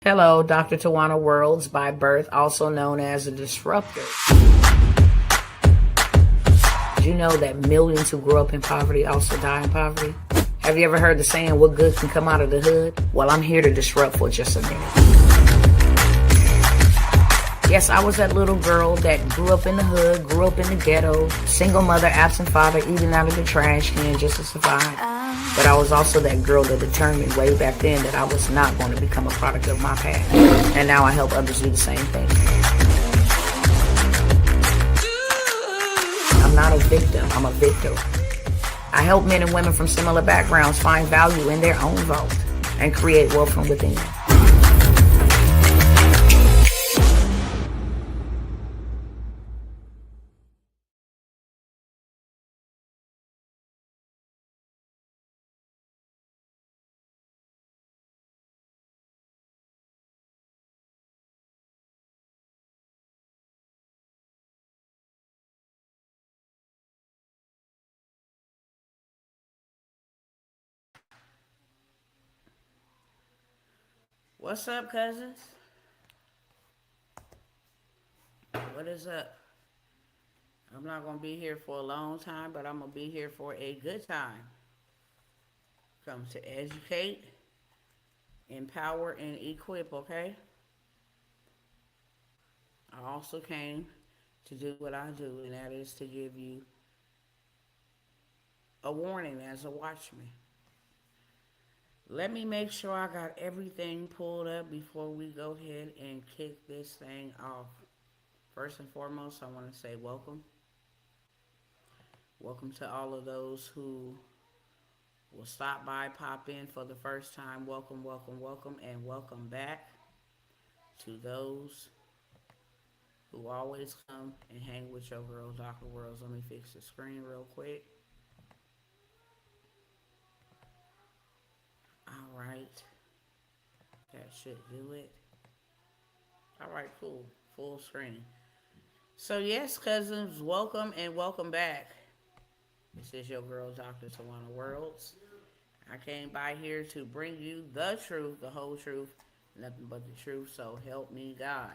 Hello, Dr. Tawanna Worlds, by birth, also known as a disruptor. Did you know that millions who grew up in poverty also die in poverty? Have you ever heard the saying, what good can come out of the hood? Well, I'm here to disrupt for just a minute. Yes, I was that little girl that grew up in the hood, grew up in the ghetto, single mother, absent father, eating out of the trash can just to survive. But I was also that girl that determined way back then that I was not going to become a product of my past. And now I help others do the same thing. I'm not a victim, I'm a victor. I help men and women from similar backgrounds find value in their own vault and create wealth from within. What's up, cousins? What is up? I'm not going to be here for a long time, but I'm going to be here for a good time. Come to educate, empower, and equip, okay? I also came to do what I do, and that is to give you a warning as a watchman. Let me make sure I got everything pulled up before we go ahead and kick this thing off. First and foremost, I want to say welcome. Welcome to all of those who will stop by, pop in for the first time. Welcome, welcome, welcome, and welcome back to those who always come and hang with your girl, Dr. Worlds. Let me fix the screen real quick. All right. That should do it. All right, cool. Full screen. So, yes, cousins, welcome and welcome back. This is your girl, Dr. Tawanna Worlds. I came by here to bring you the truth, the whole truth, nothing but the truth, so help me God.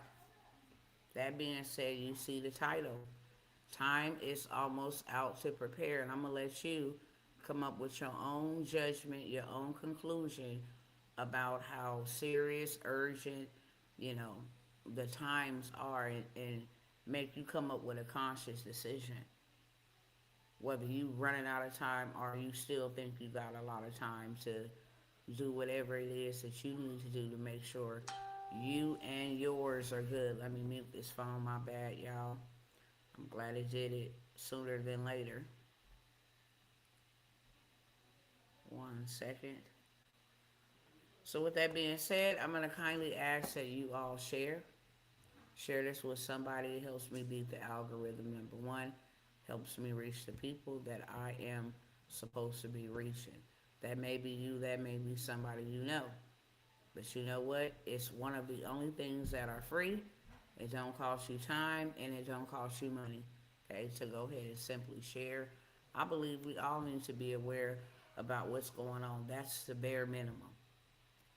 That being said, you see the title. Time is almost out to prepare, and I'm going to let you come up with your own judgment, your own conclusion about how serious, urgent, the times are, and make you come up with a conscious decision. Whether you running out of time or you still think you got a lot of time to do whatever it is that you need to do to make sure you and yours are good. Let me mute this phone, my bad, y'all. I'm glad it did it sooner than later. 1 second. So with that being said, I'm going to kindly ask that you all share. Share this with somebody. It helps me beat the algorithm, number one. Helps me reach the people that I am supposed to be reaching. That may be you, that may be somebody you know. But you know what? It's one of the only things that are free. It don't cost you time and it don't cost you money. Okay, so go ahead and simply share. I believe we all need to be aware about what's going on. That's the bare minimum.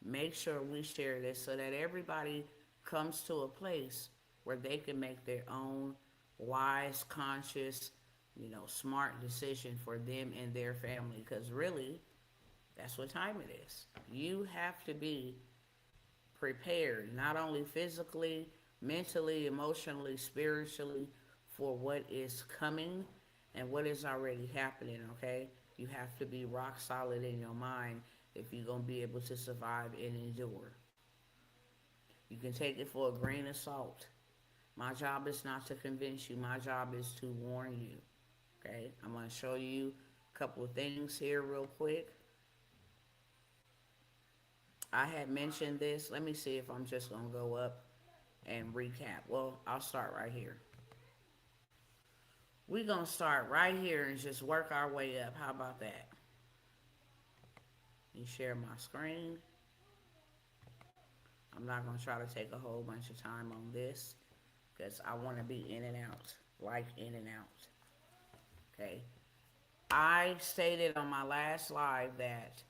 Make sure we share this so that everybody comes to a place where they can make their own wise, conscious, smart decision for them and their family. Because really, that's what time it is. You have to be prepared, not only physically, mentally, emotionally, spiritually, for what is coming and what is already happening, okay? You have to be rock solid in your mind if you're going to be able to survive and endure. You can take it for a grain of salt. My job is not to convince you. My job is to warn you. Okay? I'm going to show you a couple of things here real quick. I had mentioned this. Let me see if I'm just going to go up and recap. Well, I'll start right here. We're going to start right here and just work our way up. How about that? You share my screen. I'm not going to try to take a whole bunch of time on this because I want to be in and out, like in and out. Okay. I stated on my last live that,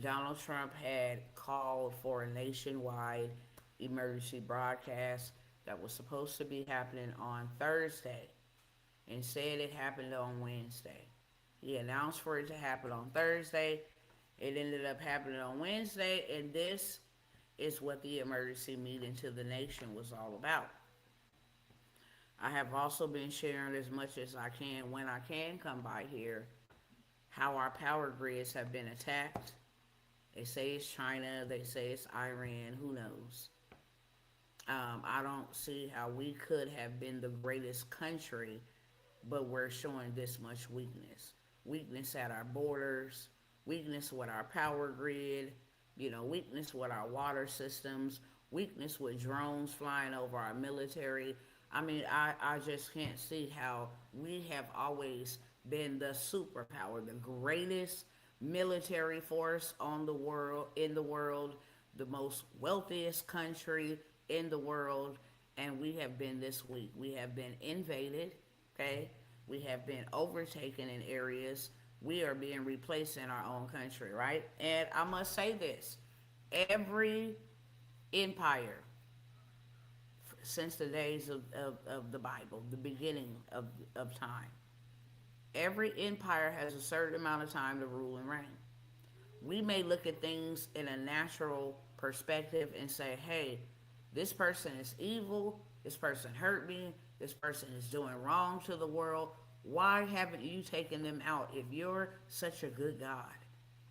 Donald Trump had called for a nationwide emergency broadcast that was supposed to be happening on Thursday. Instead, it happened on Wednesday. He announced for it to happen on Thursday. It ended up happening on Wednesday, and this is what the emergency meeting to the nation was all about. I have also been sharing as much as I can when I can come by here how our power grids have been attacked. They say it's China, they say it's Iran, who knows? I don't see how we could have been the greatest country, but we're showing this much weakness. Weakness at our borders, weakness with our power grid, weakness with our water systems, weakness with drones flying over our military. I mean, I just can't see how we have always been the superpower, the greatest military force on the world in the world, the most wealthiest country in the world, and we have been this weak. We have been invaded, okay? We have been overtaken in areas. We are being replaced in our own country, right? And I must say this, every empire since the days of the Bible, the beginning of time, every empire has a certain amount of time to rule and reign. We may look at things in a natural perspective and say, hey, this person is evil, this person hurt me, this person is doing wrong to the world. Why haven't you taken them out if you're such a good God?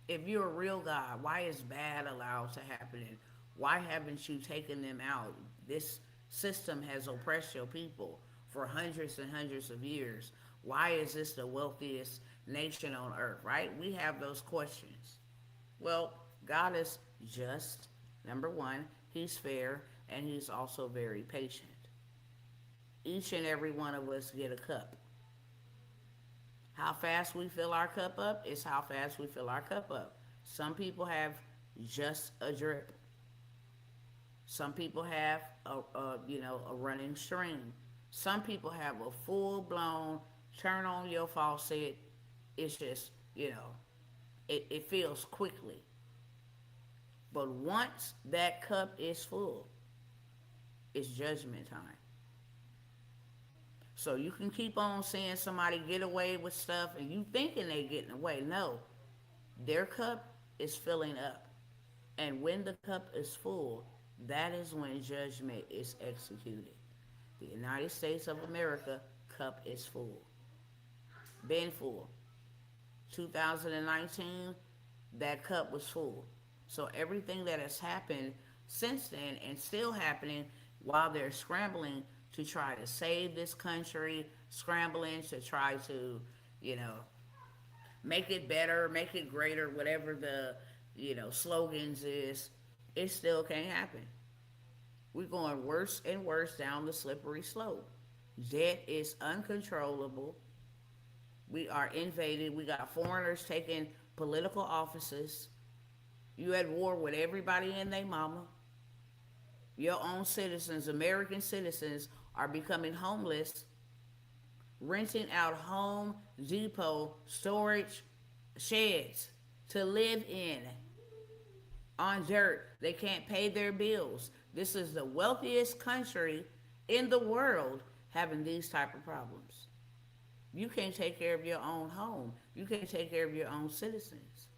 If you're a real God, why is bad allowed to happen? And why haven't you taken them out? This system has oppressed your people for hundreds and hundreds of years. Why is this the wealthiest nation on earth, right? We have those questions. Well, God is just, number one, He's fair, and He's also very patient. Each and every one of us get a cup. How fast we fill our cup up is how fast we fill our cup up. Some people have just a drip. Some people have a running stream. Some people have a full blown turn on your faucet. It's just it fills quickly. But once that cup is full, it's judgment time. So you can keep on seeing somebody get away with stuff and you thinking they getting away. No, their cup is filling up. And when the cup is full, that is when judgment is executed. The United States of America cup is full. Been full. 2019, that cup was full. So everything that has happened since then and still happening while they're scrambling to try to save this country, scrambling to try to, you know, make it better, make it greater, whatever the, slogans is, it still can't happen. We're going worse and worse down the slippery slope. Debt is uncontrollable. We are invaded. We got foreigners taking political offices. You at war with everybody and their mama. Your own citizens, American citizens, are becoming homeless, renting out Home Depot storage sheds to live in on dirt. They can't pay their bills. This is the wealthiest country in the world having these type of problems. You can't take care of your own home. You can't take care of your own citizens.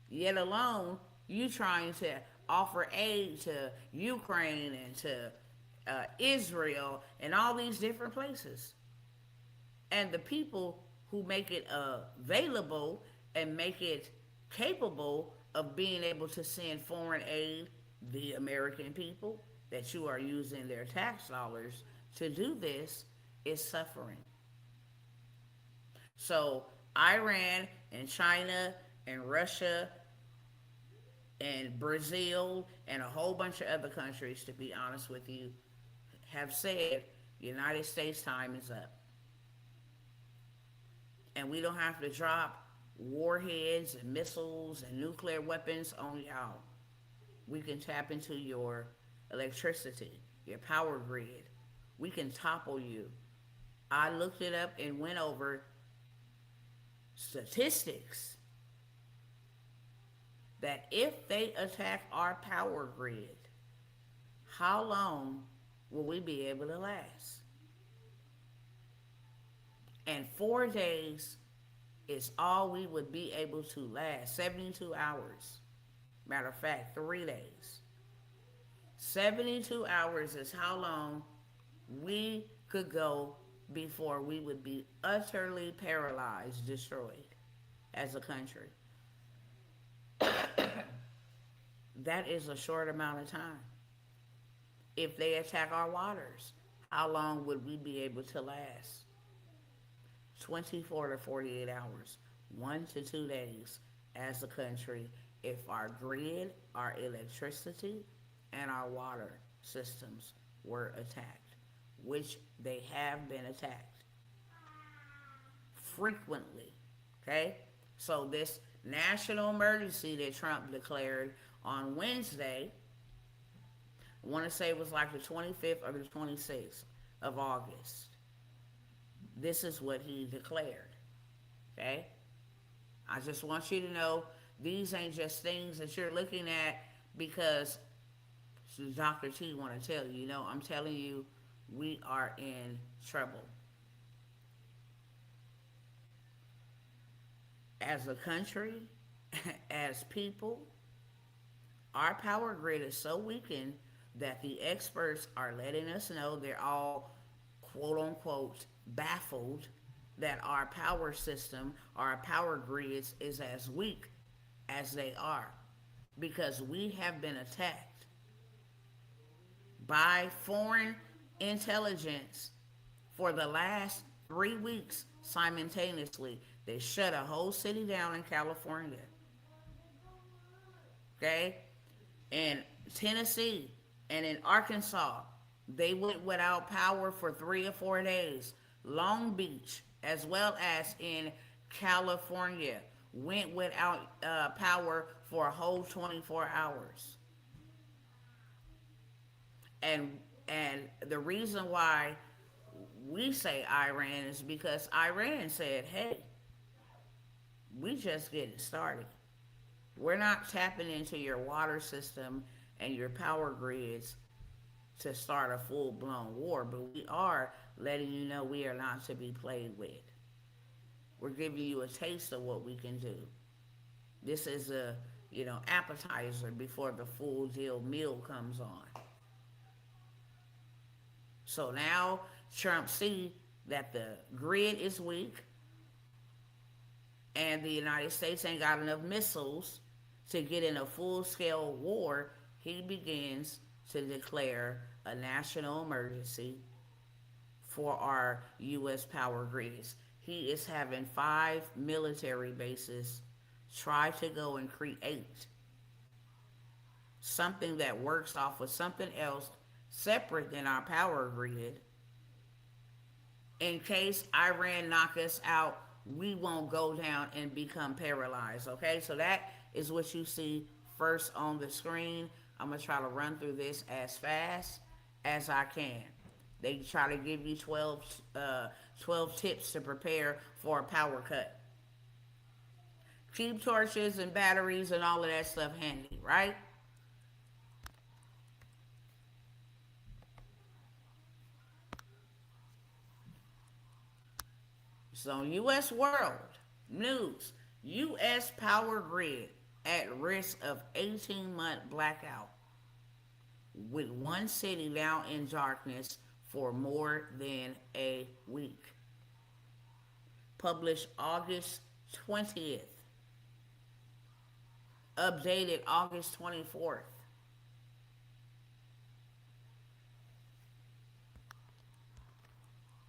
Yet alone, you trying to offer aid to Ukraine and to Israel and all these different places. And the people who make it available and make it capable of being able to send foreign aid, the American people that you are using their tax dollars to do this, is suffering. So Iran and China and Russia and Brazil and a whole bunch of other countries, to be honest with you, have said United States time is up. And we don't have to drop warheads and missiles and nuclear weapons on y'all. We can tap into your electricity, your power grid. We can topple you. I looked it up and went over statistics. that if they attack our power grid, how long will we be able to last? And 4 days is all we would be able to last. 72 hours. Matter of fact, 3 days. 72 hours is how long we could go before we would be utterly paralyzed, destroyed as a country. That is a short amount of time. If they attack our waters, how long would we be able to last? 24 to 48 hours, 1 to 2 days as a country if our grid, our electricity, and our water systems were attacked, which they have been attacked frequently. Okay? So, this national emergency that Trump declared on Wednesday, I want to say it was like the 25th or the 26th of August. This is what he declared. Okay? I just want you to know these ain't just things that you're looking at because Dr. T want to tell you. You know, I'm telling you, we are in trouble. As a country, as people, our power grid is so weakened that the experts are letting us know they're all quote unquote baffled that our power system, our power grids is as weak as they are because we have been attacked by foreign intelligence for the last 3 weeks simultaneously. They shut a whole city down in California. Okay? In Tennessee and in Arkansas, they went without power for 3 or 4 days. Long Beach, as well as in California, went without power for a whole 24 hours. And the reason why we say Iran is because Iran said, "Hey, we just getting started. We're not tapping into your water system and your power grids to start a full-blown war, but we are letting you know we are not to be played with. We're giving you a taste of what we can do. This is a, appetizer before the full deal meal comes on." So now Trump see that the grid is weak and the United States ain't got enough missiles to get in a full-scale war. He begins to declare a national emergency for our U.S. power grids. He is having 5 military bases try to go and create something that works off of something else separate than our power grid. In case Iran knock us out, we won't go down and become paralyzed. Okay, so that is what you see first on the screen. I'm going to try to run through this as fast as I can. They try to give you 12 tips to prepare for a power cut. Keep torches and batteries and all of that stuff handy, right? So, U.S. World News, U.S. power grid at risk of 18-month blackout with one city now in darkness for more than a week. Published August 20th. Updated August 24th.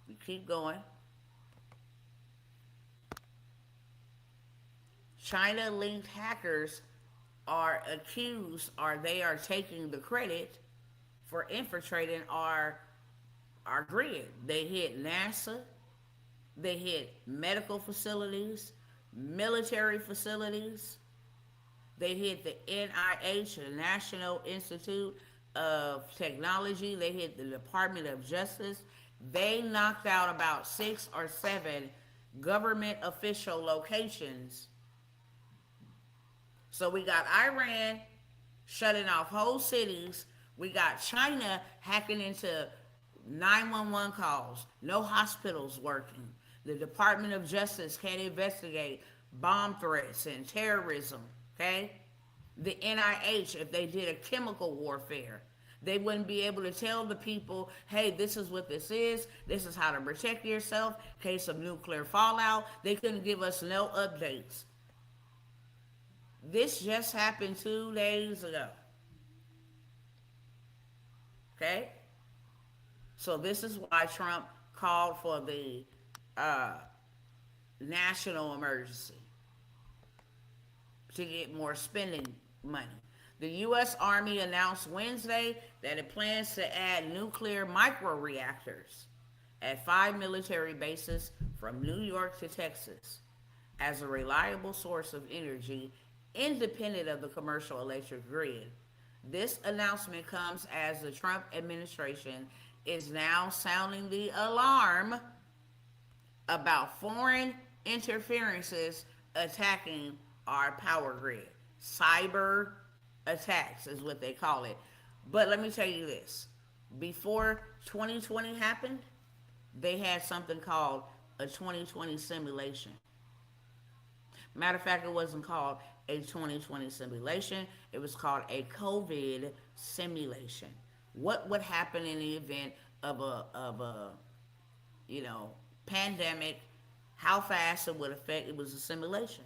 We keep going. China-linked hackers are accused, or they are taking the credit for infiltrating our grid. They hit NASA, they hit medical facilities, military facilities, they hit the NIH, the National Institute of Technology, they hit the Department of Justice. They knocked out about 6 or 7 government official locations So we got Iran shutting off whole cities. We got China hacking into 911 calls. No hospitals working. The Department of Justice can't investigate bomb threats and terrorism. Okay? The NIH, if they did a chemical warfare, they wouldn't be able to tell the people, hey, this is what this is. This is how to protect yourself in case of nuclear fallout. They couldn't give us no updates. This just happened 2 days ago. Okay? So this is why Trump called for the uh, national emergency to get more spending money. The U.S. Army announced Wednesday that it plans to add nuclear microreactors at 5 military bases from New York to Texas as a reliable source of energy independent of the commercial electric grid. This announcement comes as the Trump administration is now sounding the alarm about foreign interferences attacking our power grid. Cyber attacks is what they call it. But let me tell you this, before 2020 happened, they had something called a 2020 simulation. Matter of fact, it wasn't called a 2020 simulation, it was called a COVID simulation. What would happen in the event of a you know pandemic, how fast it would affect. It was a simulation.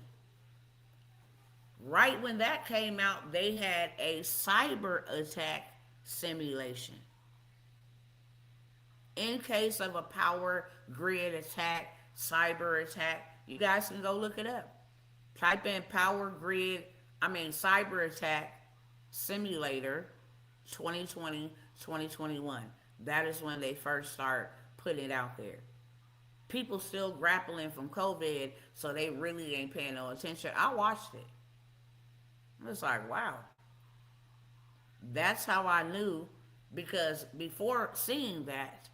Right when that came out, they had a cyber attack simulation. In case of a power grid attack, cyber attack, you guys can go look it up. Type in cyber attack simulator 2020 2021. That is when they first start putting it out there. People still grappling from COVID, so they really ain't paying no attention. I watched it. It's like, wow. That's how I knew, because before seeing that,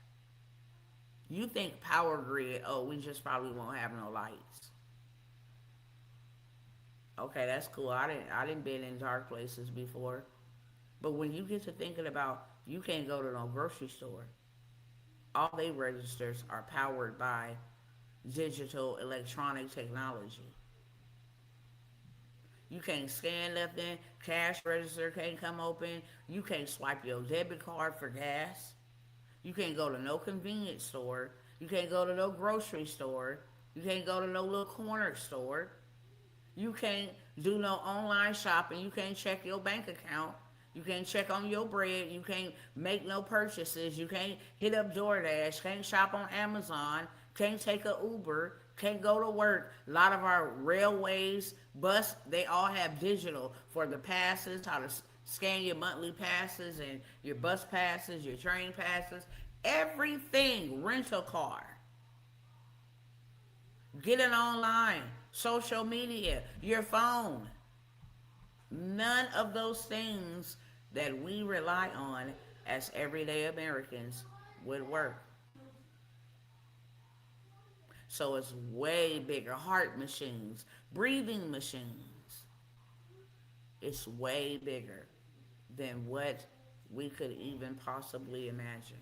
you think power grid, oh, we just probably won't have no lights. Okay, that's cool. I didn't been in dark places before. But when you get to thinking about you can't go to no grocery store, all they registers are powered by digital electronic technology. You can't scan nothing. Cash register can't come open. You can't swipe your debit card for gas. You can't go to no convenience store. You can't go to no grocery store. You can't go to no little corner store. You can't do no online shopping. You can't check your bank account. You can't check on your bread. You can't make no purchases. You can't hit up DoorDash. Can't shop on Amazon. Can't take a Uber. Can't go to work. A lot of our railways, bus, they all have digital for the passes, how to scan your monthly passes and your bus passes, your train passes. Everything, rental car. Get it online, social media, your phone. None of those things that we rely on as everyday Americans would work. So it's way bigger. Heart machines, breathing machines. It's way bigger than what we could even possibly imagine.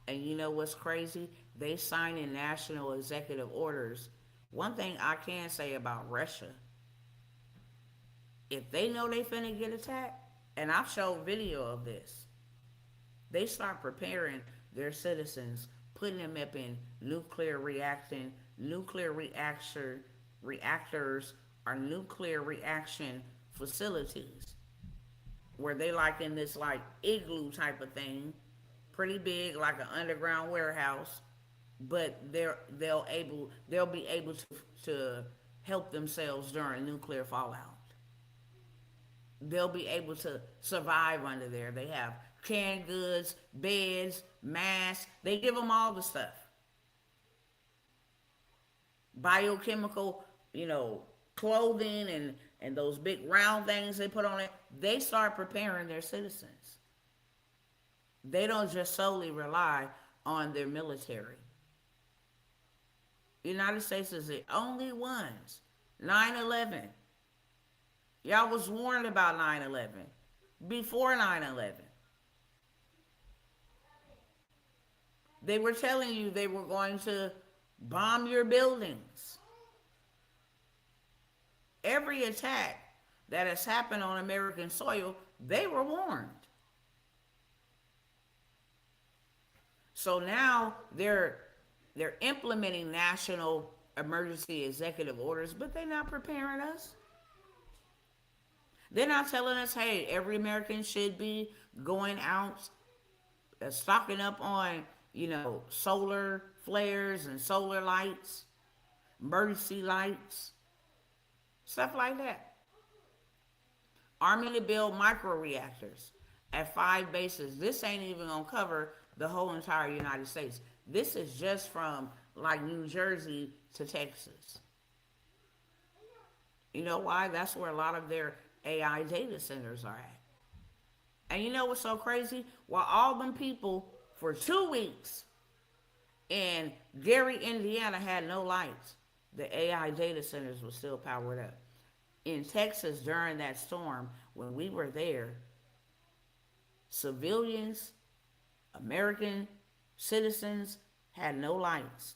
And you know what's crazy? They sign in national executive orders. One thing I can say about Russia, if they know they finna get attacked, and I've showed video of this, they start preparing their citizens, putting them up in nuclear reactors or nuclear reaction facilities, where they like in this like igloo type of thing, pretty big, like an underground warehouse, but they'll be able to help themselves during nuclear fallout. They'll be able to survive under there. They have canned goods, beds, masks. They give them all the stuff. Biochemical, clothing and those big round things they put on it. They start preparing their citizens. They don't just solely rely on their military. The United States is the only ones. 9/11. Y'all was warned about 9/11. Before 9/11, they were telling you they were going to bomb your buildings. Every attack that has happened on American soil, they were warned. So now they're implementing national emergency executive orders, but they're not preparing us. They're not telling us, hey, every American should be going out, stocking up on, solar flares and solar lights, emergency lights, stuff like that. Army to build micro reactors at 5 bases. This ain't even gonna cover the whole entire United States. This is just from like New Jersey to Texas. You know why? That's where a lot of their AI data centers are at. And you know what's so crazy? While all them people for 2 weeks in Gary, Indiana had no lights, the AI data centers were still powered up. In Texas during that storm, when we were there, civilians, American citizens had no lights,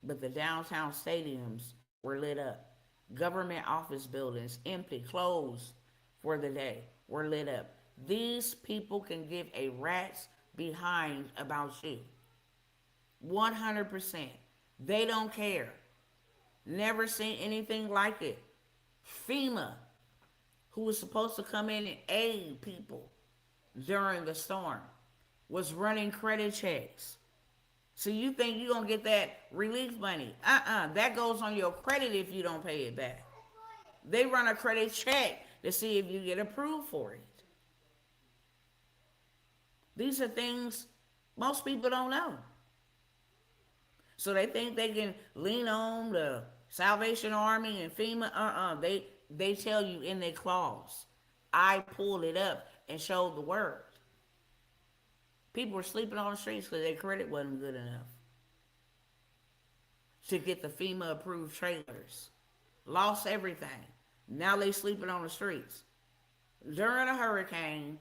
but the downtown stadiums were lit up. Government office buildings, empty, closed for the day, were lit up. These people can give a rat's behind about you. 100%. They don't care. Never seen anything like it. FEMA, who was supposed to come in and aid people during the storm, was running credit checks. So you think you're going to get that relief money. That goes on your credit if you don't pay it back. They run a credit check to see if you get approved for it. These are things most people don't know. So they think they can lean on the Salvation Army and FEMA. They tell you in their clause. I pulled it up and showed the word. People were sleeping on the streets because their credit wasn't good enough to get the FEMA approved trailers. Lost everything. Now they sleeping on the streets. During a hurricane,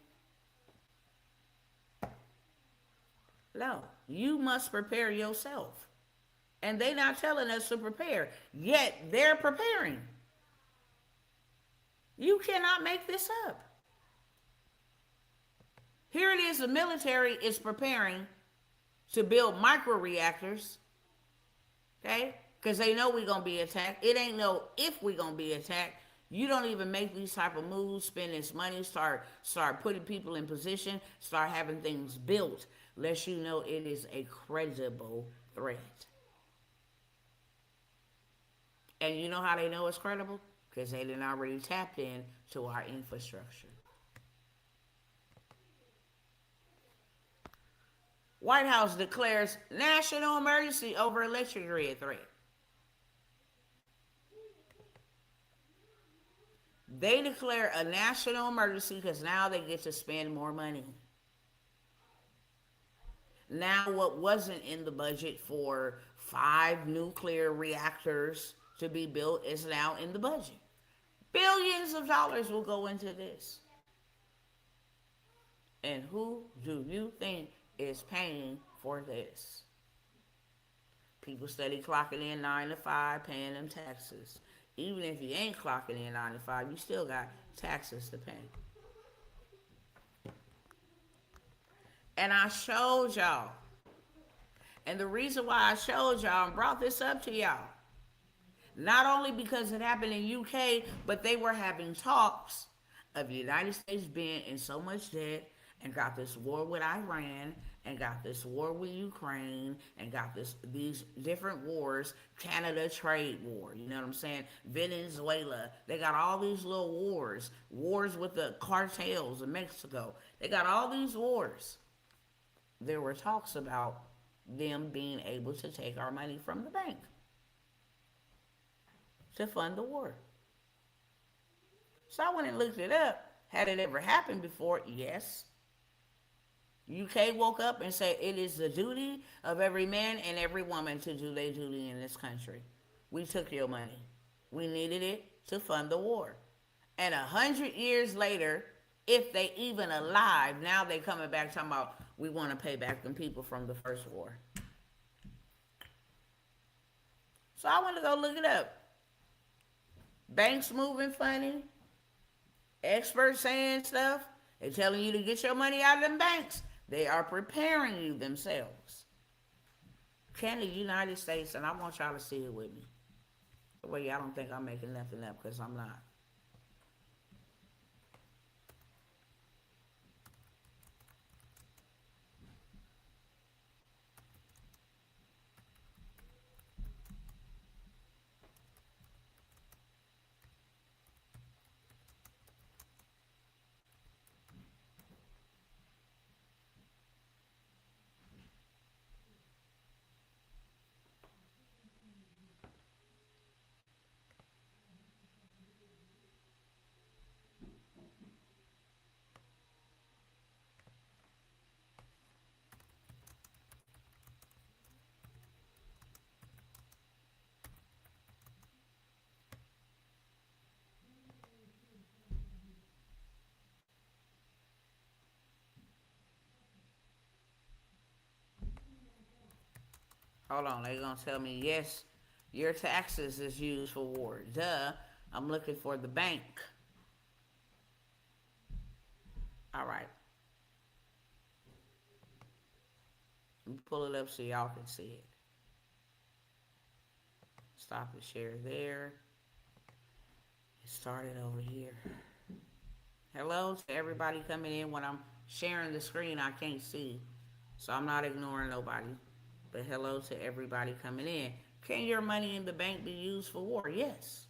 no, you must prepare yourself. And they're not telling us to prepare, yet they're preparing. You cannot make this up. Here it is, the military is preparing to build micro reactors, okay? Because they know we're going to be attacked. It ain't no if we're going to be attacked. You don't even make these type of moves, spend this money, start putting people in position, start having things built, unless you know it is a credible threat. And you know how they know it's credible? Because they didn't already tapped in to our infrastructure. White House declares national emergency over electric grid threat. They declare a national emergency because now they get to spend more money. Now what wasn't in the budget for 5 nuclear reactors to be built is now in the budget. Billions of dollars will go into this. And who do you think is paying for this? People steady clocking in 9 to 5, paying them taxes. Even if you ain't clocking in 9 to 5, you still got taxes to pay. And I showed y'all. And the reason why I showed y'all and brought this up to y'all, not only because it happened in UK, but they were having talks of the United States being in so much debt and got this war with Iran and got this war with Ukraine and got these different wars, Canada trade war, you know what I'm saying? Venezuela, they got all these little wars with the cartels in Mexico. They got all these wars. There were talks about them being able to take our money from the bank to fund the war. So I went and looked it up. Had it ever happened before? Yes. UK woke up and said it is the duty of every man and every woman to do their duty in this country. We took your money. We needed it to fund the war. And 100 years later, if they even alive, now they coming back talking about we want to pay back them people from the first war. So I went to go look it up. Banks moving funny, experts saying stuff. They telling you to get your money out of them banks. They are preparing you themselves. Can the United States, and I want y'all to see it with me. Well, y'all don't think I'm making nothing up, because I'm not. Hold on, they gonna tell me yes, your taxes is used for war. Duh. I'm looking for the bank. All right. Let me pull it up so y'all can see it. Stop the share there. It started over here. Hello to everybody coming in. When I'm sharing the screen, I can't see. So I'm not ignoring nobody. But hello to everybody coming in. Can your money in the bank be used for war? Yes.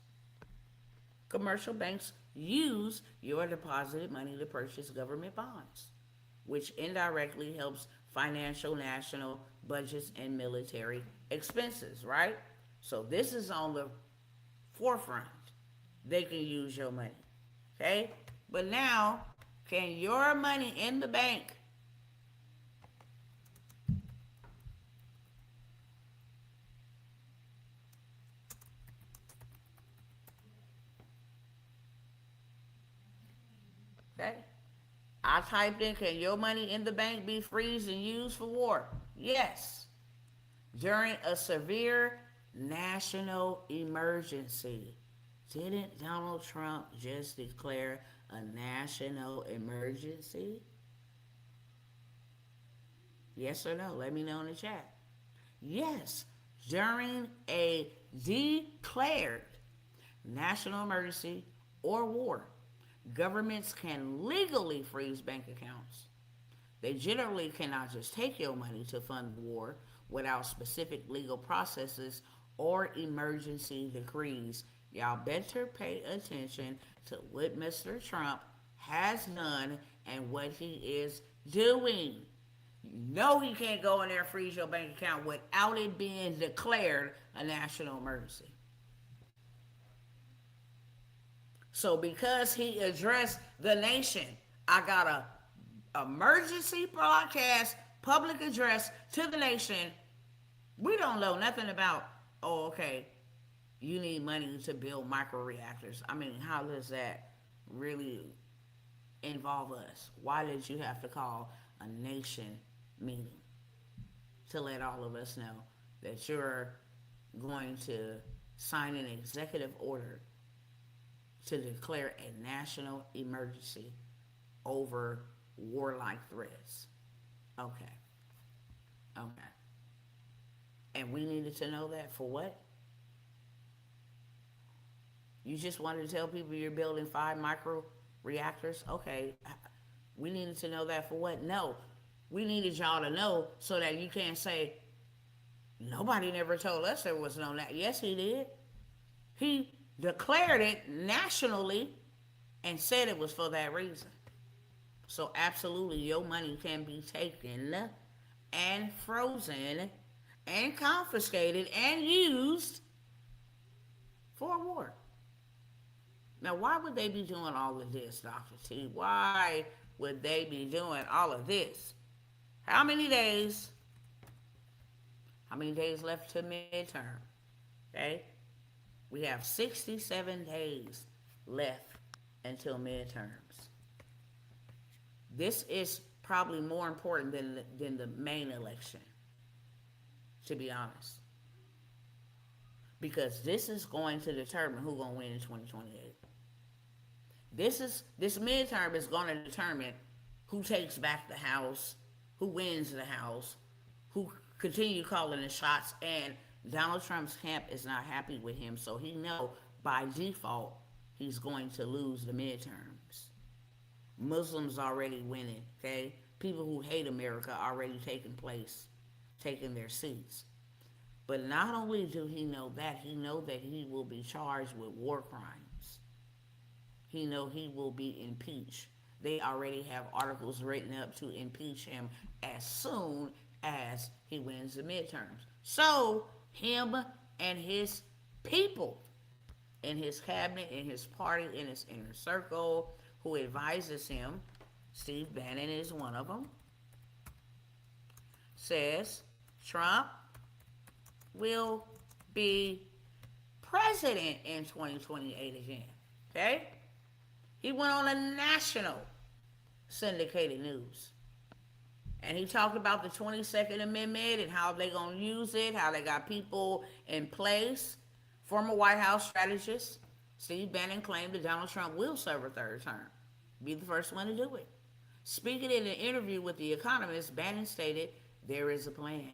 Commercial banks use your deposited money to purchase government bonds, which indirectly helps financial national budgets and military expenses, right? So this is on the forefront. They can use your money. Okay? But now, can your money in the bank okay? I typed in, can your money in the bank be freezed and used for war? Yes. During a severe national emergency. Didn't Donald Trump just declare a national emergency? Yes or no? Let me know in the chat. Yes. During a declared national emergency or war, governments can legally freeze bank accounts. They generally cannot just take your money to fund the war without specific legal processes or emergency decrees. Y'all better pay attention to what Mr. Trump has done and what he is doing. You know he can't go in there and freeze your bank account without it being declared a national emergency. So because he addressed the nation, I got a emergency broadcast public address to the nation. We don't know nothing about, oh, okay, you need money to build micro reactors. I mean, how does that really involve us? Why did you have to call a nation meeting to let all of us know that you're going to sign an executive order to declare a national emergency over warlike threats? Okay. Okay. And we needed to know that for what? You just wanted to tell people you're building 5 micro reactors? Okay. We needed to know that for what? No. We needed y'all to know so that you can't say, nobody never told us there was no that. Yes, he did. He declared it nationally and said it was for that reason. So absolutely, your money can be taken and frozen and confiscated and used for war. Now, why would they be doing all of this, Dr. T? Why would they be doing all of this? How many days? How many days left to midterm? Okay? We have 67 days left until midterms. This is probably more important than the main election, to be honest, because this is going to determine who's going to win in 2028. This midterm is going to determine who takes back the House, who wins the House, who continue calling the shots, and Donald Trump's camp is not happy with him, so he know by default he's going to lose the midterms. Muslims already winning, okay? People who hate America already taking their seats. But not only do he know that he will be charged with war crimes. He know he will be impeached. They already have articles written up to impeach him as soon as he wins the midterms. So him and his people in his cabinet, in his party, in his inner circle, who advises him, Steve Bannon is one of them, says Trump will be president in 2028 again. Okay? He went on a national syndicated news. And he talked about the 22nd Amendment and how they're going to use it, how they got people in place. Former White House strategist Steve Bannon claimed that Donald Trump will serve a third term, be the first one to do it. Speaking in an interview with The Economist, Bannon stated there is a plan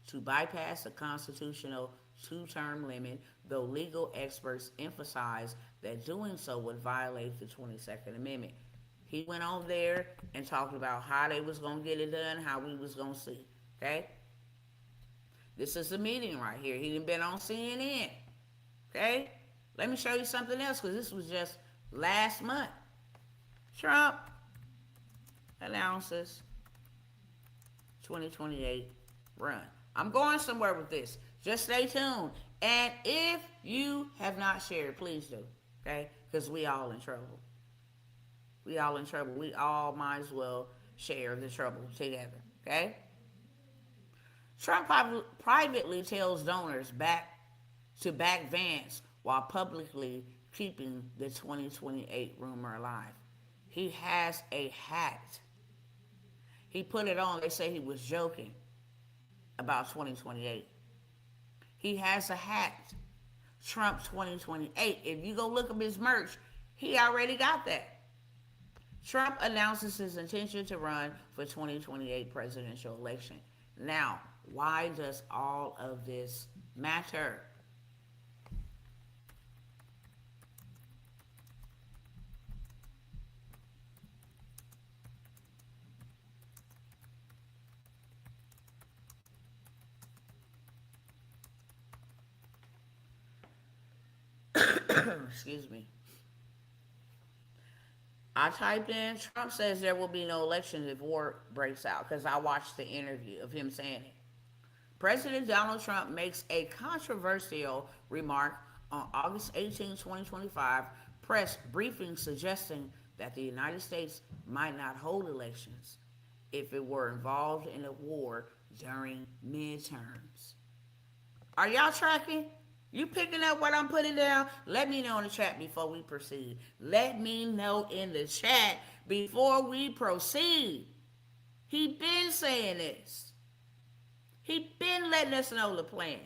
to bypass the constitutional two-term limit, though legal experts emphasize that doing so would violate the 22nd Amendment. He went on there and talked about how they was going to get it done, how we was going to see. Okay? This is a meeting right here. He done been on CNN. Okay? Let me show you something else, because this was just last month. Trump announces 2028 run. I'm going somewhere with this. Just stay tuned. And if you have not shared, please do. Okay? Because we all in trouble. We all in trouble. We all might as well share the trouble together. Okay? Trump privately tells donors back Vance while publicly keeping the 2028 rumor alive. He has a hat. He put it on. They say he was joking about 2028. He has a hat. Trump 2028. If you go look up his merch, he already got that. Trump announces his intention to run for 2028 presidential election. Now, why does all of this matter? Excuse me. I typed in, Trump says there will be no elections if war breaks out, because I watched the interview of him saying it. President Donald Trump makes a controversial remark on August 18, 2025 press briefing suggesting that the United States might not hold elections if it were involved in a war during midterms. Are y'all tracking? You picking up what I'm putting down? Let me know in the chat before we proceed. Let me know in the chat before we proceed. He been saying this. He been letting us know the plan.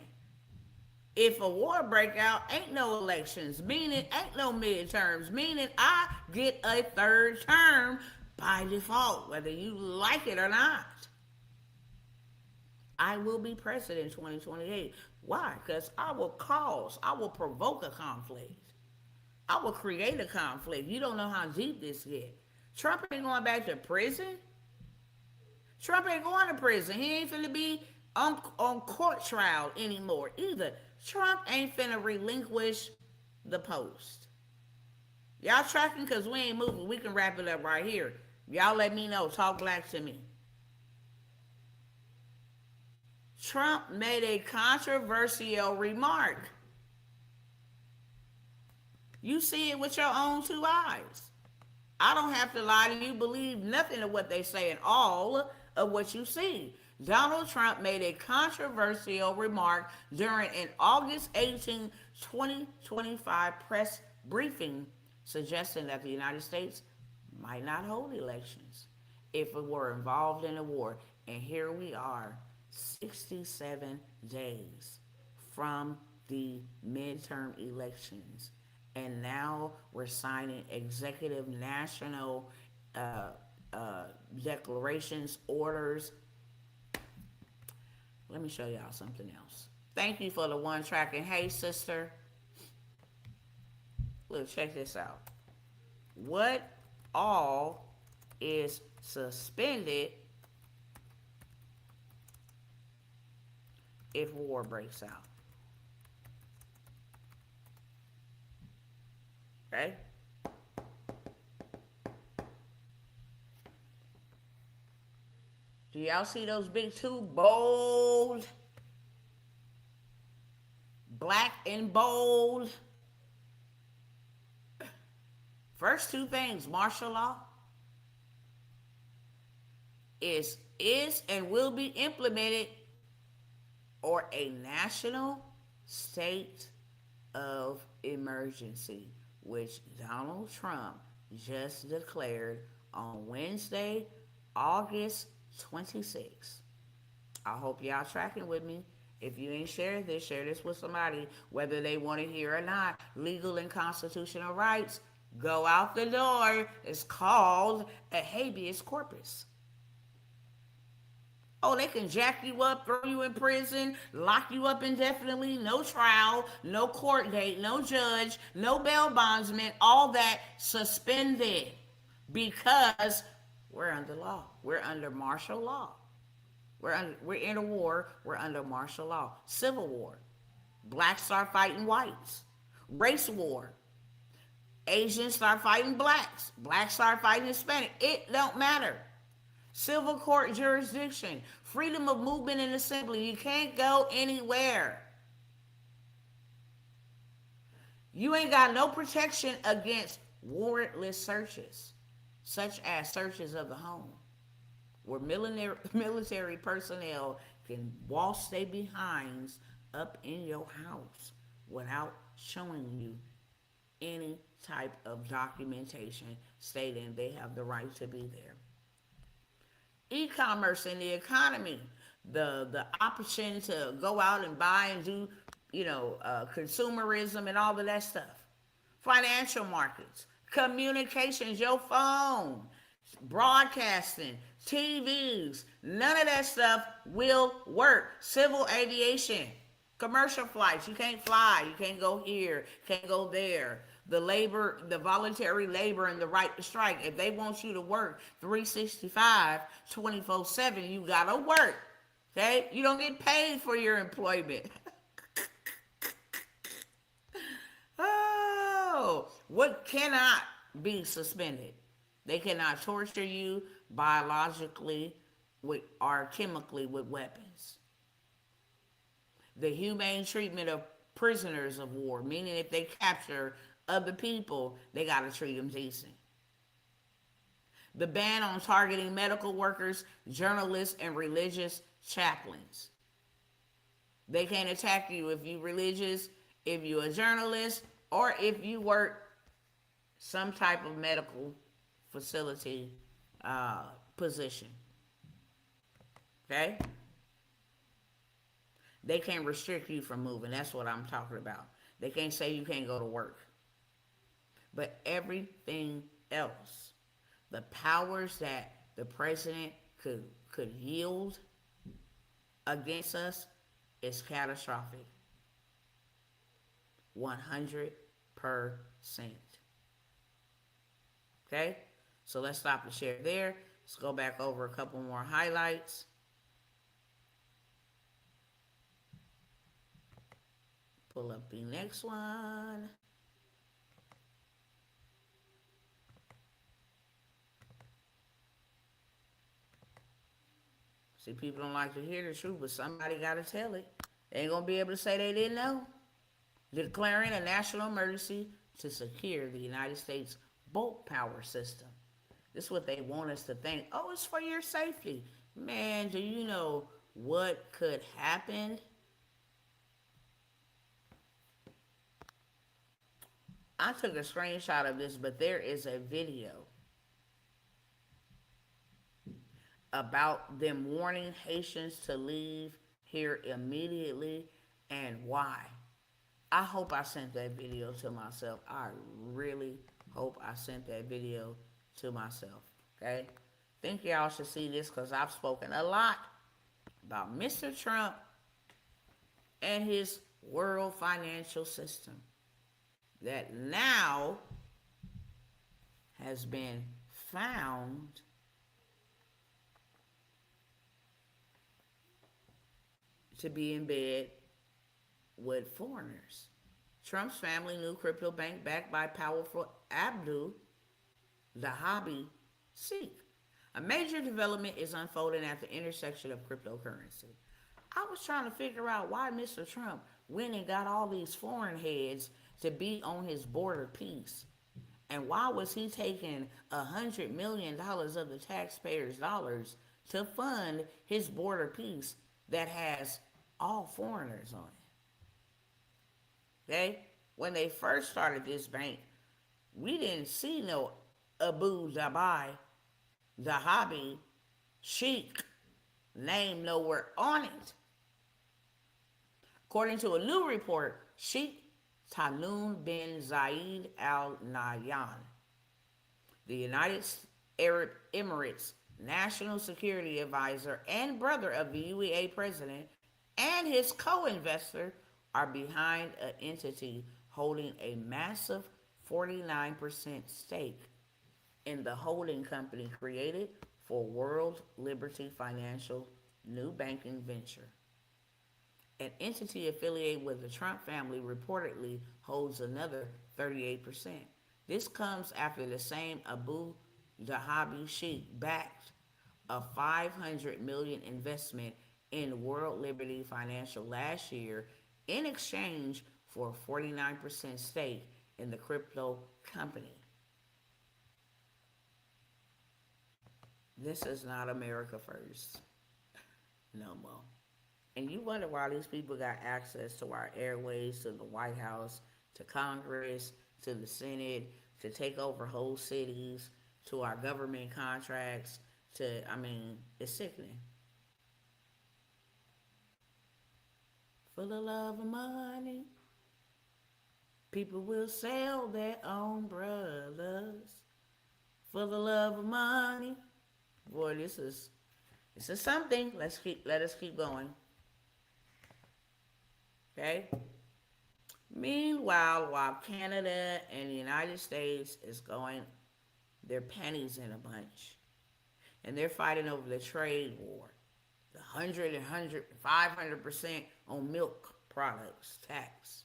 If a war break out, ain't no elections, meaning ain't no midterms, meaning I get a third term by default, whether you like it or not. I will be president in 2028. Why? Because I will provoke a conflict. I will create a conflict. You don't know how deep this gets. Trump ain't going back to prison. Trump ain't going to prison. He ain't finna be on court trial anymore either. Trump ain't finna relinquish the post. Y'all tracking? Because we ain't moving. We can wrap it up right here. Y'all let me know. Talk black to me. Trump made a controversial remark. You see it with your own two eyes. I don't have to lie to you. Believe nothing of what they say and all of what you see. Donald Trump made a controversial remark during an August 18, 2025 press briefing suggesting that the United States might not hold elections if it were involved in a war. And here we are, 67 days from the midterm elections. And now we're signing executive national uh, uh, declarations, orders. Let me show y'all something else. Thank you for the one track. And hey, sister, look, check this out. What all is suspended if war breaks out? Okay? Do y'all see those big two bold, black and bold? First two things, martial law is and will be implemented, or a national state of emergency, which Donald Trump just declared on Wednesday, August 26th. I hope y'all tracking with me. If you ain't shared this, share this with somebody, whether they want to hear or not. Legal and constitutional rights go out the door. It's called a habeas corpus. Oh, they can jack you up, throw you in prison, lock you up indefinitely, no trial, no court date, no judge, no bail bondsman, all that suspended because we're under law. We're under martial law. We're in a war. We're under martial law. Civil war. Blacks start fighting whites. Race war. Asians start fighting blacks. Blacks start fighting Hispanic. It don't matter. Civil court jurisdiction. Freedom of movement and assembly. You can't go anywhere. You ain't got no protection against warrantless searches, such as searches of the home, where military personnel can waltz their behinds up in your house without showing you any type of documentation stating they have the right to be there. E-commerce and the economy, the option to go out and buy and do, consumerism and all of that stuff. Financial markets, communications, your phone, broadcasting, TVs, none of that stuff will work. Civil aviation, commercial flights, you can't fly, you can't go here, can't go there. The labor, the voluntary labor and the right to strike. If they want you to work 365, 24/7, you gotta work. Okay? You don't get paid for your employment. Oh, what cannot be suspended? They cannot torture you biologically or chemically with weapons. The humane treatment of prisoners of war, meaning if they capture other people, they got to treat them decent. The ban on targeting medical workers, journalists, and religious chaplains. They can't attack you if you're religious, if you're a journalist, or if you work some type of medical facility position. Okay? They can't restrict you from moving. That's what I'm talking about. They can't say you can't go to work. But everything else, the powers that the president could yield against us is catastrophic. 100%. Okay? So let's stop the share there. Let's go back over a couple more highlights. Pull up the next one. See, people don't like to hear the truth, but somebody got to tell it. They ain't going to be able to say they didn't know. Declaring a national emergency to secure the United States boat power system. This is what they want us to think. Oh, it's for your safety. Man, do you know what could happen? I took a screenshot of this, but there is a video about them warning Haitians to leave here immediately and why. I hope I sent that video to myself. I really hope I sent that video to myself. Okay? Think y'all should see this because I've spoken a lot about Mr. Trump and his world financial system that now has been found to be in bed with foreigners. Trump's family new crypto bank backed by powerful Abdul Zahabi Sheikh. A major development is unfolding at the intersection of cryptocurrency. I was trying to figure out why Mr. Trump went and got all these foreign heads to be on his border peace. And why was he taking $100 million of the taxpayers' dollars to fund his border peace that has all foreigners on it? Okay? When they first started this bank, we didn't see no Abu Dhabi, Zahabi, Sheikh name nowhere on it. According to a new report, Sheikh Tanoun bin Zayed Al Nahyan, the United Arab Emirates National Security Advisor and brother of the UEA president, and his co-investor are behind an entity holding a massive 49% stake in the holding company created for World Liberty Financial new banking venture. An entity affiliated with the Trump family reportedly holds another 38%. This comes after the same Abu Dhabi Sheikh backed a $500 million investment in World Liberty Financial last year in exchange for a 49% stake in the crypto company. This is not America first. No more. And you wonder why these people got access to our airways, to the White House, to Congress, to the Senate, to take over whole cities, to our government contracts, it's sickening. For the love of money, people will sell their own brothers. For the love of money. Boy, this is something. Let us keep going. Okay? Meanwhile, while Canada and the United States is going their pennies in a bunch, and they're fighting over the trade war, the 500% on milk products tax.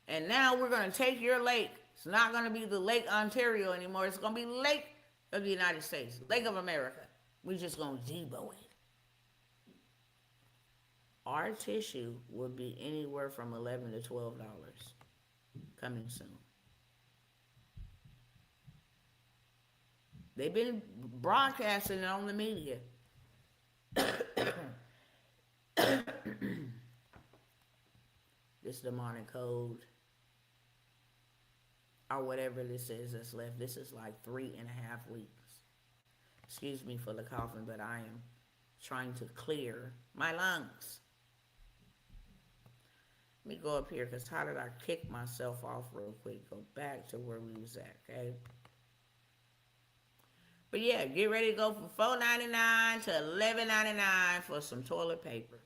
And now we're going to take your lake. It's not going to be the Lake Ontario anymore. It's going to be Lake of the United States, Lake of America. We're just going to debo it. Our tissue will be anywhere from $11 to $12 coming soon. They've been broadcasting it on the media. This demonic code, or whatever this is that's left. This is like 3.5 weeks. Excuse me for the coughing, but I am trying to clear my lungs. Let me go up here, because how did I kick myself off real quick? Go back to where we was at, okay? But yeah, get ready to go from $4.99 to $11.99 for some toilet paper.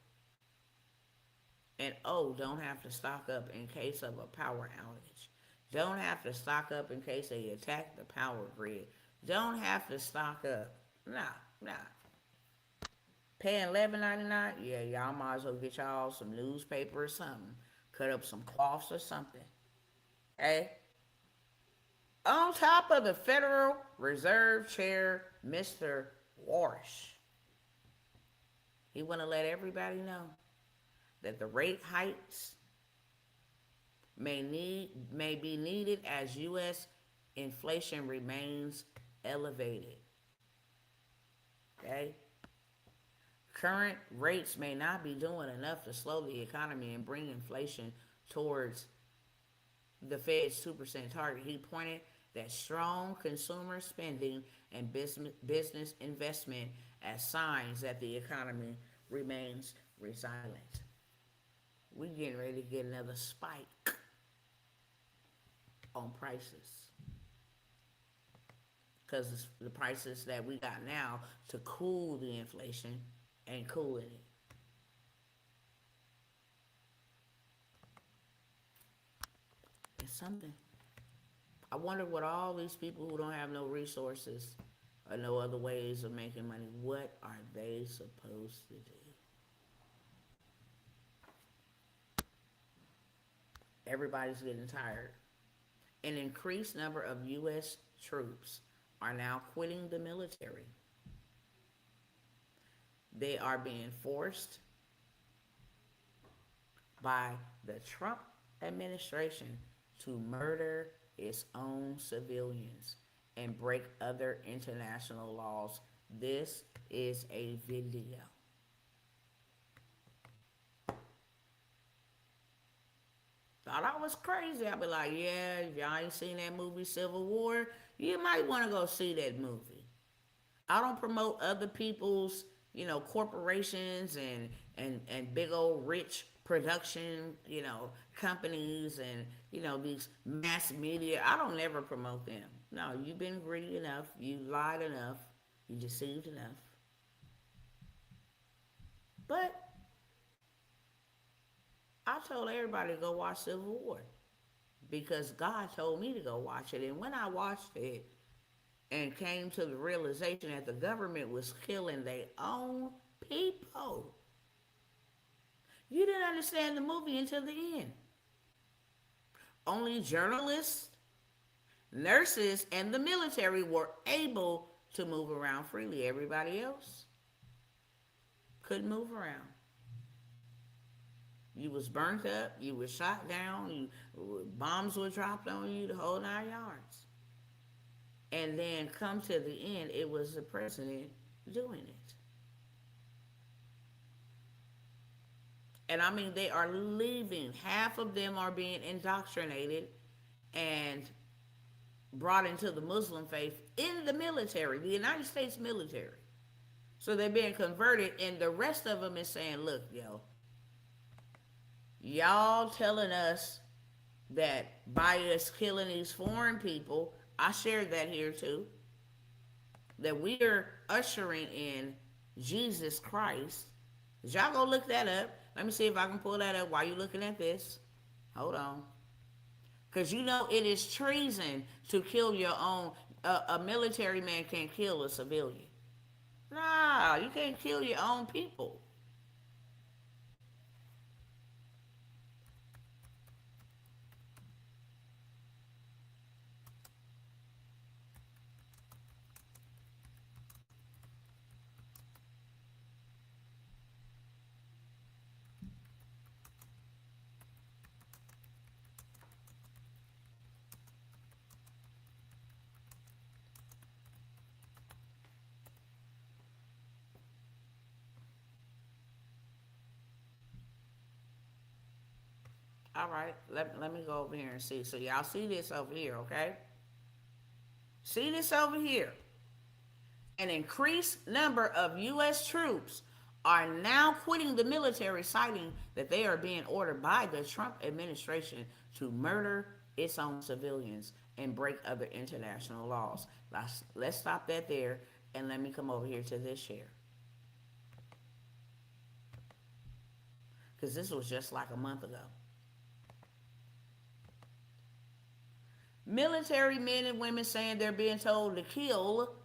And don't have to stock up in case of a power outage. Don't have to stock up in case they attack the power grid. Don't have to stock up. Nah. Paying $11.99? Yeah, y'all might as well get y'all some newspaper or something. Cut up some cloths or something. Okay? On top of the Federal Reserve Chair, Mr. Warsh, he want to let everybody know that the rate hikes may be needed as U.S. inflation remains elevated. Okay? Current rates may not be doing enough to slow the economy and bring inflation towards the Fed's 2% target. He pointed that strong consumer spending and business investment as signs that the economy remains resilient. We're getting ready to get another spike on prices because the prices that we got now to cool the inflation ain't cooling it. It's something. I wonder what all these people who don't have no resources or no other ways of making money, what are they supposed to do? Everybody's getting tired. An increased number of U.S. troops are now quitting the military. They are being forced by the Trump administration to murder its own civilians and break other international laws. This is a video. Thought I was crazy. I'd be like, yeah, if y'all ain't seen that movie Civil War, you might want to go see that movie. I don't promote other people's, corporations and big old rich production, companies and, these mass media. I don't ever promote them. No, you've been greedy enough. You lied enough. You deceived enough. But I told everybody to go watch Civil War because God told me to go watch it. And when I watched it and came to the realization that the government was killing their own people, you didn't understand the movie until the end. Only journalists, nurses, and the military were able to move around freely. Everybody else couldn't move around. You was burnt up, you was shot down, bombs were dropped on you, the whole 9 yards. And then come to the end, it was the president doing it. And I mean, they are leaving. Half of them are being indoctrinated and brought into the Muslim faith in the military, the United States military. So they're being converted, and the rest of them is saying, look, y'all telling us that by us killing these foreign people, I shared that here too, that we are ushering in Jesus Christ. Did y'all go look that up? Let me see if I can pull that up while you're looking at this. Hold on. Because it is treason to kill your own. A military man can't kill a civilian. Nah, you can't kill your own people. All right, let me go over here and see. So y'all see this over here, okay? See this over here. An increased number of U.S. troops are now quitting the military, citing that they are being ordered by the Trump administration to murder its own civilians and break other international laws. Let's stop that there, and let me come over here to this share. Because this was just like a month ago. Military men and women saying they're being told to kill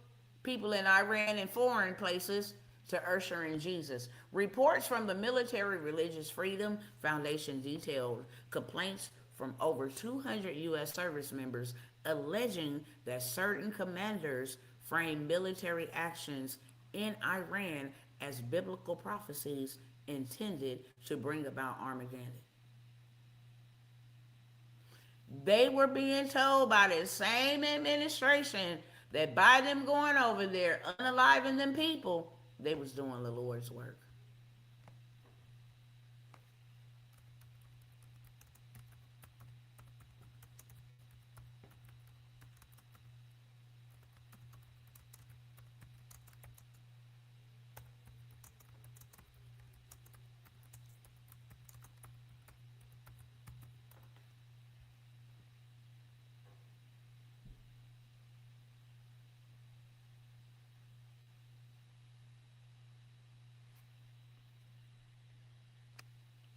people in Iran and foreign places to usher in Jesus. Reports from the Military Religious Freedom Foundation detailed complaints from over 200 U.S. service members alleging that certain commanders frame military actions in Iran as biblical prophecies intended to bring about Armageddon. They were being told by the same administration that by them going over there, unaliving them people, they was doing the Lord's work.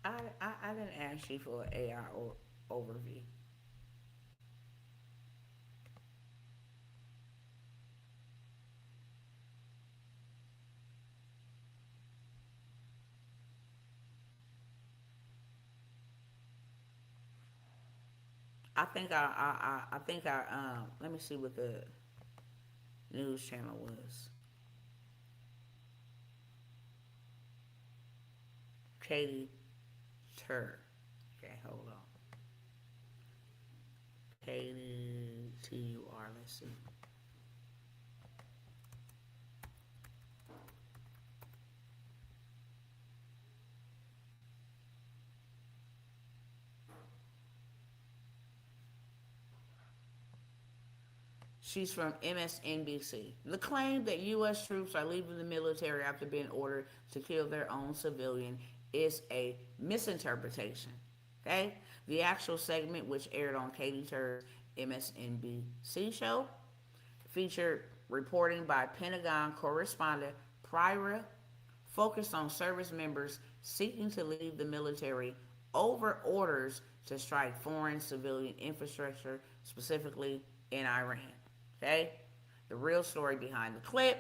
I didn't ask you for an AI overview. I think I let me see what the news channel was. Katie Tur. Okay, hold on. Katie Tur. Let's see. She's from MSNBC. The claim that U.S. troops are leaving the military after being ordered to kill their own civilian is a misinterpretation. Okay? The actual segment, which aired on Katie Tur's MSNBC show, featured reporting by Pentagon correspondent Pryor, focused on service members seeking to leave the military over orders to strike foreign civilian infrastructure, specifically in Iran. Okay? The real story behind the clip.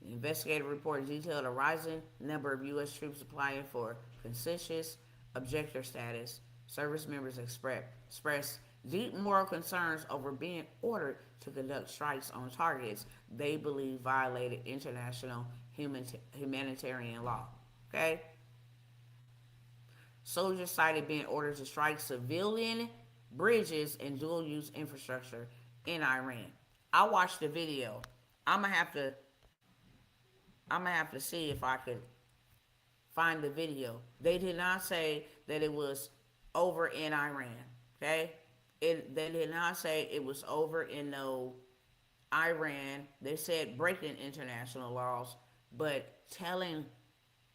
The investigative report detailed a rising number of U.S. troops applying for concessions, objector status. Service members expressed deep moral concerns over being ordered to conduct strikes on targets they believe violated international humanitarian law. Okay? Soldiers cited being ordered to strike civilian bridges and dual use infrastructure in Iran. I watched the video. I'm gonna have to see if I could find the video. They did not say that it was over in Iran. Okay? They did not say it was over in no Iran. They said breaking international laws, but telling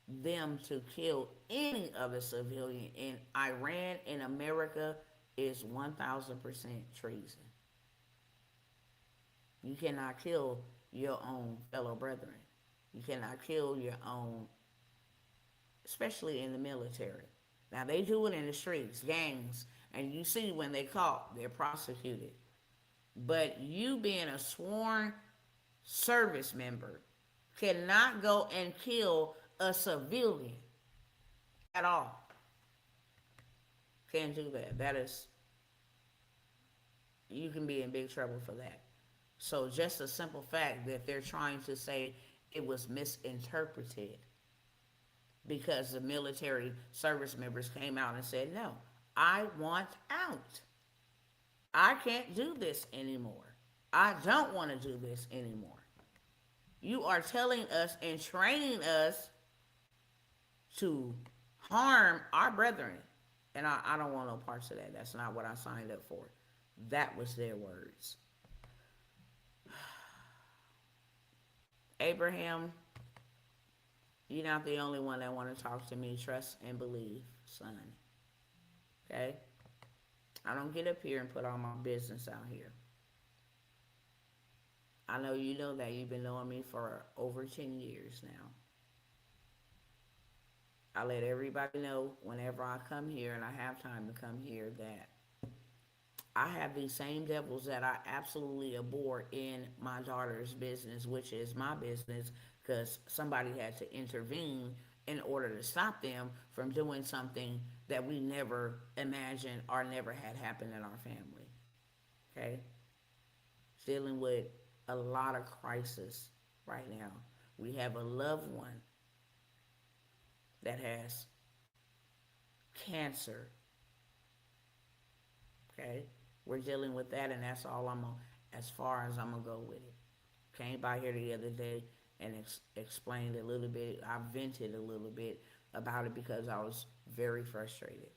them to kill any other civilian in Iran in America is 1,000% treason. You cannot kill your own fellow brethren. You cannot kill your own, especially in the military. Now, they do it in the streets, gangs, and you see when they caught, they're prosecuted. But you being a sworn service member cannot go and kill a civilian at all. Can't do that. That is, you can be in big trouble for that. So just a simple fact that they're trying to say it was misinterpreted because the military service members came out and said, no, I want out. I can't do this anymore. I don't want to do this anymore. You are telling us and training us to harm our brethren. And I don't want no parts of that. That's not what I signed up for. That was their words. Abraham, you're not the only one that want to talk to me. Trust and believe, son. Okay? I don't get up here and put all my business out here. I know you know that. You've been knowing me for over 10 years now. I let everybody know whenever I come here and I have time to come here that I have these same devils that I absolutely abhor in my daughter's business, which is my business, because somebody had to intervene in order to stop them from doing something that we never imagined or never had happen in our family. Okay? Dealing with a lot of crisis right now. We have a loved one that has cancer. Okay? We're dealing with that, and that's all as far as I'm gonna go with it. Came by here the other day and explained a little bit. I vented a little bit about it because I was very frustrated.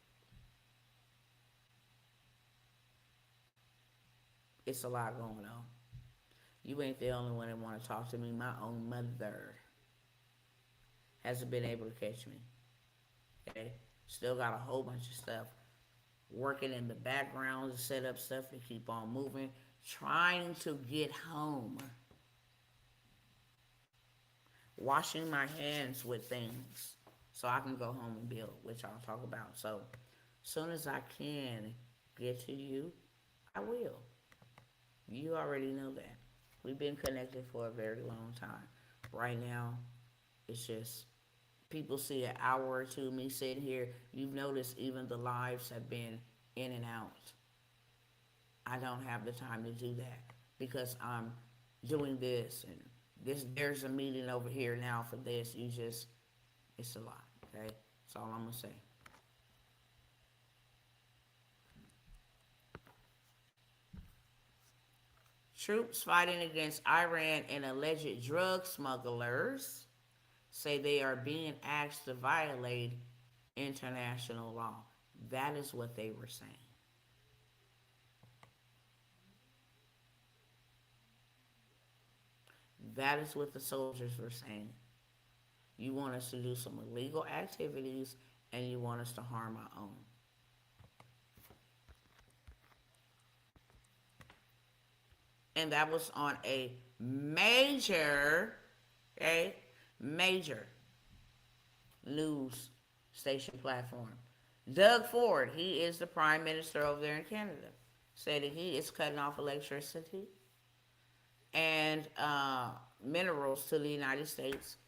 It's a lot going on. You ain't the only one that want to talk to me. My own mother hasn't been able to catch me. Okay? Still got a whole bunch of stuff working in the background to set up stuff to keep on moving. Trying to get home. Washing my hands with things. so I can go home and build, which I'll talk about. So, soon as I can get to you, I will. You already know that. We've been connected for a very long time. Right now, it's just people see an hour or two me sitting here. You've noticed even the lives have been in and out. I don't have the time to do that because I'm doing this and this. There's a meeting over here now for this. It's a lot. Okay, that's all I'm gonna say. Troops fighting against Iran and alleged drug smugglers say they are being asked to violate international law. That is what they were saying. That is what the soldiers were saying. You want us to do some illegal activities and you want us to harm our own. And that was on a major, okay, major news station platform. Doug Ford, he is the prime minister over there in Canada, said that he is cutting off electricity and minerals to the United States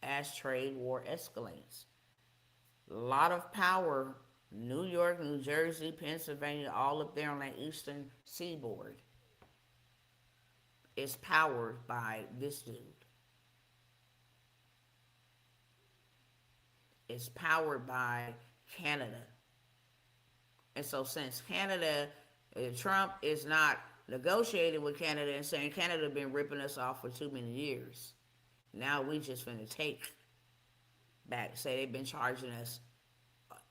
as trade war escalates. A lot of power, New York, New Jersey, Pennsylvania, all up there on that eastern seaboard is powered by this dude. It's powered by Canada. And so since Canada, Trump is not negotiating with Canada and saying Canada been ripping us off for too many years. Now we just finna take back, say they've been charging us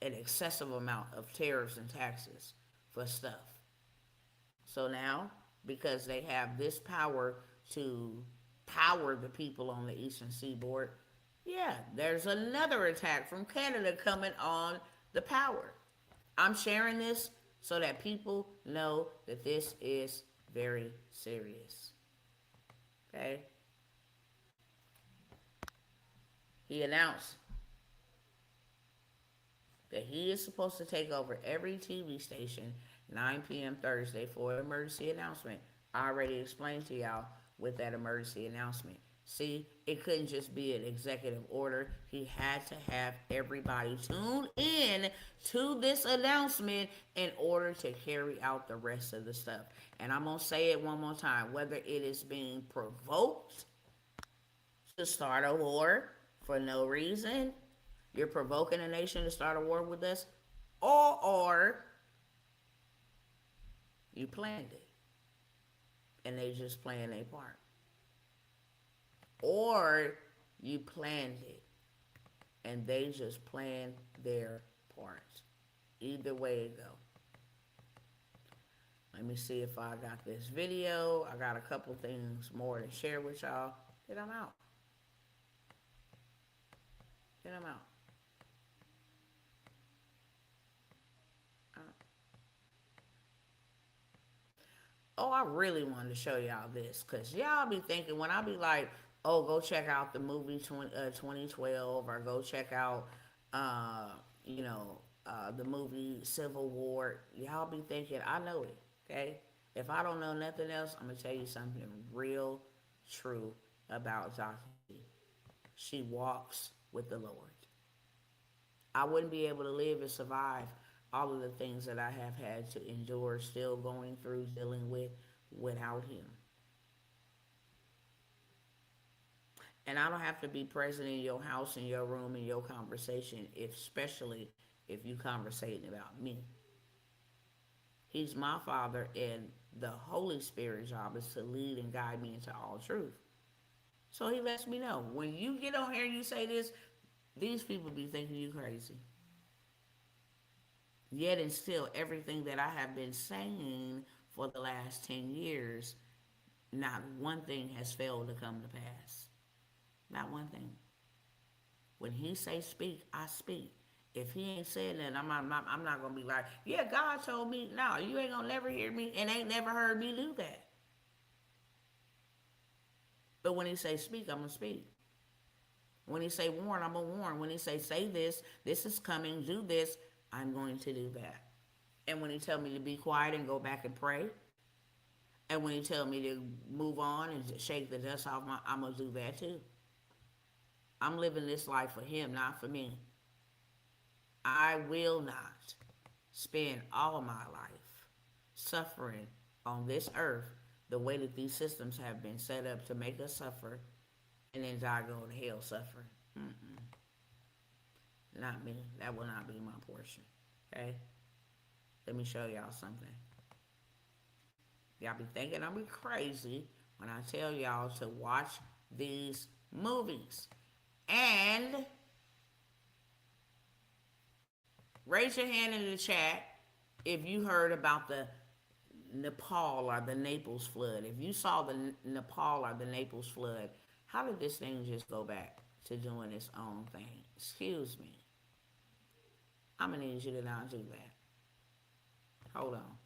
an excessive amount of tariffs and taxes for stuff. So now, because they have this power to power the people on the eastern seaboard, yeah, there's another attack from Canada coming on the power. I'm sharing this so that people know that this is very serious. Okay? He announced that he is supposed to take over every TV station 9 p.m. Thursday for an emergency announcement. I already explained to y'all with that emergency announcement. See, it couldn't just be an executive order. He had to have everybody tune in to this announcement in order to carry out the rest of the stuff. And I'm going to say it one more time. Whether it is being provoked to start a war for no reason, you're provoking a nation to start a war with us, or you planned it and they just playing their part. Or you planned it and they just playing their part. Either way it go. Let me see if I got this video. I got a couple things more to share with y'all. Then I'm out. Then I'm out. Oh, I really wanted to show y'all this because y'all be thinking when I be like, oh, go check out the movie 2012 or go check out, uh, the movie Civil War. Y'all be thinking, I know it, okay? If I don't know nothing else, I'm going to tell you something real true about Zaki. She walks with the Lord. I wouldn't be able to live and survive all of the things that I have had to endure, still going through, dealing with without him. And I don't have to be present in your house, in your room, in your conversation, especially if you conversating about me. He's my Father, and the Holy Spirit's job is to lead and guide me into all truth. So he lets me know, when you get on here and you say this, these people be thinking you crazy. Yet and still, everything that I have been saying for the last 10 years, not one thing has failed to come to pass. Not one thing. When he say speak, I speak. If he ain't said that, I'm not going to be like, yeah, God told me. No, you ain't going to never hear me and ain't never heard me do that. But when he say speak, I'm going to speak. When he say warn, I'm going to warn. When he say this, this is coming, do this, I'm going to do that. And when he tell me to be quiet and go back and pray, and when he tell me to move on and shake the dust off I'm going to do that too. I'm living this life for him, not for me. I will not spend all of my life suffering on this earth the way that these systems have been set up to make us suffer and then die go to hell suffering. Not me. That will not be my portion. Okay? Let me show y'all something. Y'all be thinking I'm crazy when I tell y'all to watch these movies. And raise your hand in the chat if you heard about the Nepal or the Naples flood. If you saw the Nepal or the Naples flood, how did this thing just go back to doing its own thing? Excuse me. I'm going to need you to not do that. Hold on.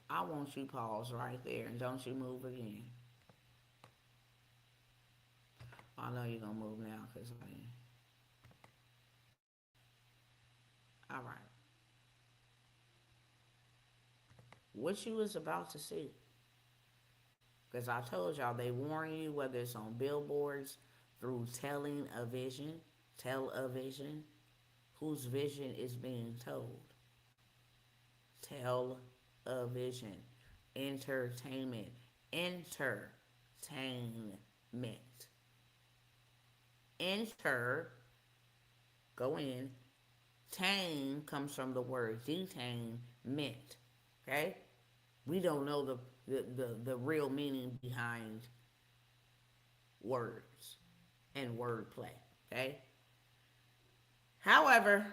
I want you pause right there and don't you move again. I know you're going to move now because all right. What you was about to see. Because I told y'all they warn you whether it's on billboards, through television, whose vision is being told. Television, entertainment, go in. Tame comes from the word detainment. Okay? We don't know the real meaning behind words and wordplay. Okay? However,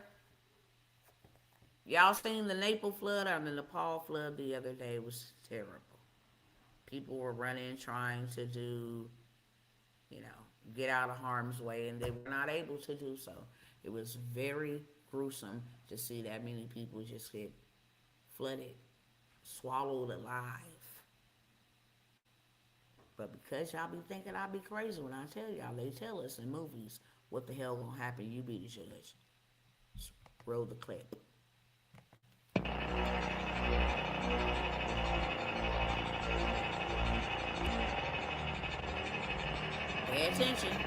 y'all seen the Naples flood or the Nepal flood the other day? It was terrible. People were running, trying to do, get out of harm's way, and they were not able to do so. It was very gruesome to see that many people just get flooded, swallowed alive. But because y'all be thinking I be crazy when I tell y'all, they tell us in movies what the hell gonna happen. You be the judge. Just roll the clip. Pay attention.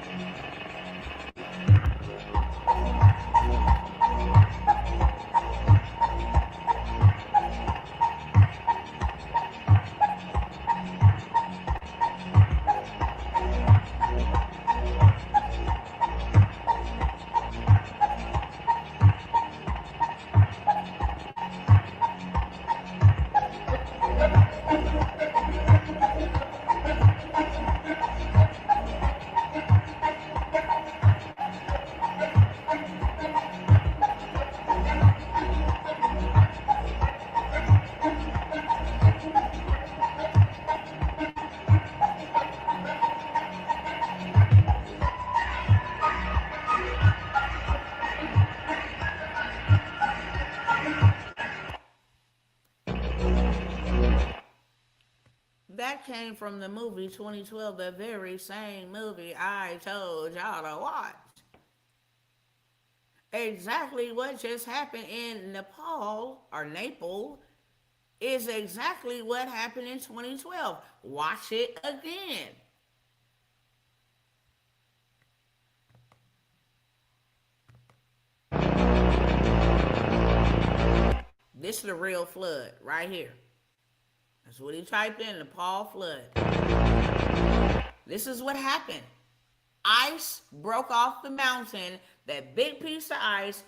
That came from the movie 2012, the very same movie I told y'all to watch. Exactly what just happened in Nepal or Naples is exactly what happened in 2012. Watch it again. This is the real flood right here. That's what he typed in, Nepal flood. This is what happened. Ice broke off the mountain. That big piece of ice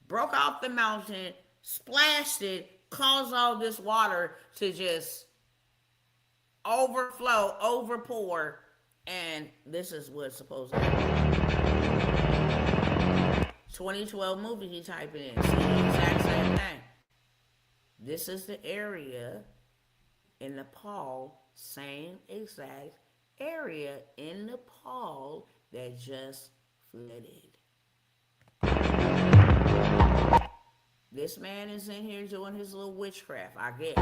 broke off the mountain, splashed it, caused all this water to just overflow, overpour, and this is what's supposed to happen. 2012 movie he typed in. See the exact same thing. This is the area in Nepal, same exact area in Nepal that just flooded. This man is in here doing his little witchcraft, I guess.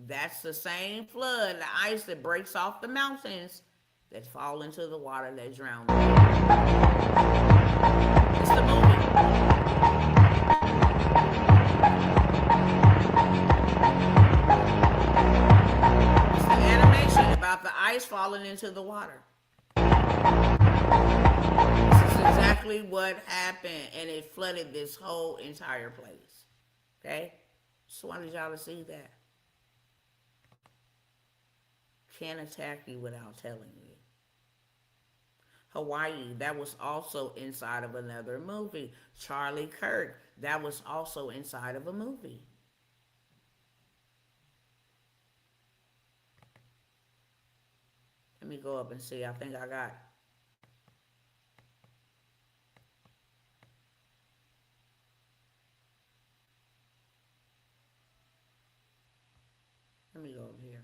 That's the same flood, the ice that breaks off the mountains that fall into the water that drown them. It's the movie. It's the animation about the ice falling into the water. This is exactly what happened, and it flooded this whole entire place. Okay? Just wanted y'all to see that. Can't attack you without telling you. Hawaii, that was also inside of another movie. Charlie Kirk, that was also inside of a movie. Let me go up and see. I think I got. Let me go over here.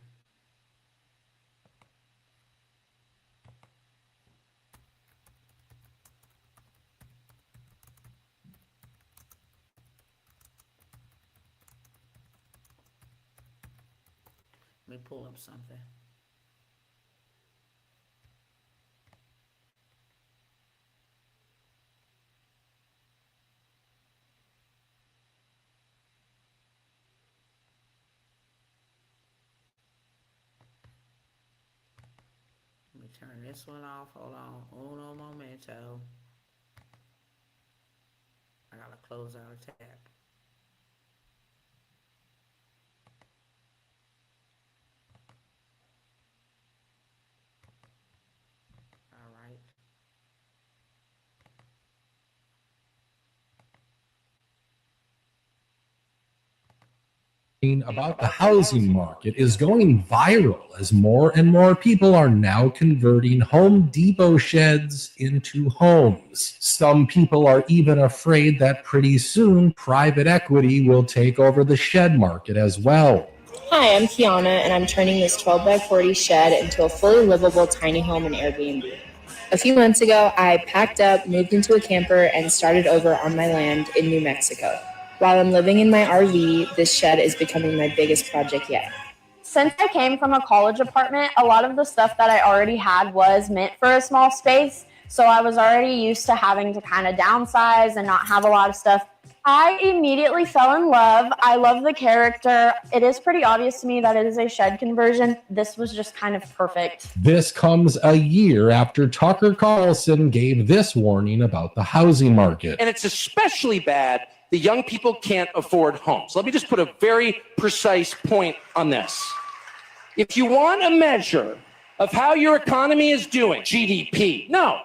Let me pull up something. Let me turn this one off. Hold on. Uno momento. I gotta close out a tab. All right. About the housing market is going viral as more and more people are now converting Home Depot sheds into homes. Some people are even afraid that pretty soon private equity will take over the shed market as well. Hi, I'm Kiana, and I'm turning this 12 by 40 shed into a fully livable tiny home in Airbnb. A few months ago, I packed up, moved into a camper, and started over on my land in New Mexico. While I'm living in my RV, this shed is becoming my biggest project yet. Since I came from a college apartment, a lot of the stuff that I already had was meant for a small space. So I was already used to having to kind of downsize and not have a lot of stuff. I immediately fell in love. I love the character. It is pretty obvious to me that it is a shed conversion. This was just kind of perfect. This comes a year after Tucker Carlson gave this warning about the housing market. And it's especially bad the young people can't afford homes. Let me just put a very precise point on this. If you want a measure of how your economy is doing, GDP, no,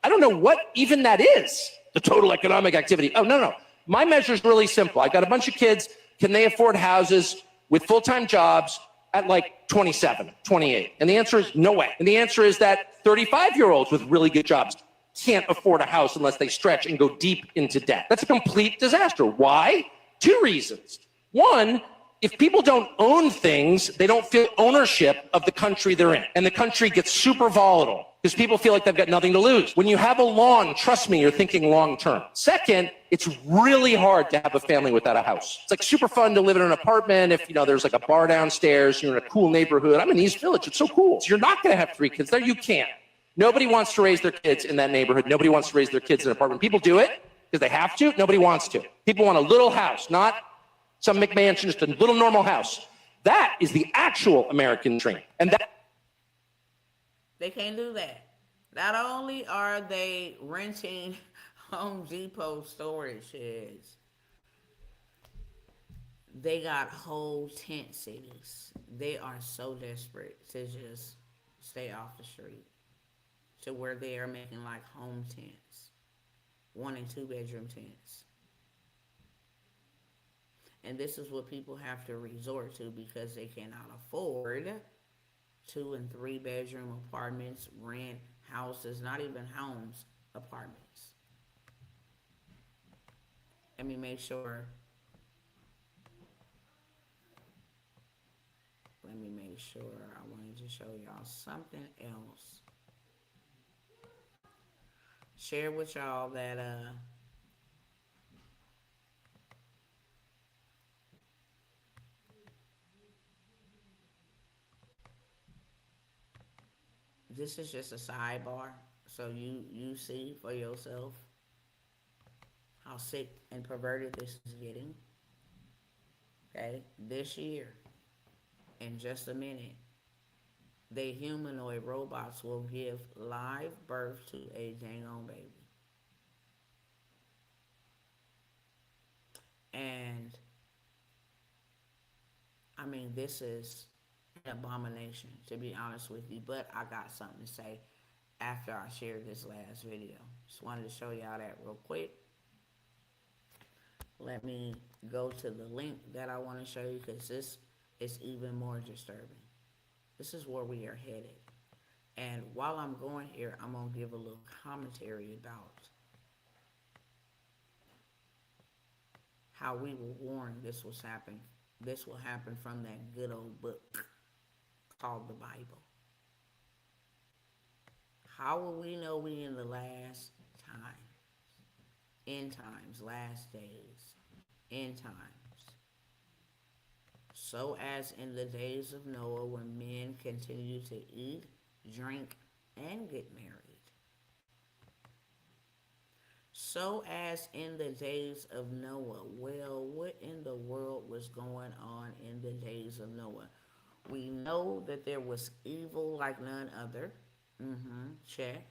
I don't know what even that is, the total economic activity. Oh, no. My measure is really simple. I got a bunch of kids. Can they afford houses with full-time jobs at like 27, 28? And the answer is no way. And the answer is that 35-year-olds with really good jobs can't afford a house unless they stretch and go deep into debt. That's a complete disaster. Why? Two reasons. One, if people don't own things, they don't feel ownership of the country they're in. And the country gets super volatile because people feel like they've got nothing to lose. When you have a lawn, trust me, you're thinking long term. Second, it's really hard to have a family without a house. It's like super fun to live in an apartment if, there's like a bar downstairs, you're in a cool neighborhood. I'm in East Village, it's so cool. So you're not gonna have 3 kids there, you can't. Nobody wants to raise their kids in that neighborhood. Nobody wants to raise their kids in an apartment. People do it because they have to. Nobody wants to. People want a little house, not some McMansion, just a little normal house. That is the actual American dream. And that They can't do that. Not only are they renting Home Depot storage sheds, they got whole tent cities. They are so desperate to just stay off the street, to where they are making like home tents, 1 and 2 bedroom tents. And this is what people have to resort to because they cannot afford 2 and 3 bedroom apartments, rent houses, not even homes, apartments. Let me make sure. I wanted to show y'all something else. Share with y'all that this is just a sidebar, so you see for yourself how sick and perverted this is getting. Okay, this year, in just a minute, the humanoid robots will give live birth to a dang on baby. And I mean, this is an abomination, to be honest with you. But I got something to say after I shared this last video. Just wanted to show y'all that real quick. Let me go to the link that I want to show you because this is even more disturbing. This is where we are headed. And while I'm going here, I'm going to give a little commentary about how we were warned this was happen. This will happen from that good old book called the Bible. How will we know we in the last time? End times, last days, end times. So as in the days of Noah, when men continued to eat, drink, and get married. So as in the days of Noah. Well, what in the world was going on in the days of Noah? We know that there was evil like none other. Check.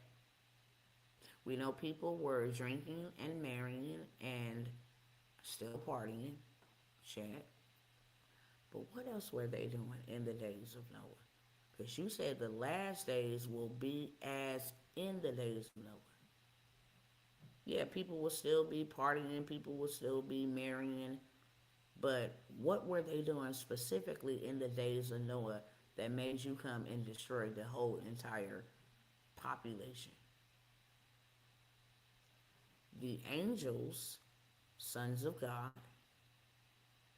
We know people were drinking and marrying and still partying. Check. But what else were they doing in the days of Noah? Because you said the last days will be as in the days of Noah. Yeah, people will still be partying, people will still be marrying. But what were they doing specifically in the days of Noah that made you come and destroy the whole entire population? The angels, sons of God,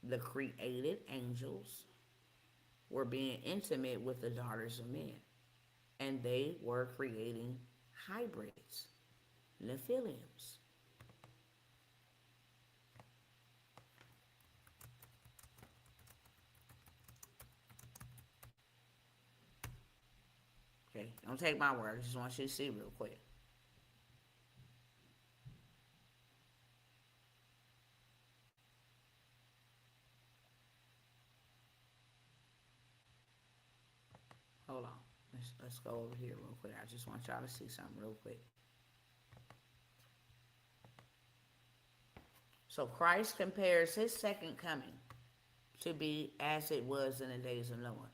the created angels, were being intimate with the daughters of men. And they were creating hybrids, Nephilims. Okay, don't take my word. I just want you to see real quick. Hold on. Let's go over here real quick. I just want y'all to see something real quick. So Christ compares his second coming to be as it was in the days of Noah.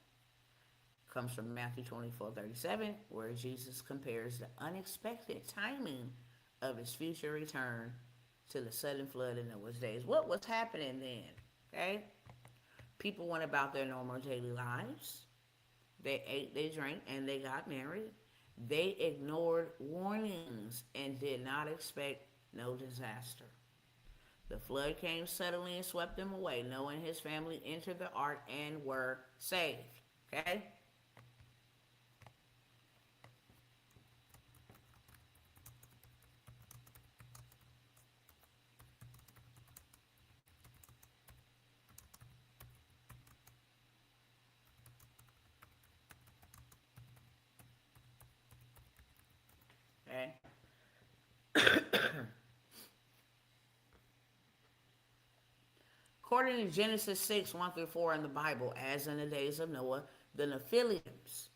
Comes from Matthew 24:37, where Jesus compares the unexpected timing of his future return to the sudden flood in Noah's days. What was happening then? Okay? People went about their normal daily lives. They ate, they drank, and they got married. They ignored warnings and did not expect no disaster. The flood came suddenly and swept them away. Noah and his family entered the ark and were saved. Okay? Okay? According to Genesis 6:1-4 in the Bible, as in the days of Noah, the Nephilims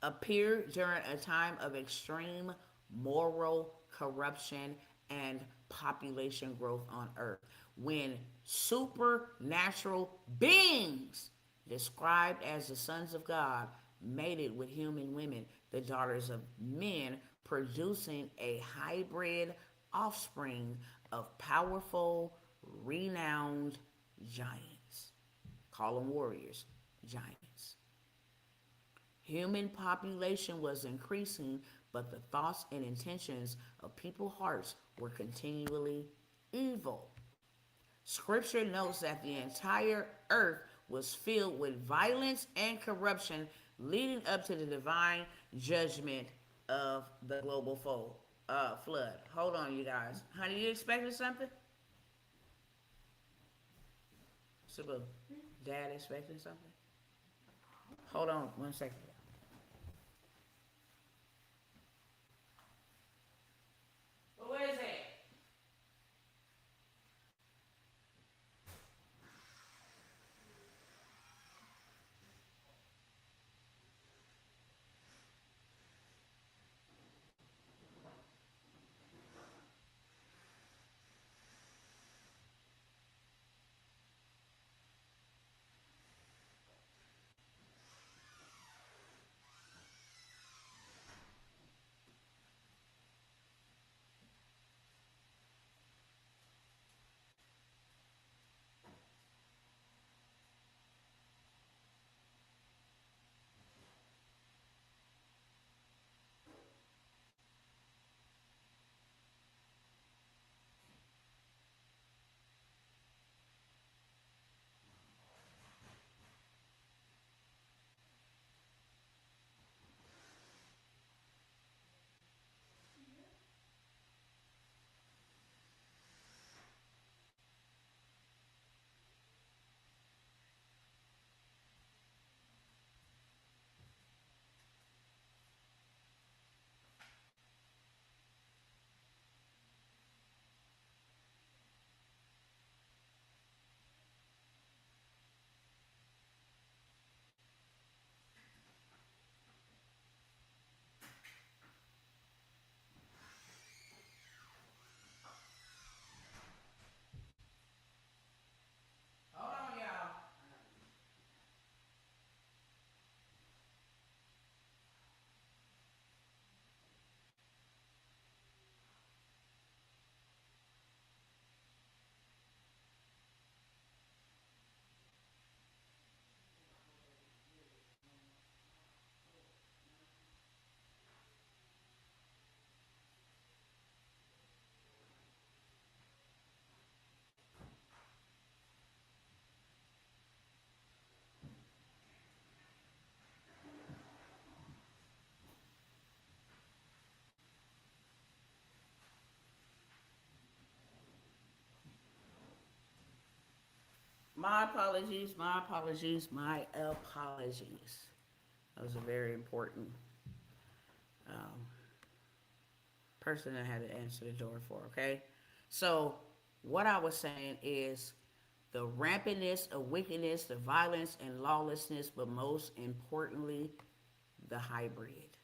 appeared during a time of extreme moral corruption and population growth on earth, when supernatural beings described as the sons of God mated with human women, the daughters of men, producing a hybrid offspring of powerful, renowned giants. Call them warriors, giants. Human population was increasing, but the thoughts and intentions of people's hearts were continually evil. Scripture notes that the entire earth was filled with violence and corruption, leading up to the divine judgment of the global flood. Hold on, you guys. Honey, you expecting something? Sabu, Dad expecting something? Hold on 1 second. My apologies, my apologies, my apologies. That was a very important um, person I had to answer the door for, okay? So, what I was saying is the rampantness of wickedness, the violence and lawlessness, but most importantly, the hybrid.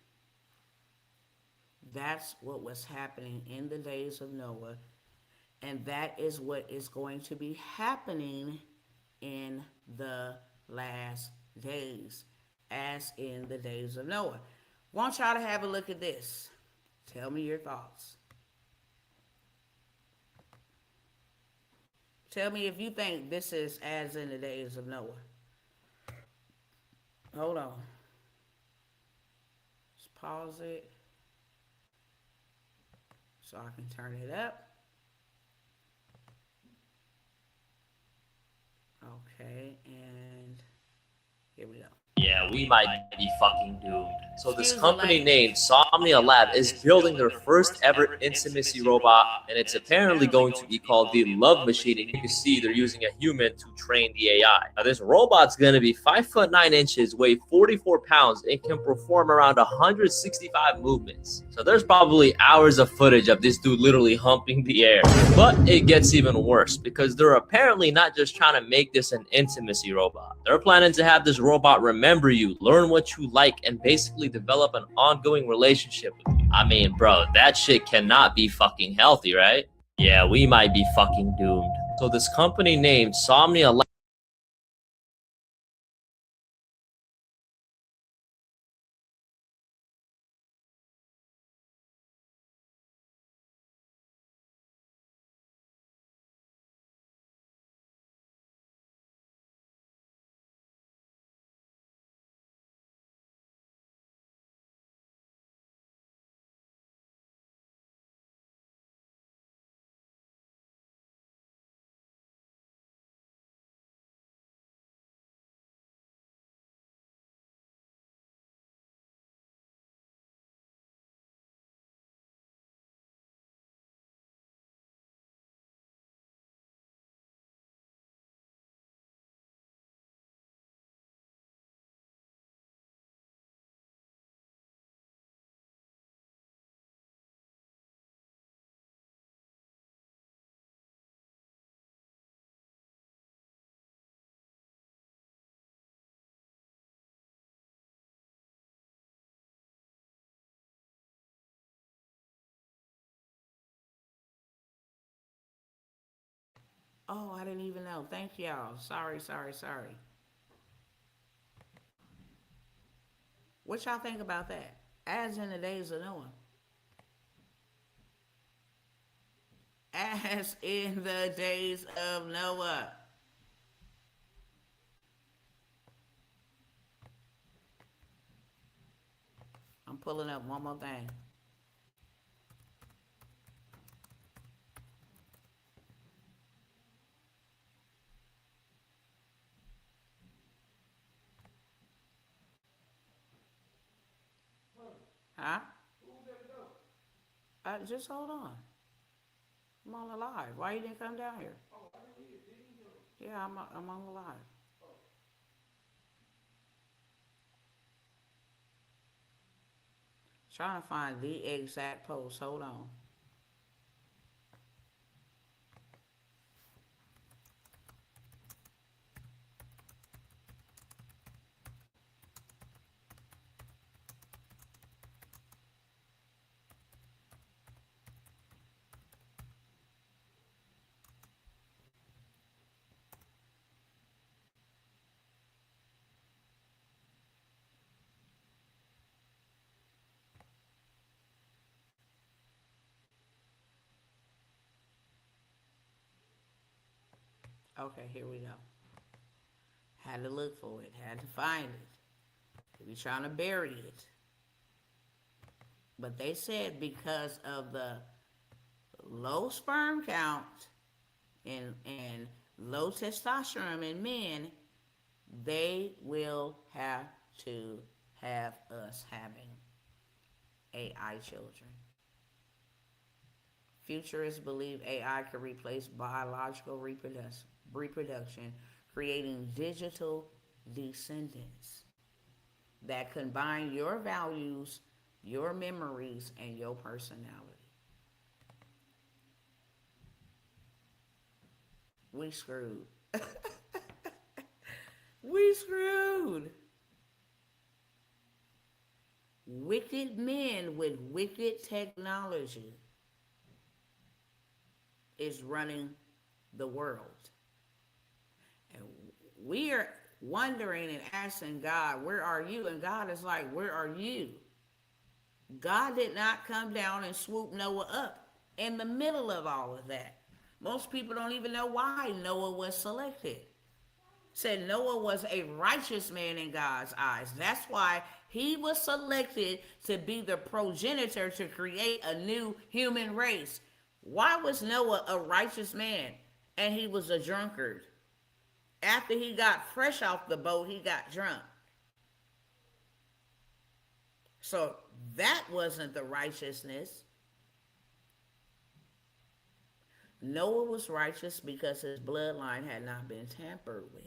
That's what was happening in the days of Noah, and that is what is going to be happening in the last days, as in the days of Noah. Want y'all to have a look at this. Tell me your thoughts. Tell me if you think this is as in the days of Noah. Hold on. Just pause it so I can turn it up. Okay, and here we go. Yeah, we might be fucking doomed. So this Excuse the company language. named Somnia Lab is building their first ever intimacy robot, and it's apparently going to be called the Love Machine. And you can see they're using a human to train the AI. Now this robot's gonna be 5'9" weigh 44 pounds, and can perform around 165 movements. So there's probably hours of footage of this dude literally humping the air. But it gets even worse, because they're apparently not just trying to make this an intimacy robot. They're planning to have this robot remember you, learn what you like, and basically develop an ongoing relationship with you. I mean, bro, that shit cannot be fucking healthy, right? Yeah, we might be fucking doomed. So this company named Somnia Lab. Oh, I didn't even know. Thank y'all. Sorry, sorry, sorry. What y'all think about that? As in the days of Noah. As in the days of Noah. I'm pulling up one more thing. Huh? Just hold on. I'm on the live. Why you didn't come down here? Yeah, I'm on the live. Trying to find the exact post. Hold on. Okay, here we go. Had to look for it. Had to find it. They be trying to bury it. But they said because of the low sperm count and low testosterone in men, they will have to have us having AI children. Futurists believe AI could replace biological reproduction creating digital descendants that combine your values, your memories, and your personality. We screwed. We screwed. Wicked men with wicked technology is running the world. And we are wondering and asking God, where are you? And God is like, where are you? God did not come down and swoop Noah up in the middle of all of that. Most people don't even know why Noah was selected. Said Noah was a righteous man in God's eyes. That's why he was selected to be the progenitor to create a new human race. Why was Noah a righteous man and he was a drunkard? After he got fresh off the boat, he got drunk. So that wasn't the righteousness. Noah was righteous because his bloodline had not been tampered with.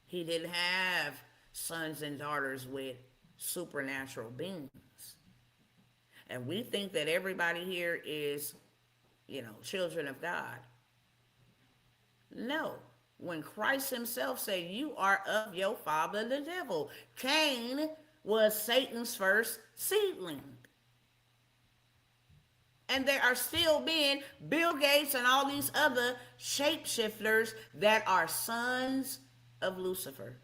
He didn't have sons and daughters with supernatural beings. And we think that everybody here is, children of God. No. When Christ himself said, you are of your father the devil. Cain was Satan's first seedling. And there are still being Bill Gates and all these other shapeshifters that are sons of Lucifer.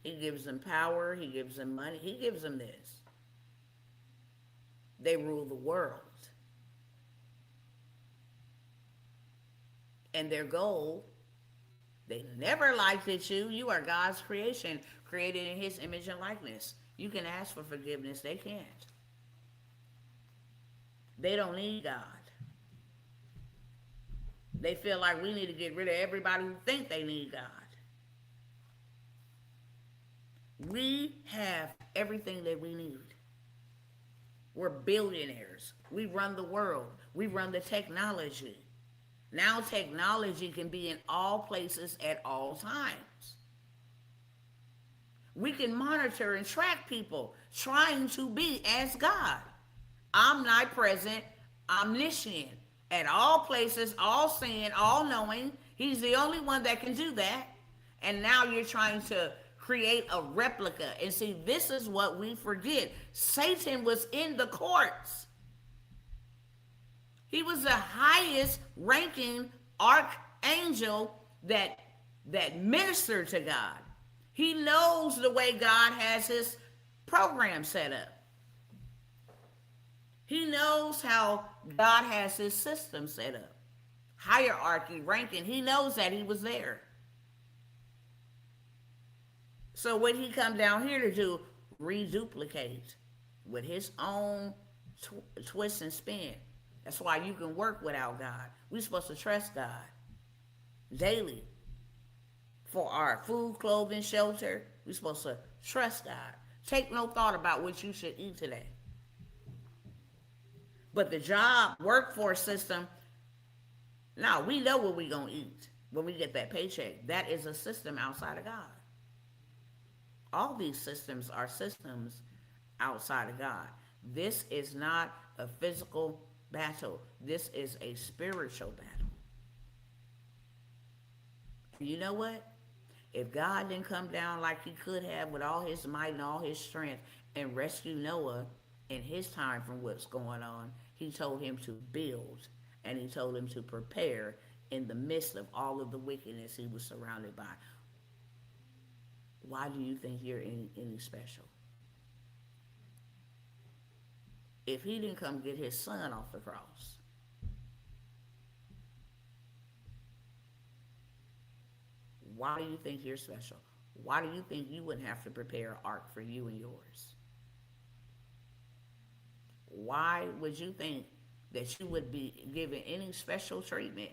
He gives them power. He gives them money. He gives them this. They rule the world. And their goal, they never liked it you. You are God's creation, created in his image and likeness. You can ask for forgiveness. They can't. They don't need God. They feel like we need to get rid of everybody who think they need God. We have everything that we need. We're billionaires. We run the world. We run the technology. Now technology can be in all places at all times. We can monitor and track people trying to be as God. Omnipresent, omniscient, at all places, all seeing, all knowing. He's the only one that can do that. And now you're trying to create a replica. And see, this is what we forget. Satan was in the courts. He was the highest ranking archangel that ministered to God. He knows the way God has his program set up. He knows how God has his system set up. Hierarchy, ranking, he knows that. He was there. So what he come down here to do? Reduplicate with his own twist and spin. That's why you can work without God. We're supposed to trust God daily. For our food, clothing, shelter, we're supposed to trust God. Take no thought about what you should eat today. But the job, workforce system, now we know what we're going to eat when we get that paycheck. That is a system outside of God. All these systems are systems outside of God. This is not a physical battle. This is a spiritual battle. You know what? If God didn't come down like he could have with all his might and all his strength and rescue Noah in his time from what's going on, he told him to build and he told him to prepare in the midst of all of the wickedness he was surrounded by. Why do you think you're any special? If he didn't come get his son off the cross, why do you think you're special? Why do you think you wouldn't have to prepare an ark for you and yours? Why would you think that you would be given any special treatment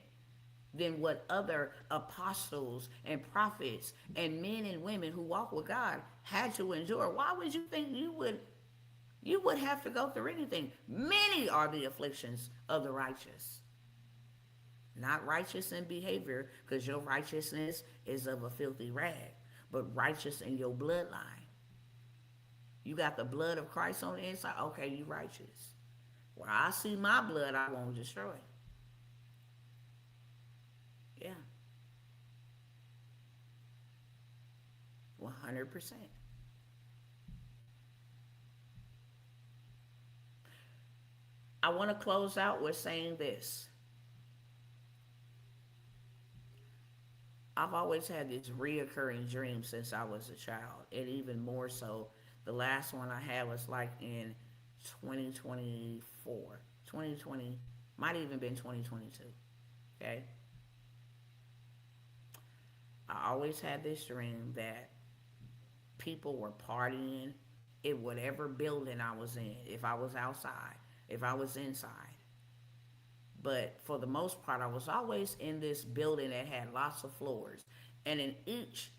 than what other apostles and prophets and men and women who walk with God had to endure? Why would you think you would have to go through anything? Many are the afflictions of the righteous. Not righteous in behavior, because your righteousness is of a filthy rag, but righteous in your bloodline. You got the blood of Christ on the inside. Okay, you righteous. Where I see my blood, I won't destroy. Yeah, 100%. I want to close out with saying this. I've always had this reoccurring dream since I was a child, and even more so, the last one I had was like in 2024, 2020, might even been 2022. Okay, I always had this dream that people were partying in whatever building I was in. If I was outside, if I was inside, but for the most part, I was always in this building that had lots of floors. And in each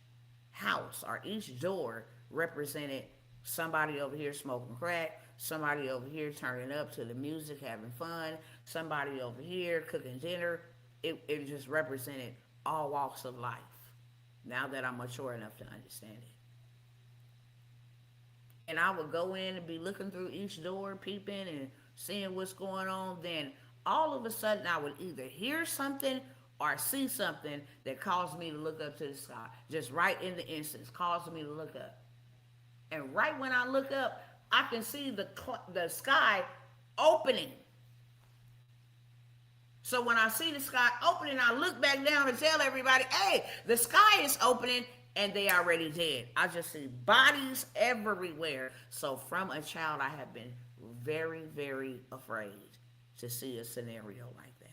house or each door represented somebody over here smoking crack, somebody over here turning up to the music, having fun, somebody over here cooking dinner. It just represented all walks of life, now that I'm mature enough to understand it. And I would go in and be looking through each door, peeping and seeing what's going on. Then all of a sudden, I would either hear something or see something that caused me to look up to the sky. Just right in the instance, caused me to look up. And right when I look up, I can see the sky opening. So when I see the sky opening, I look back down and tell everybody, hey, the sky is opening, and they already dead. I just see bodies everywhere. So from a child, I have been very, very afraid to see a scenario like that.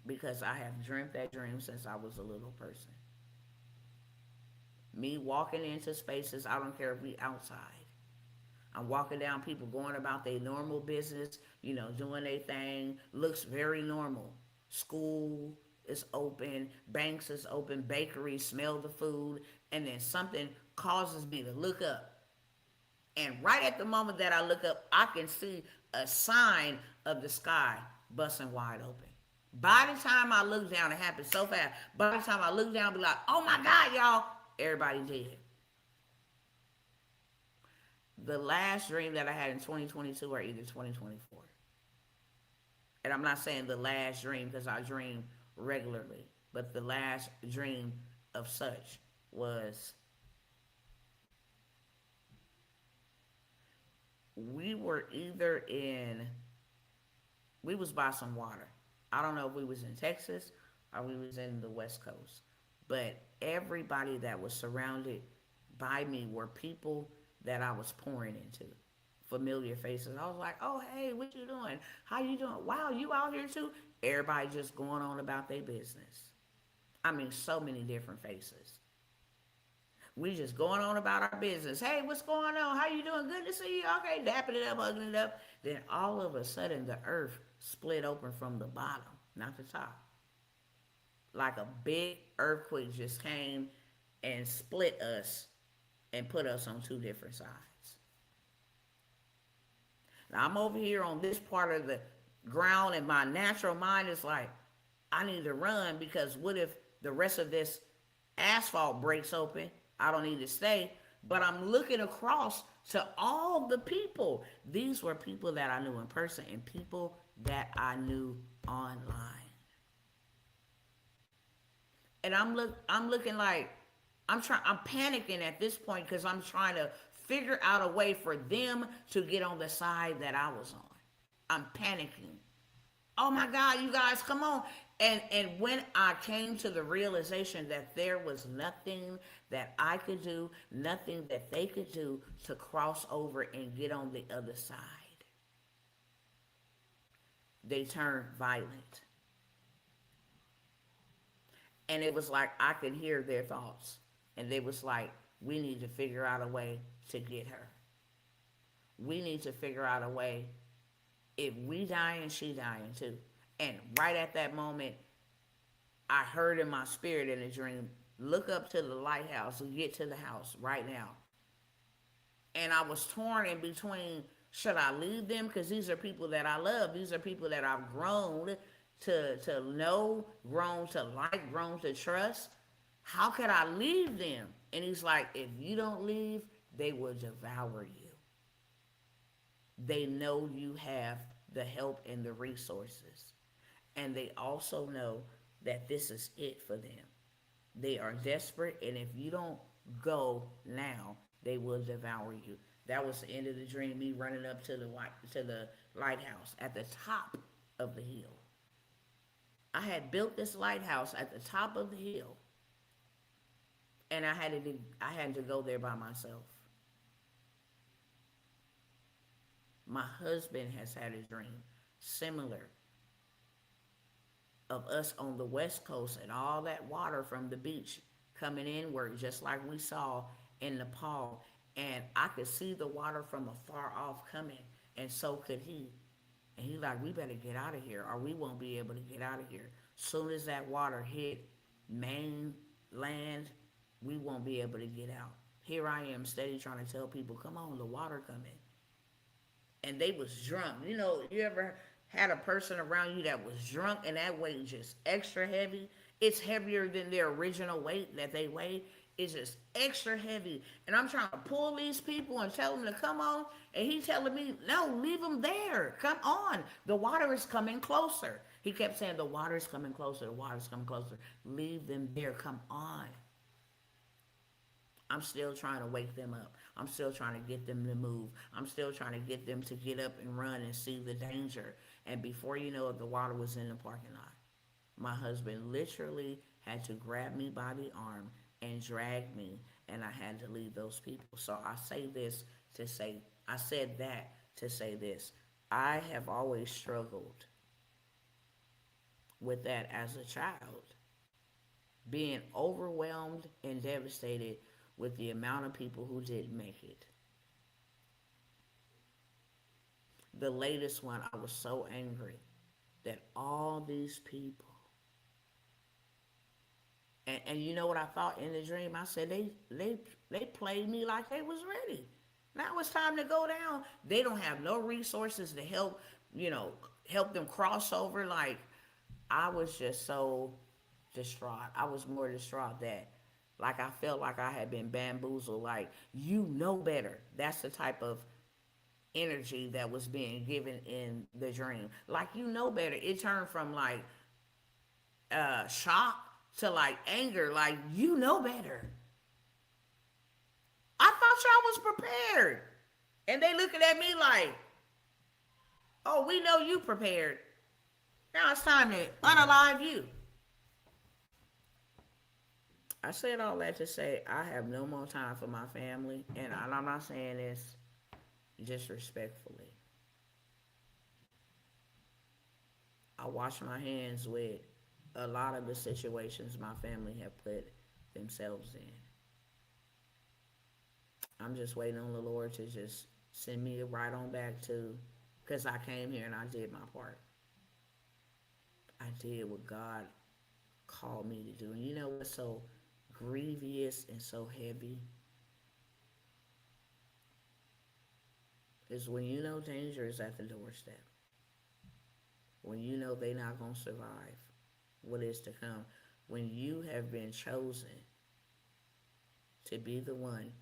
Because I have dreamt that dream since I was a little person. Me walking into spaces, I don't care if we outside. I'm walking down, people going about their normal business, doing their thing, looks very normal. School is open, banks is open, bakeries, smell the food, and then something causes me to look up. And right at the moment that I look up, I can see a sign of the sky busting wide open. By the time I look down, it happens so fast. By the time I look down, I'll be like, oh my God, y'all, everybody dead. The last dream that I had in 2022 or either 2024. And I'm not saying the last dream because I dream regularly, but the last dream of such was we was by some water. I don't know if we was in Texas or we was in the West Coast, but everybody that was surrounded by me were people that I was pouring into. Familiar faces. I was like, oh, hey, what you doing? How you doing? Wow, you out here too? Everybody just going on about their business. I mean, so many different faces. We just going on about our business. Hey, what's going on? How you doing? Good to see you. Okay, dapping it up, hugging it up. Then all of a sudden, the earth split open from the bottom, not the top. Like a big earthquake just came and split us and put us on two different sides. Now, I'm over here on this part of the ground, and my natural mind is like, I need to run because what if the rest of this asphalt breaks open? I don't need to stay. But I'm looking across to all the people. These were people that I knew in person and people that I knew online. And I'm looking like I'm panicking at this point because I'm trying to figure out a way for them to get on the side that I was on. I'm panicking. Oh my God, you guys, come on. And when I came to the realization that there was nothing that I could do, nothing that they could do to cross over and get on the other side, they turned violent. And it was like I could hear their thoughts. And they was like, we need to figure out a way to get her. We need to figure out a way. If we dying, she dying too. And right at that moment, I heard in my spirit in a dream, look up to the lighthouse and get to the house right now. And I was torn in between Should I leave them? Because these are people that I love. These are people that I've grown to know, grown to like, grown to trust. How could I leave them? And he's like, if you don't leave, they will devour you. They know you have the help and the resources. And they also know that this is it for them. They are desperate, and if you don't go now, they will devour you. That was the end of the dream. Me running up to the lighthouse at the top of the hill. I had built this lighthouse at the top of the hill, and I had to go there by myself. My husband has had a dream similar of us on the west coast and all that water from the beach coming inward, just like we saw in Nepal. And I could see the water from afar off coming, and so could he. And he like, we better get out of here, or we won't be able to get out of here. Soon as that water hit mainland, we won't be able to get out. Here I am, steady trying to tell people, come on, the water coming. And they was drunk. You know, you ever had a person around you that was drunk and that weight just extra heavy? It's heavier than their original weight that they weighed. It's just extra heavy. And I'm trying to pull these people and tell them to come on. And he telling me, no, leave them there. Come on. The water is coming closer. He kept saying, the water is coming closer. The water is coming closer. Leave them there. Come on. I'm still trying to wake them up. I'm still trying to get them to move. I'm still trying to get them to get up and run and see the danger. And before you know it, the water was in the parking lot. My husband literally had to grab me by the arm and drag me, and I had to leave those people. So I say this to say, I said that to say this. I have always struggled with that as a child, being overwhelmed and devastated with the amount of people who didn't make it. The latest one, I was so angry that all these people, and you know what I thought in the dream? I said, they played me like they was ready. Now it's time to go down. They don't have no resources to help, help them cross over. Like, I was just so distraught. I was more distraught that, like, I felt like I had been bamboozled. Like, you know better. That's the type of energy that was being given in the dream. Like, you know better. It turned from like shock to like anger. Like, you know better. I thought y'all was prepared. And they looking at me like, oh, we know you prepared. Now it's time to unalive you. I said all that to say I have no more time for my family, and I'm not saying this disrespectfully. I wash my hands with a lot of the situations my family have put themselves in. I'm just waiting on the Lord to just send me right on back to, because I came here and I did my part. I did what God called me to do. And you know what's so grievous and so heavy is when you know danger is at the doorstep. When you know they're not going to survive what is to come. When you have been chosen to be the one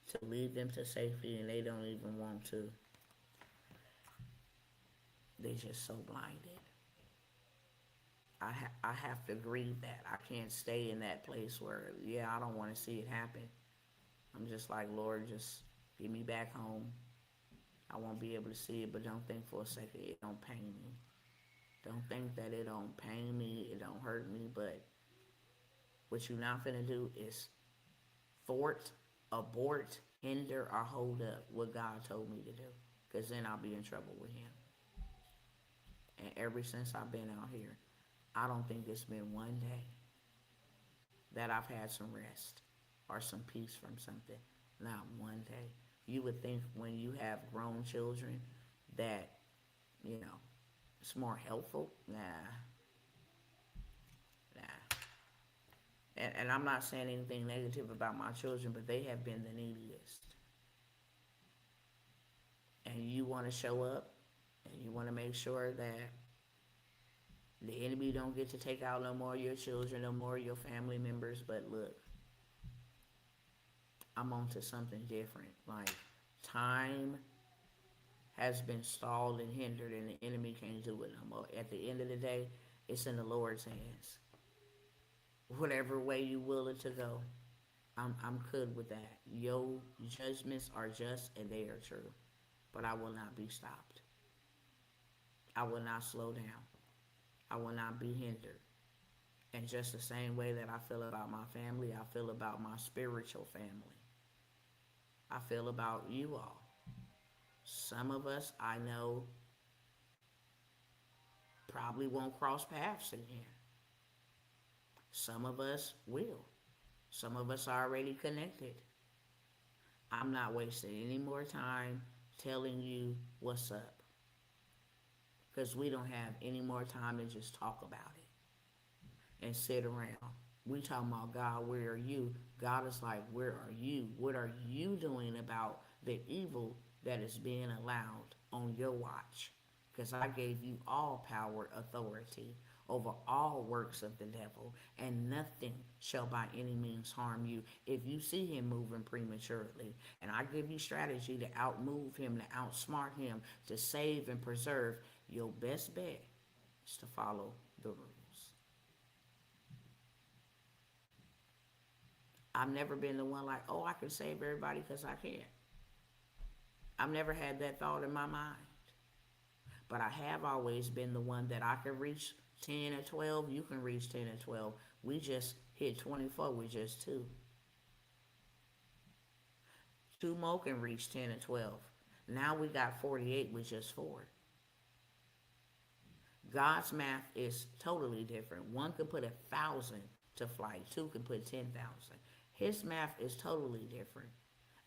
to lead them to safety and they don't even want to. They're just so blinded. I have to grieve that. I can't stay in that place where, I don't want to see it happen. I'm just like, Lord, just get me back home. I won't be able to see it, but don't think for a second it don't pain me. Don't think that it don't pain me, it don't hurt me, but what you're not finna do is thwart, abort, hinder, or hold up what God told me to do, because then I'll be in trouble with him. And ever since I've been out here, I don't think it's been one day that I've had some rest or some peace from something. Not one day. You would think when you have grown children that, it's more helpful. Nah. And I'm not saying anything negative about my children, but they have been the neediest. And you want want to show up and you want to make sure that the enemy don't get to take out no more of your children, no more of your family members. But look, I'm on to something different. Like, time has been stalled and hindered, and the enemy can't do it no more. At the end of the day, it's in the Lord's hands. Whatever way you will it to go, I'm good with that. Your judgments are just and they are true. But I will not be stopped. I will not slow down. I will not be hindered. And just the same way that I feel about my family, I feel about my spiritual family. I feel about you all. Some of us I know probably won't cross paths again. Some of us will. Some of us are already connected. I'm not wasting any more time telling you what's up. Because we don't have any more time to just talk about it and sit around. We talking about, God, where are you? God is like, where are you? What are you doing about the evil that is being allowed on your watch? Because I gave you all power, authority over all works of the devil, and nothing shall by any means harm you if you see him moving prematurely. And I give you strategy to outmove him, to outsmart him, to save and preserve. Your best bet is to follow the rules. I've never been the one like, oh, I can save everybody because I can. I've never had that thought in my mind. But I have always been the one that I can reach 10 or 12, you can reach 10 or 12. We just hit 24 with just 2. 2 more can reach 10 or 12. Now we got 48 with just 4. God's math is totally different. One can put 1,000 to flight. 2 can put 10,000. His math is totally different.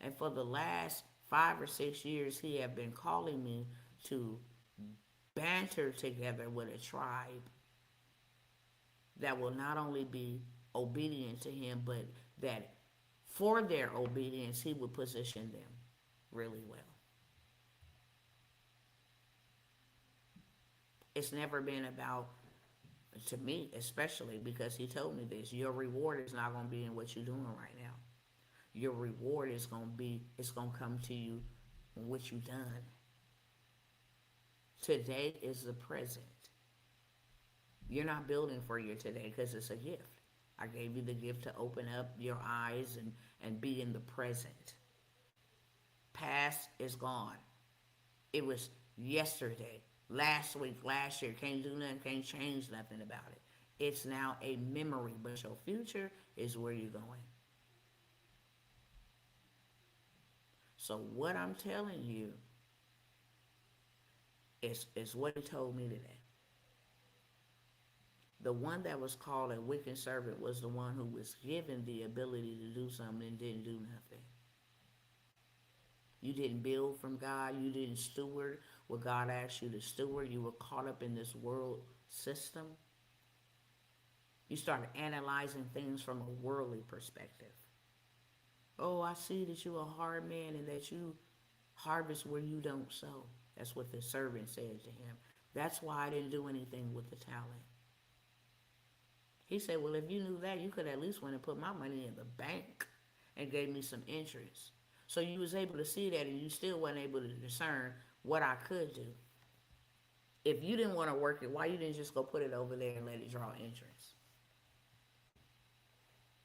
And for the last 5 or 6 years, he have been calling me to banter together with a tribe that will not only be obedient to him, but that for their obedience, he would position them really well. It's never been about, to me especially, because he told me this, your reward is not going to be in what you're doing right now. Your reward is going to be, it's going to come to you in what you've done. Today is the present. You're not building for your today because it's a gift. I gave you the gift to open up your eyes and be in the present. Past is gone. It was yesterday, last week, last year. Can't do nothing, can't change nothing about it. It's now a memory, but your future is where you're going. So what I'm telling you is what he told me today. The one that was called a wicked servant was the one who was given the ability to do something and didn't do nothing. You didn't build from God. You didn't steward what God asked you to steward. You were caught up in this world system. You started analyzing things from a worldly perspective. Oh, I see that you're a hard man and that you harvest where you don't sow. That's what the servant said to him. That's why I didn't do anything with the talent. He said, well, if you knew that, you could at least went and put my money in the bank and gave me some interest. So you was able to see that and you still wasn't able to discern what I could do. If you didn't want to work it, why you didn't just go put it over there and let it draw interest?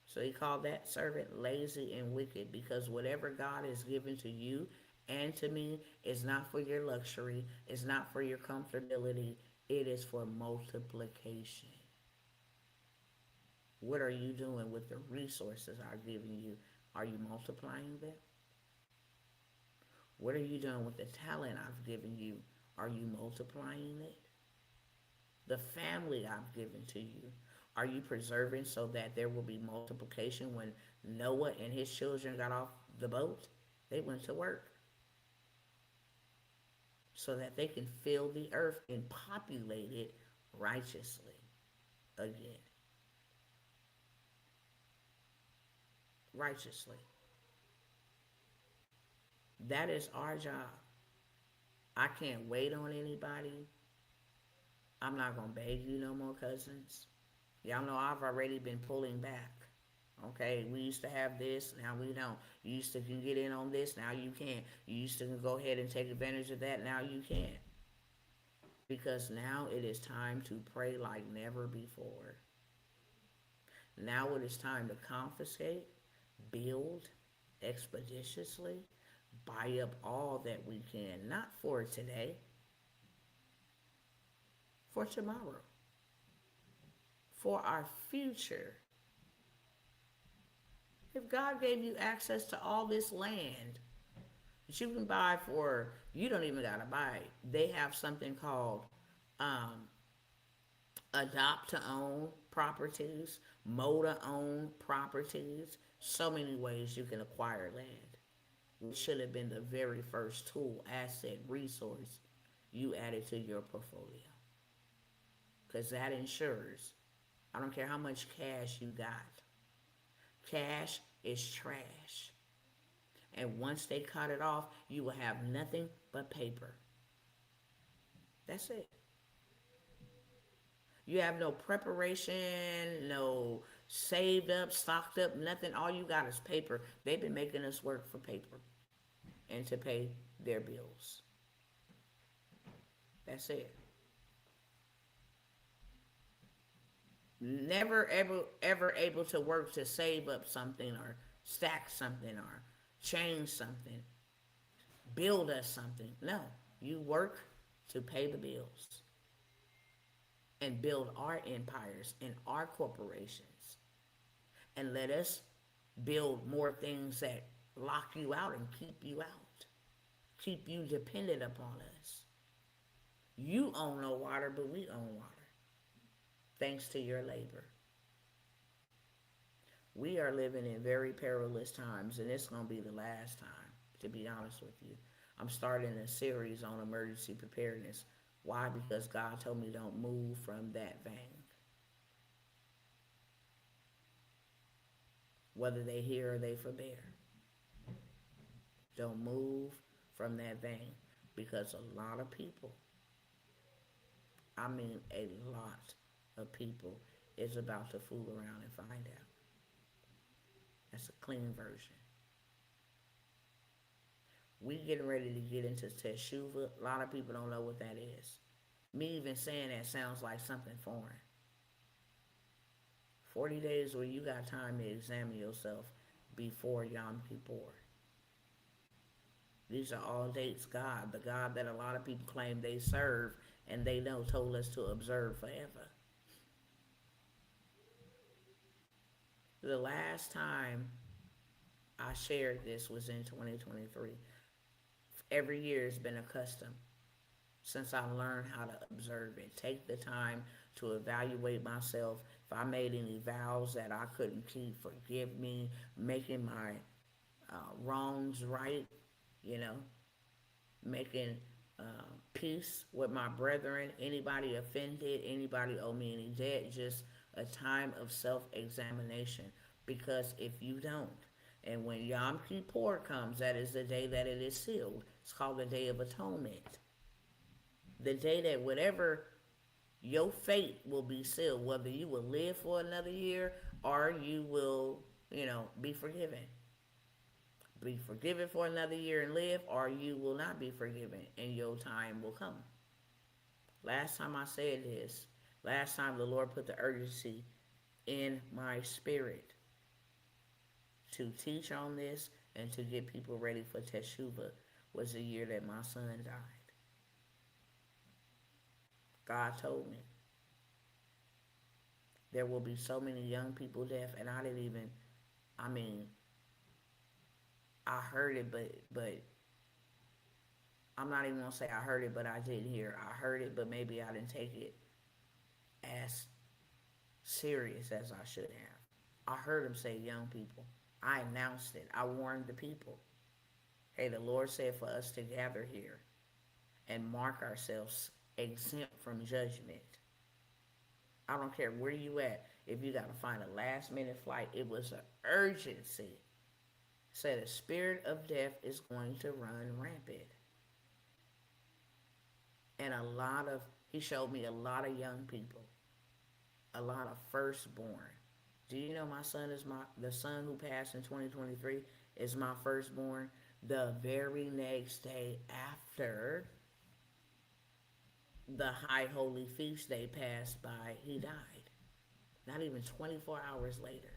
So he called that servant lazy and wicked, because whatever God has given to you and to me is not for your luxury, it's not for your comfortability, it is for multiplication. What are you doing with the resources I've given you? Are you multiplying them? What are you doing with the talent I've given you? Are you multiplying it? The family I've given to you, are you preserving so that there will be multiplication? When Noah and his children got off the boat, they went to work so that they can fill the earth and populate it righteously again. Righteously. That is our job. I can't wait on anybody. I'm not gonna beg you no more, cousins. Y'all know I've already been pulling back. Okay, we used to have this, now we don't. You used to can get in on this, now you can't. You used to go ahead and take advantage of that, now you can't. Because now it is time to pray like never before. Now it is time to confiscate, build expeditiously, buy up all that we can, not for today, for tomorrow, for our future. If God gave you access to all this land that you can buy for, you don't even gotta buy it. They have something called um, adopt to own properties, mow to own properties. So many ways you can acquire land, which should have been the very first tool, asset, resource you added to your portfolio. Because that ensures, I don't care how much cash you got, cash is trash. And once they cut it off, you will have nothing but paper. That's it. You have no preparation, no saved up, stocked up, nothing. All you got is paper. They've been making us work for paper and to pay their bills. That's it. Never ever able to work to save up something or stack something or change something, build us something. No, you work to pay the bills and build our empires and our corporations, and let us build more things that lock you out and keep you out, keep you dependent upon us. You own no water, but we own water, thanks to your labor. We are living in very perilous times, and it's going to be the last time, to be honest with you. I'm starting a series on emergency preparedness. Why? Because God told me don't move from that vein. Whether they hear or they forbear. Don't move from that vein. Because a lot of people, I mean a lot of people, is about to fool around and find out. That's a clean version. We getting ready to get into Teshuvah. A lot of people don't know what that is. Me even saying that sounds like something foreign. 40 days where you got time to examine yourself before Yom Kippur. These are all dates God, the God that a lot of people claim they serve and they know told us to observe forever. The last time I shared this was in 2023. Every year has been a custom since I learned how to observe it. Take the time to evaluate myself. If I made any vows that I couldn't keep, forgive me. Making my wrongs right, you know, making peace with my brethren. Anybody offended, anybody owe me any debt, just a time of self-examination. Because if you don't, and when Yom Kippur comes, that is the day that it is sealed. It's called the Day of Atonement. The day that whatever your fate will be sealed, whether you will live for another year or you will, be forgiven. Be forgiven for another year and live, or you will not be forgiven and your time will come. Last time I said this, last time the Lord put the urgency in my spirit to teach on this and to get people ready for Teshuvah was the year that my son died. God told me there will be so many young people deaf, and I heard it, but I'm not even gonna say I heard it, but I didn't hear. I heard it, but maybe I didn't take it as serious as I should have. I heard him say young people. I announced it. I warned the people. Hey, the Lord said for us to gather here and mark ourselves exempt from judgment. I don't care where you at. If you got to find a last minute flight, it was an urgency. Said the spirit of death is going to run rampant. and he showed me a lot of young people, a lot of firstborn. Do you know my son is the son who passed in 2023 is my firstborn? The very next day after the high holy feast day passed by, he died. Not even 24 hours later.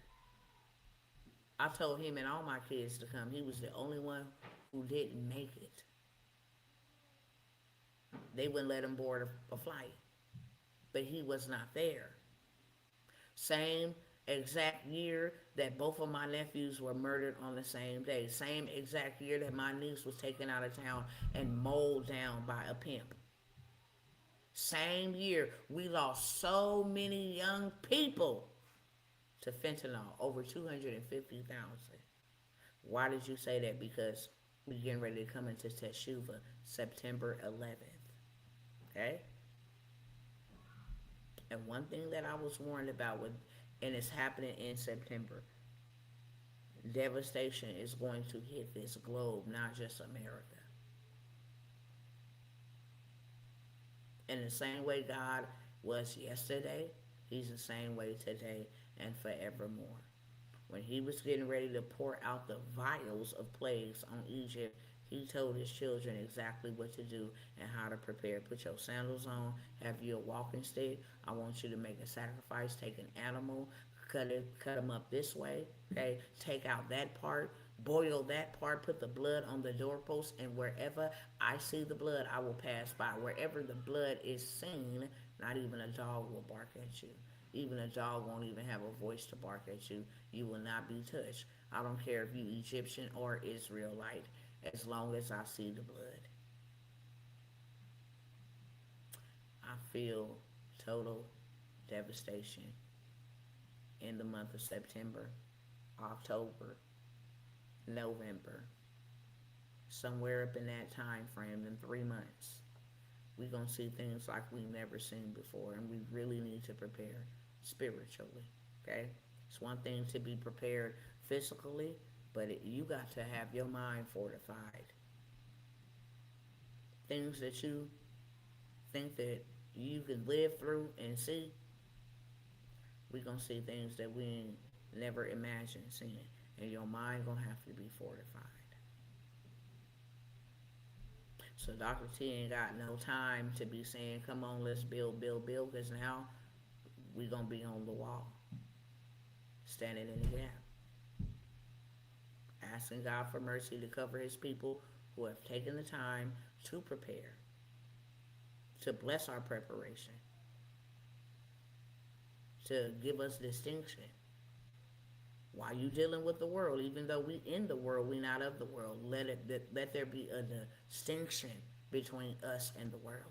I told him and all my kids to come. He was the only one who didn't make it. They wouldn't let him board a flight, but he was not there. Same exact year that both of my nephews were murdered on the same day. Same exact year that my niece was taken out of town and mowed down by a pimp. Same year, we lost so many young people to fentanyl, over 250,000. Why did you say that? Because we're getting ready to come into Teshuvah, September 11th. Okay? And one thing that I was warned about, and it's happening in September, devastation is going to hit this globe, not just America. In the same way God was yesterday, he's the same way today and forevermore. When he was getting ready to pour out the vials of plagues on Egypt, he told his children exactly what to do and how to prepare. Put your sandals on, have your walking stick. I want you to make a sacrifice, take an animal, cut them up this way, okay? Take out that part, boil that part, put the blood on the doorpost, and wherever I see the blood, I will pass by. Wherever the blood is seen, not even a dog will bark at you. Even a dog won't even have a voice to bark at you. You will not be touched. I don't care if you Egyptian or Israelite, as long as I see the blood. I feel total devastation in the month of September, October, November, somewhere up in that time frame in 3 months. We're going to see things like we've never seen before, and we really need to prepare spiritually, okay? It's one thing to be prepared physically, but you got to have your mind fortified. Things that you think that you can live through and see, we're going to see things that we never imagined seeing, and your mind going to have to be fortified. So Dr. T ain't got no time to be saying, come on, let's build, because now we're going to be on the wall, standing in the gap, asking God for mercy to cover his people who have taken the time to prepare, to bless our preparation, to give us distinction. While you dealing with the world, even though we in the world, we not of the world, let there be a distinction between us and the world.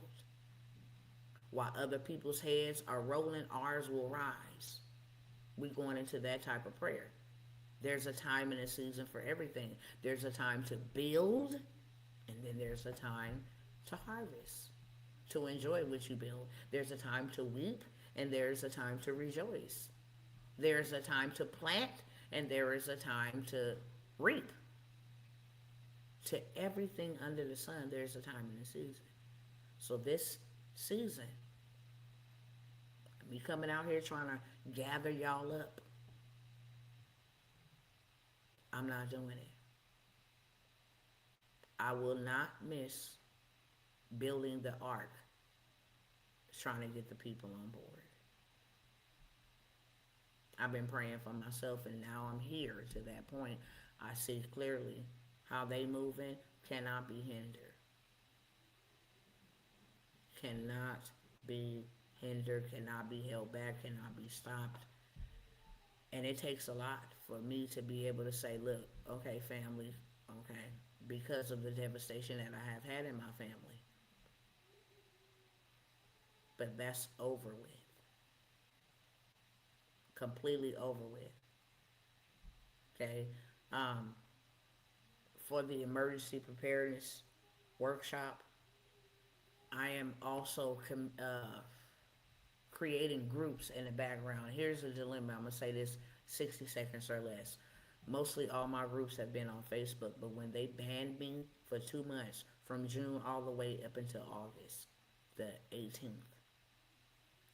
While other people's heads are rolling, ours will rise. We're going into that type of prayer. There's a time and a season for everything. There's a time to build, and then there's a time to harvest, to enjoy what you build. There's a time to weep, and there's a time to rejoice. There's a time to plant, and there is a time to reap. To everything under the sun, there's a time and a season. So this season, me coming out here trying to gather y'all up, I'm not doing it. I will not miss building the ark, trying to get the people on board. I've been praying for myself, and now I'm here to that point. I see clearly how they moving cannot be hindered. Cannot be hindered, cannot be held back, cannot be stopped. And it takes a lot for me to be able to say, look, okay, family, okay, because of the devastation that I have had in my family. But that's over with. Completely over with. Okay? For the emergency preparedness workshop, I am also creating groups in the background. Here's the dilemma. I'm going to say this 60 seconds or less. Mostly all my groups have been on Facebook, but when they banned me for 2 months, from June all the way up until August, the 18th.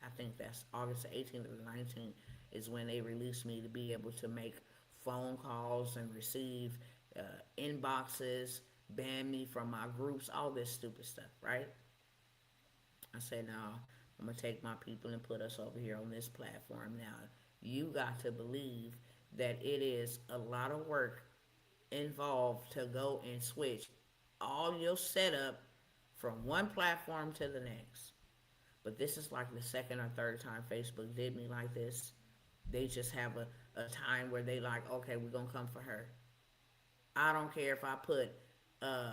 I think that's August the 18th or the 19th is when they released me to be able to make phone calls and receive inboxes, ban me from my groups, all this stupid stuff, right? I said, no, I'm going to take my people and put us over here on this platform now. You got to believe that it is a lot of work involved to go and switch all your setup from one platform to the next. But this is like the second or third time Facebook did me like this. They just have a time where they like, okay, we're gonna come for her. I don't care uh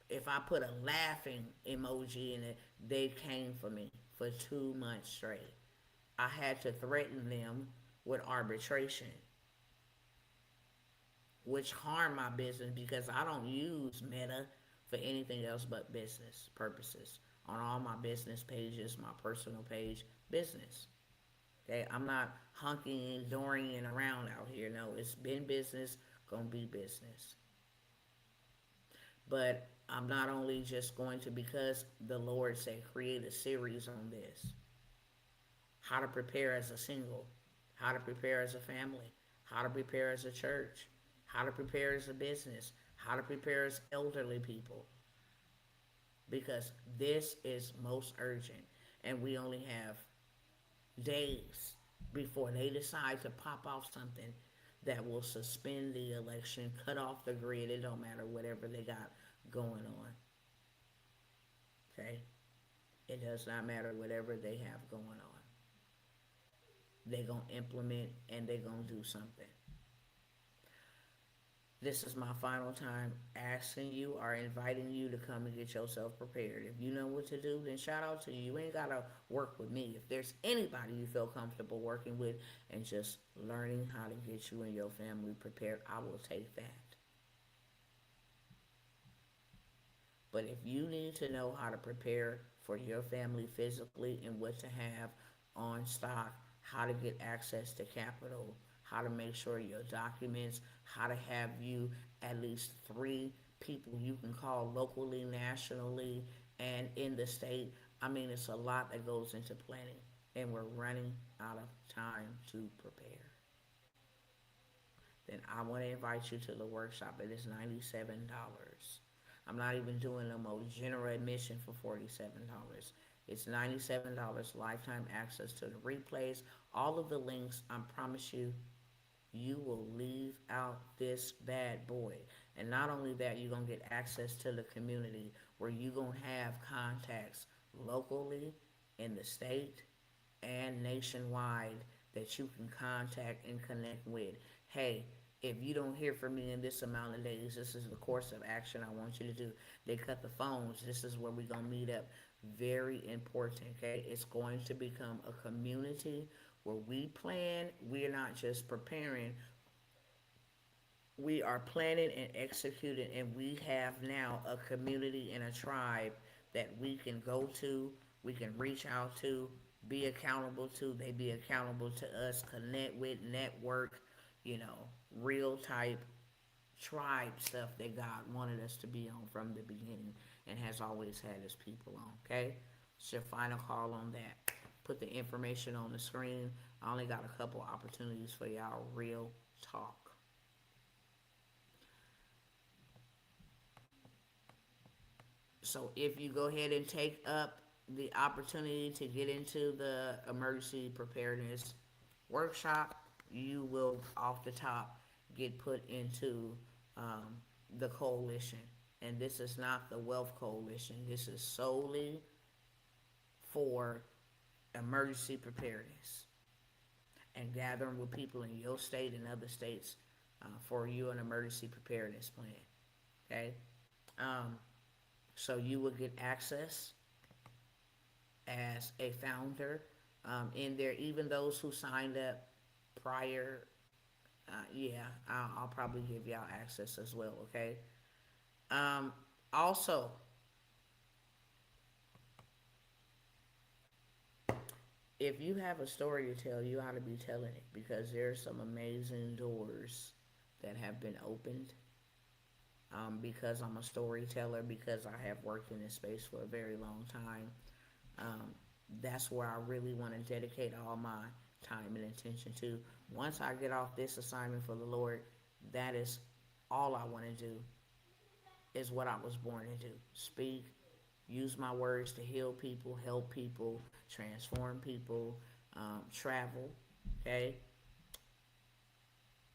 if I put a laughing emoji in it, they came for me for 2 months straight. I had to threaten them with arbitration, which harmed my business because I don't use Meta for anything else but business purposes. On all my business pages, my personal page, business. Okay, I'm not hunking and doring and around out here. No, it's been business, gonna be business. But I'm not only just going to, because the Lord said create a series on this. How to prepare as a single, how to prepare as a family, how to prepare as a church, how to prepare as a business, how to prepare as elderly people. Because this is most urgent. And we only have days before they decide to pop off something that will suspend the election, cut off the grid. It don't matter whatever they got going on. Okay? It does not matter whatever they have going on. They gonna implement and they gonna do something. This is my final time asking you or inviting you to come and get yourself prepared. If you know what to do, then shout out to you. You ain't gotta work with me. If there's anybody you feel comfortable working with and just learning how to get you and your family prepared, I will take that. But if you need to know how to prepare for your family physically and what to have on stock, how to get access to capital, how to make sure your documents, how to have you at least 3 people you can call locally, nationally, and in the state. I mean, it's a lot that goes into planning, and we're running out of time to prepare. Then I want to invite you to the workshop. It is $97. I'm not even doing the most general admission for $47. It's $97 lifetime access to the replays, all of the links. I promise you, you will leave out this bad boy. And not only that, you're going to get access to the community where you're going to have contacts locally, in the state, and nationwide that you can contact and connect with. Hey, if you don't hear from me in this amount of days, this is the course of action I want you to do. They cut the phones. This is where we're going to meet up. Very important, okay? It's going to become a community where we plan. We're not just preparing. We are planning and executing, and we have now a community and a tribe that we can go to, we can reach out to, be accountable to. They be accountable to us, connect with, network, real type tribe stuff that God wanted us to be on from the beginning and has always had his people on, okay? It's your final call on that. Put the information on the screen. I only got a couple opportunities for y'all real talk. So if you go ahead and take up the opportunity to get into the emergency preparedness workshop, you will off the top get put into the coalition. And this is not the wealth coalition. This is solely for emergency preparedness and gathering with people in your state and other states for you an emergency preparedness plan. Okay? So you will get access as a founder in there. Even those who signed up prior, I'll probably give y'all access as well, okay? Also, if you have a story to tell, you ought to be telling it, because there's some amazing doors that have been opened. Because I'm a storyteller, because I have worked in this space for a very long time. Um, that's where I really want to dedicate all my time and attention to. Once I get off this assignment for the Lord, that is all I want to do, is what I was born to do: speak, use my words to heal people, help people, transform people, travel. Okay,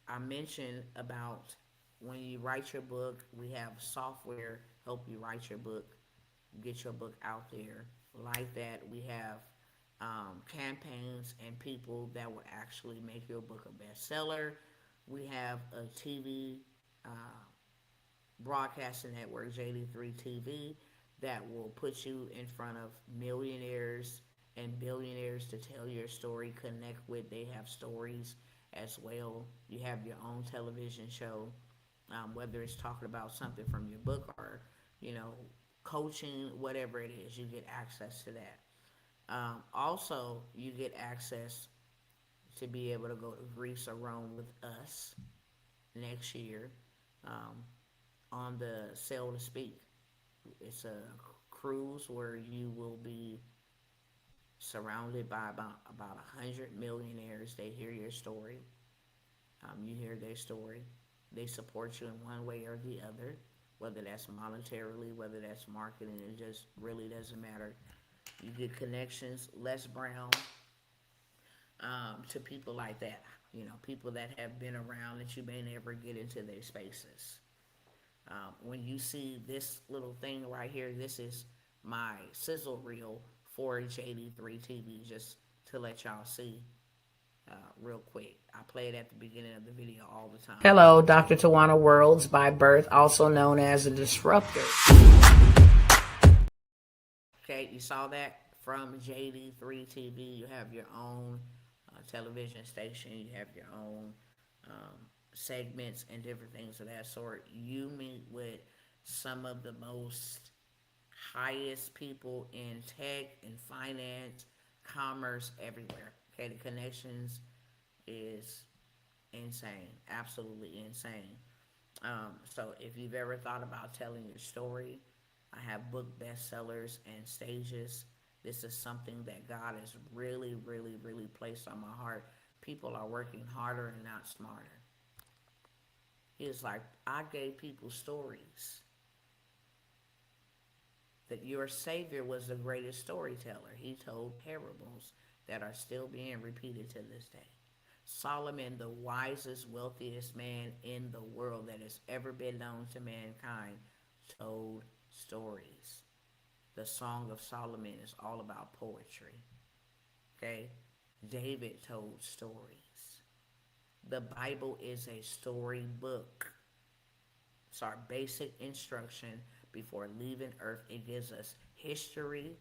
I mentioned about when you write your book, we have software help you write your book, get your book out there. Like that, we have campaigns and people that will actually make your book a bestseller. We have a TV uh, broadcasting network, JD3 TV, that will put you in front of millionaires and billionaires to tell your story, connect with. They have stories as well. You have your own television show, whether it's talking about something from your book or, you know, coaching, whatever it is, you get access to that. Also, you get access to be able to go to Greece or Rome with us next year, um, on the Sail to Speak. It's a cruise where you will be surrounded by about 100 millionaires. They hear your story. You hear their story. They support you in one way or the other, whether that's monetarily, whether that's marketing. It just really doesn't matter. You get connections. Les Brown, to people like that. You know, people that have been around that you may never get into their spaces. When you see this little thing right here, this is my sizzle reel for JD3 TV, just to let y'all see real quick. I play it at the beginning of the video all the time. Hello, Dr. Tawanna Worlds by birth, also known as a disruptor. Okay, you saw that from JD3 TV. You have your own television station. You have your own segments and different things of that sort. You meet with some of the most highest people in tech and finance, commerce, everywhere. Okay, the connections is insane, absolutely insane. So if you've ever thought about telling your story, I have book bestsellers and stages. This is something that God has really, really, really placed on my heart. People are working harder and not smarter. It's like I gave people stories. That your Savior was the greatest storyteller. He told parables that are still being repeated to this day. Solomon, the wisest, wealthiest man in the world that has ever been known to mankind, told stories. The Song of Solomon is all about poetry. Okay? David told stories. The Bible is a story book. It's our basic instruction before leaving earth. It gives us history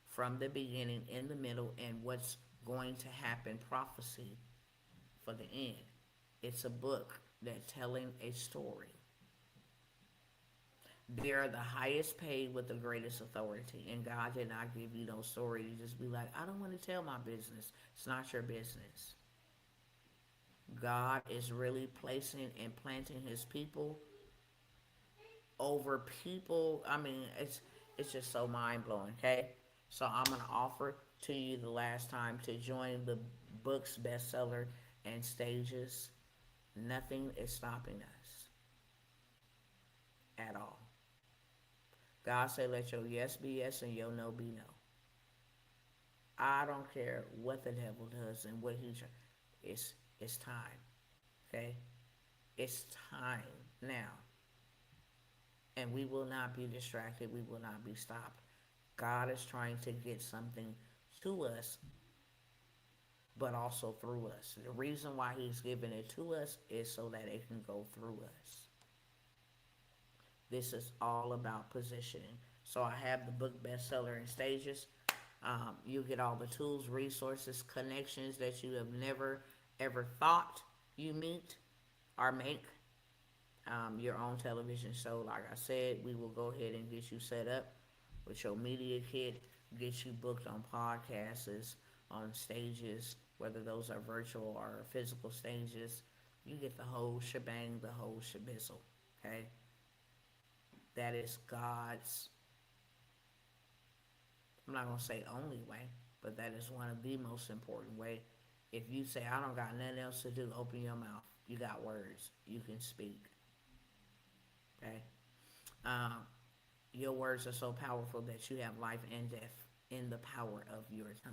from the beginning, in the middle, and what's going to happen, prophecy for the end. It's a book that's telling a story. They are the highest paid with the greatest authority. And God did not give you no story to just be like, I don't want to tell my business. It's not your business. God is really placing and planting his people over people. I mean, it's just so mind blowing, okay? So I'm gonna offer to you the last time to join the book's bestseller and stages. Nothing is stopping us at all. God said, let your yes be yes and your no be no. I don't care what the devil does and what he tries. It's time. Okay? It's time now. And we will not be distracted. We will not be stopped. God is trying to get something to us, but also through us. The reason why he's giving it to us is so that it can go through us. This is all about positioning. So I have the book bestseller in stages. You get all the tools, resources, connections that you have never, ever thought you meet or make. Your own television show. Like I said, we will go ahead and get you set up with your media kit, get you booked on podcasts, on stages, whether those are virtual or physical stages. You get the whole shebang, the whole shabizzle. Okay? That is God's I'm not gonna say only way, but that is one of the most important way. If you say I don't got nothing else to do, open your mouth. You got words. You can speak. Okay. Um, your words are so powerful that you have life and death in the power of your tongue.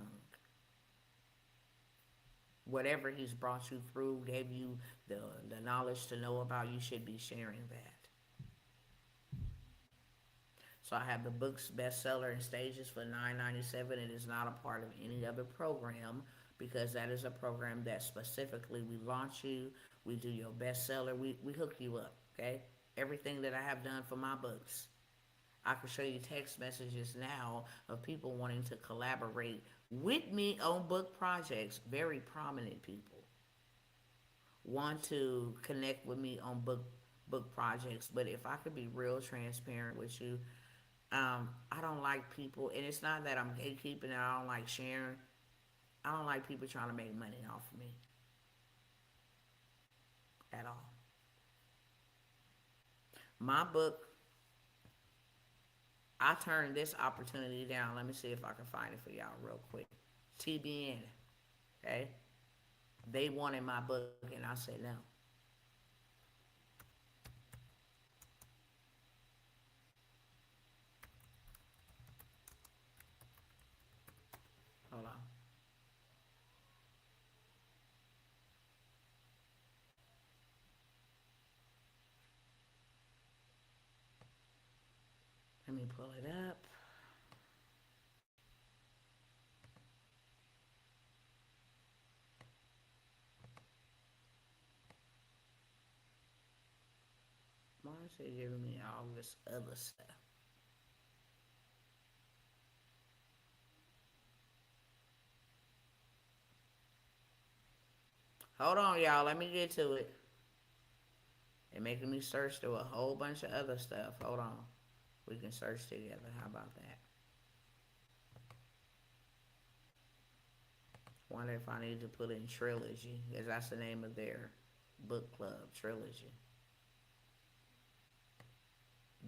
Whatever he's brought you through, gave you the knowledge to know about, you should be sharing that. So I have the book's bestseller in stages for $9.97. It is not a part of any other program because that is a program that specifically we launch you, we do your bestseller, we hook you up, okay? Everything that I have done for my books. I can show you text messages now of people wanting to collaborate with me on book projects, very prominent people want to connect with me on book projects. But if I could be real transparent with you, I don't like people, and it's not that I'm gatekeeping and I don't like sharing. I don't like people trying to make money off of me at all. My book, I turned this opportunity down. Let me see if I can find it for y'all real quick. TBN, okay? They wanted my book, and I said no. Hold on. Let me pull it up. Why is it giving me all this other stuff? Hold on, y'all. Let me get to it. They're making me search through a whole bunch of other stuff. Hold on. We can search together. How about that? Wonder if I need to put in trilogy, because that's the name of their book club, trilogy.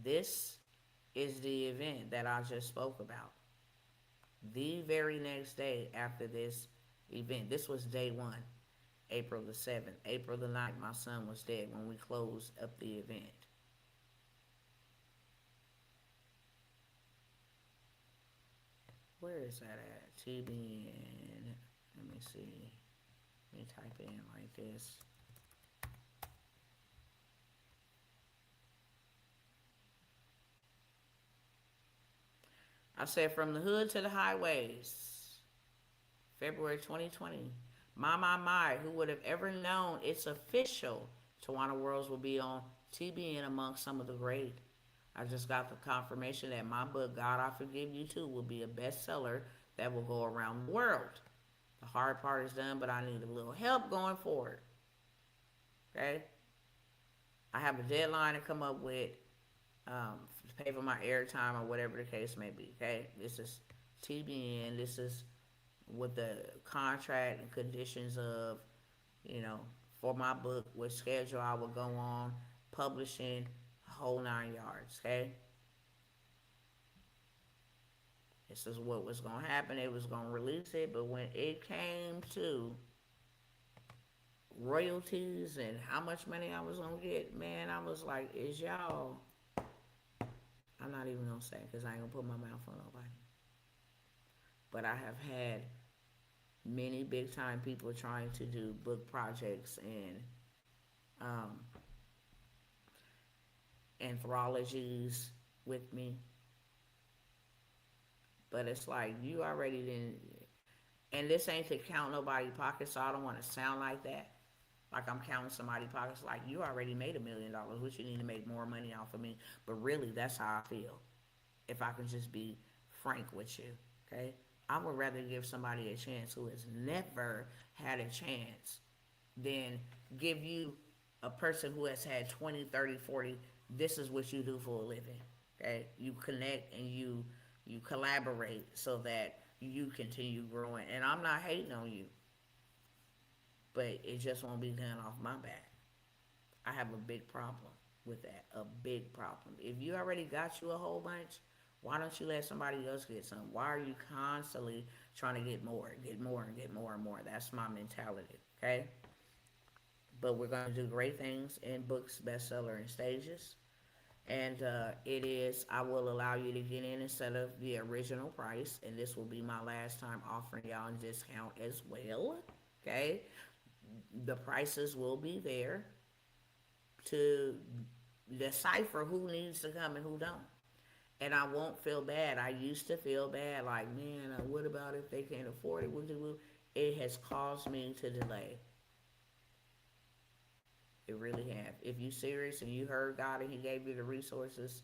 This is the event that I just spoke about. The very next day after this event, this was day one, April the 7th. April the 9th, my son was dead when we closed up the event. Where is that at? TBN. Let me see. Let me type it in like this. I said from the hood to the highways. February 2020. My, who would have ever known it's official? Tawanna Worlds will be on TBN among some of the great. I just got the confirmation that my book, God I Forgive You Too, will be a bestseller that will go around the world. The hard part is done, but I need a little help going forward. Okay? I have a deadline to come up with, to pay for my airtime or whatever the case may be. Okay? This is TBN. This is with the contract and conditions of, for my book, what schedule I will go on, publishing, whole 9 yards. Okay? This is what was going to happen. It was going to release it, but when it came to royalties and how much money I was going to get, man, I was like, is y'all... I'm not even going to say because I ain't going to put my mouth on nobody. But I have had many big time people trying to do book projects and anthologies with me. But it's like, you already didn't, and this ain't to count nobody's pockets, so I don't want to sound like that. Like I'm counting somebody's pockets, like you already made $1 million, which you need to make more money off of me. But really, that's how I feel. If I can just be frank with you, okay? I would rather give somebody a chance who has never had a chance than give you a person who has had 20, 30, 40. This is what you do for a living, okay? You connect and you collaborate so that you continue growing. And I'm not hating on you, but it just won't be done off my back. I have a big problem with that, a big problem. If you already got you a whole bunch, Why don't you let somebody else get some? Why are you constantly trying to get more, get more, and get more and more? That's my mentality, okay? But we're going to do great things in books, bestseller, and stages. And it is, I will allow you to get in instead of the original price. And this will be my last time offering y'all a discount as well, okay? The prices will be there to decipher who needs to come and who don't. And I won't feel bad. I used to feel bad, like, man, what about if they can't afford it? It has caused me to delay. It really have. If you serious and you heard God and He gave you the resources,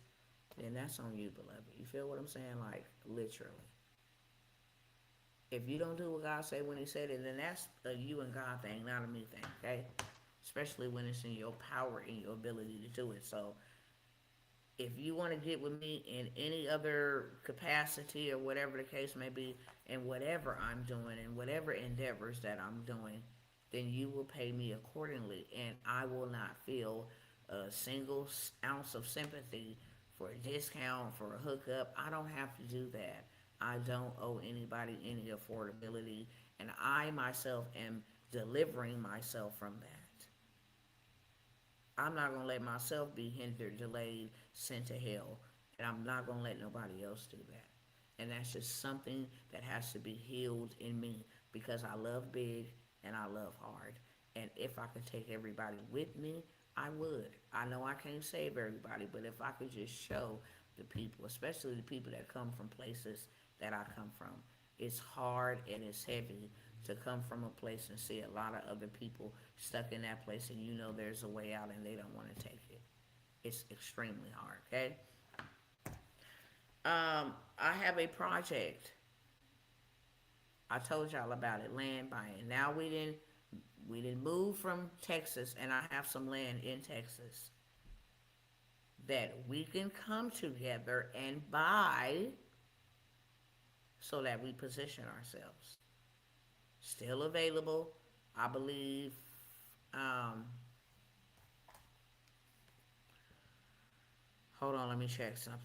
then that's on you, beloved. You feel what I'm saying? Like, literally. If you don't do what God said when He said it, then that's a you and God thing, not a me thing, okay? Especially when it's in your power and your ability to do it. So, if you want to get with me in any other capacity or whatever the case may be, in whatever I'm doing and whatever endeavors that I'm doing, then you will pay me accordingly, and I will not feel a single ounce of sympathy for a discount, for a hookup. I don't have to do that. I don't owe anybody any affordability, and I myself am delivering myself from that. I'm not going to let myself be hindered, delayed, sent to hell. And I'm not going to let nobody else do that. And that's just something that has to be healed in me because I love big and I love hard. And if I could take everybody with me, I would. I know I can't save everybody, but if I could just show the people, especially the people that come from places that I come from, it's hard and it's heavy to come from a place and see a lot of other people stuck in that place and you know there's a way out and they don't want to take it. It's extremely hard, okay? I have a project. I told y'all about it, land buying. Now we didn't move from Texas and I have some land in Texas that we can come together and buy so that we position ourselves. Still available, I believe. Um, Hold on, let me check something.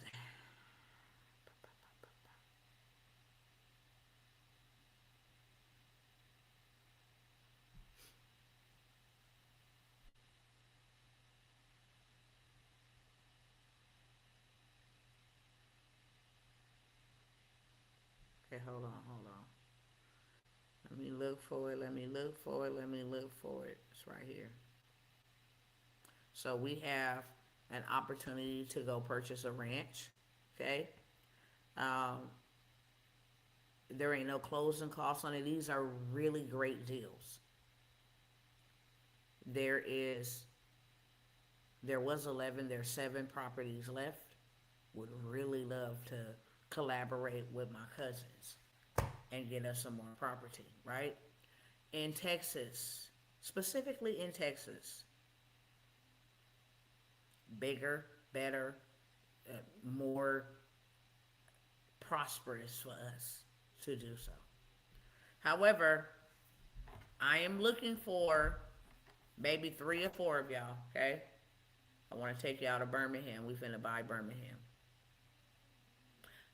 Okay, hold on, hold on. Let me look for it, let me look for it, let me look for it. It's right here. So we have an opportunity to go purchase a ranch, okay? Um, there ain't no closing costs on it. These are really great deals. There is, there was 11, there's 7 properties left. Would really love to collaborate with my cousins and get us some more property, right? In Texas, specifically in Texas, bigger, better, more prosperous for us to do so. However, I am looking for maybe 3 or 4 of y'all, okay? I want to take y'all to Birmingham. We finna buy Birmingham.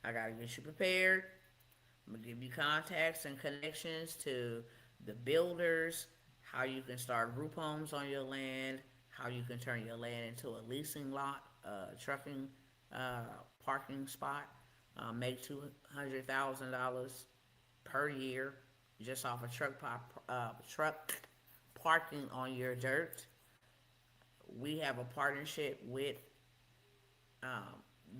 I gotta get you prepared. I'm gonna give you contacts and connections to the builders, how you can start group homes on your land, how you can turn your land into a leasing lot, trucking parking spot, make $200,000 per year just off of truck parking on your dirt. We have a partnership with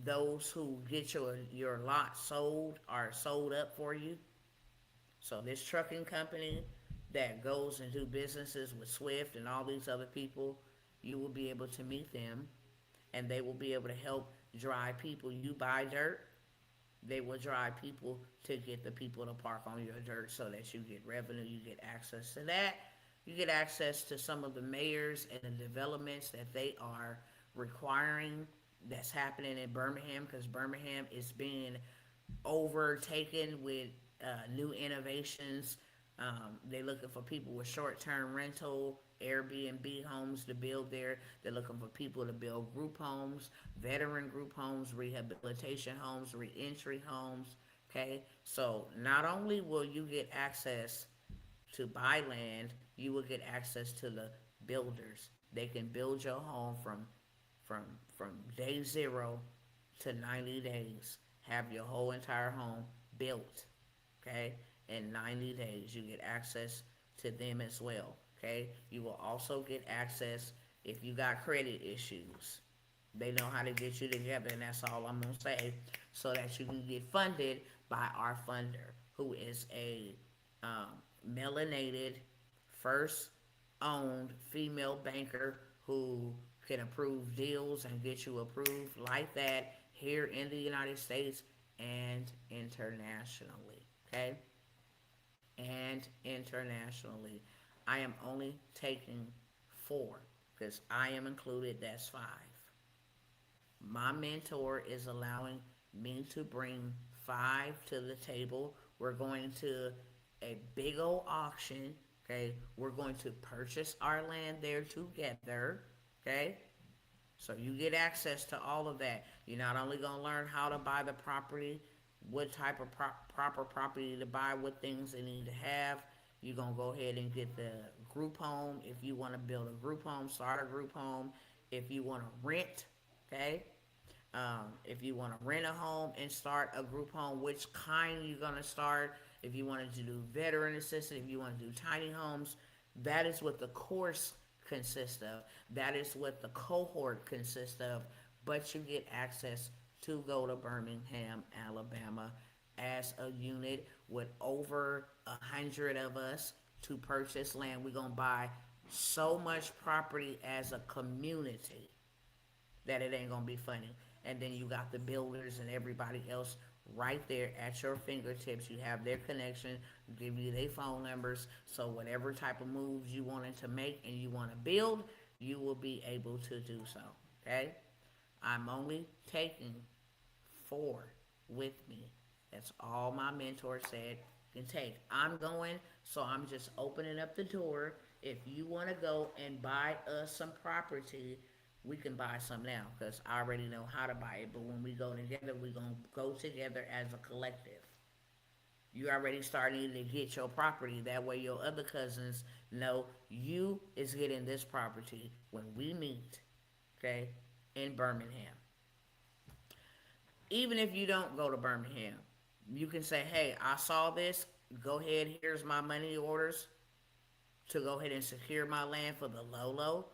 those who get your lot sold or sold up for you. So this trucking company that goes and do businesses with Swift and all these other people, you will be able to meet them and they will be able to help drive people. You buy dirt, they will drive people to get the people to park on your dirt so that you get revenue, you get access to that. You get access to some of the mayors and the developments that they are requiring that's happening in Birmingham because Birmingham is being overtaken with new innovations. They're looking for people with short-term rental Airbnb homes to build there. They're looking for people to build group homes, veteran group homes, rehabilitation homes, reentry homes. Okay, so not only will you get access to buy land, you will get access to the builders. They can build your home from from day zero to 90 days. Have your whole entire home built. Okay, in 90 days you get access to them as well. Okay, you will also get access if you got credit issues. They know how to get you together, and that's all I'm gonna say, so that you can get funded by our funder, who is a melanated, first owned female banker who can approve deals and get you approved like that here in the United States and internationally. Okay? And internationally. I am only taking 4 because I am included, that's 5. My mentor is allowing me to bring 5 to the table. We're going to a big old auction. Okay, we're going to purchase our land there together. Okay, so you get access to all of that. You're not only going to learn how to buy the property, what type of proper property to buy, what things they need to have. You're going to go ahead and get the group home if you want to build a group home, start a group home. If you want to rent, okay? If you want to rent a home and start a group home, which kind you're going to start. If you wanted to do veteran assisted, if you want to do tiny homes, that is what the course consists of. That is what the cohort consists of. But you get access to go to Birmingham, Alabama as a unit with over 100 of us to purchase land. We're going to buy so much property as a community that it ain't going to be funny. And then you got the builders and everybody else right there at your fingertips. You have their connection, give you their phone numbers. So whatever type of moves you wanted to make and you want to build, you will be able to do so. Okay? I'm only taking 4 with me. That's all my mentor said can take. I'm going, so I'm just opening up the door. If you want to go and buy us some property, we can buy some now because I already know how to buy it. But when we go together, we're going to go together as a collective. You already starting to get your property. That way your other cousins know you is getting this property when we meet, okay, in Birmingham. Even if you don't go to Birmingham, you can say, hey, I saw this. Go ahead, here's my money orders to go ahead and secure my land for the low.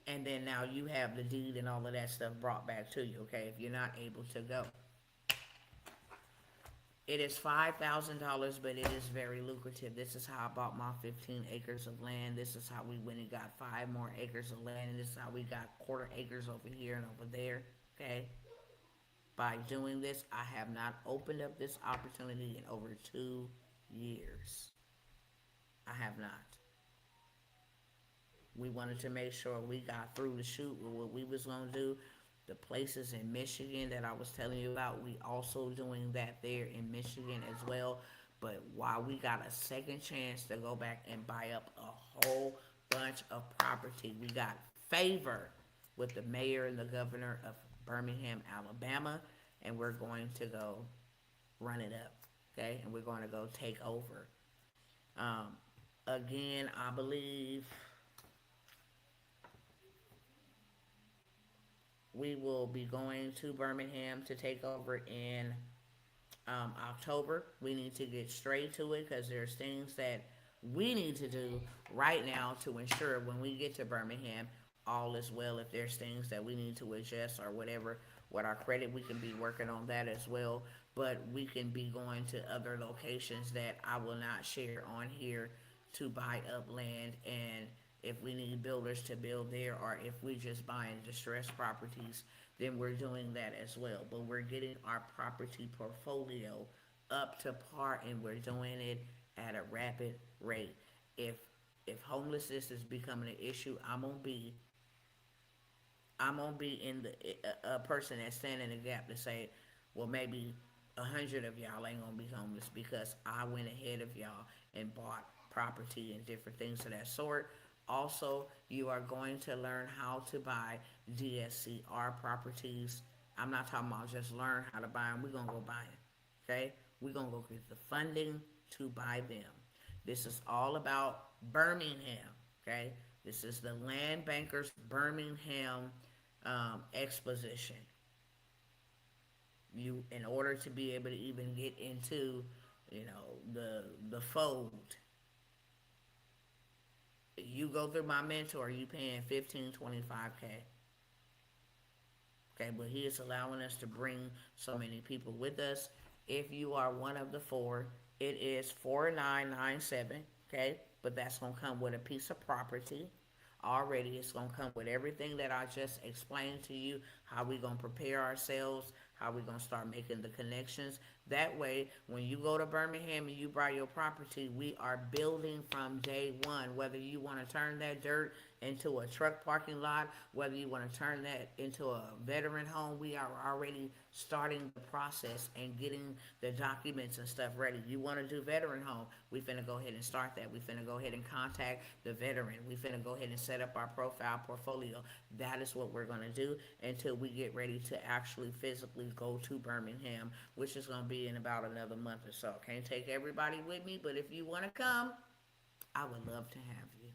And then now you have the deed and all of that stuff brought back to you, okay, if you're not able to go. It is $5,000, but it is very lucrative. This is how I bought my 15 acres of land. This is how we went and got 5 more acres of land. And this is how we got quarter acres over here and over there, okay? By doing this, I have not opened up this opportunity in over 2 years. I have not. We wanted to make sure we got through the shoot with what we was going to do. The places in Michigan that I was telling you about, we also doing that there in Michigan as well. But while we got a second chance to go back and buy up a whole bunch of property, we got favor with the mayor and the governor of Birmingham, Alabama, and we're going to go run it up, okay? And we're going to go take over. Again, I believe we will be going to Birmingham to take over in October. We need to get straight to it because there's things that we need to do right now to ensure when we get to Birmingham, all is well. If there's things that we need to adjust or whatever with our credit, we can be working on that as well. But we can be going to other locations that I will not share on here to buy up land, and if we need builders to build there, or if we just buying distressed properties, then we're doing that as well. But we're getting our property portfolio up to par, and we're doing it at a rapid rate. If homelessness is becoming an issue, I'm gonna be in a person that's standing in the gap to say, well, maybe 100 of y'all ain't gonna be homeless because I went ahead of y'all and bought property and different things of that sort. Also, you are going to learn how to buy DSCR properties. I'm not talking about just learn how to buy them. We're going to go buy them. Okay? We're going to go get the funding to buy them. This is all about Birmingham. Okay? This is the Land Bankers Birmingham exposition. You, in order to be able to even get into, the fold, you go through my mentor, you paying 15, 25K. Okay, but he is allowing us to bring so many people with us. If you are one of the four, it is 4997. Okay, but that's gonna come with a piece of property. Already, it's gonna come with everything that I just explained to you. How we gonna prepare ourselves? How we gonna start making the connections? That way, when you go to Birmingham and you buy your property, we are building from day one. Whether you want to turn that dirt into a truck parking lot, whether you want to turn that into a veteran home, we are already starting the process and getting the documents and stuff ready. You want to do veteran home, we finna go ahead and start that. We finna go ahead and contact the veteran. We finna go ahead and set up our profile portfolio. That is what we're gonna do until we get ready to actually physically go to Birmingham, which is gonna be in about another month or so. Can't take everybody with me, but if you wanna come, I would love to have you.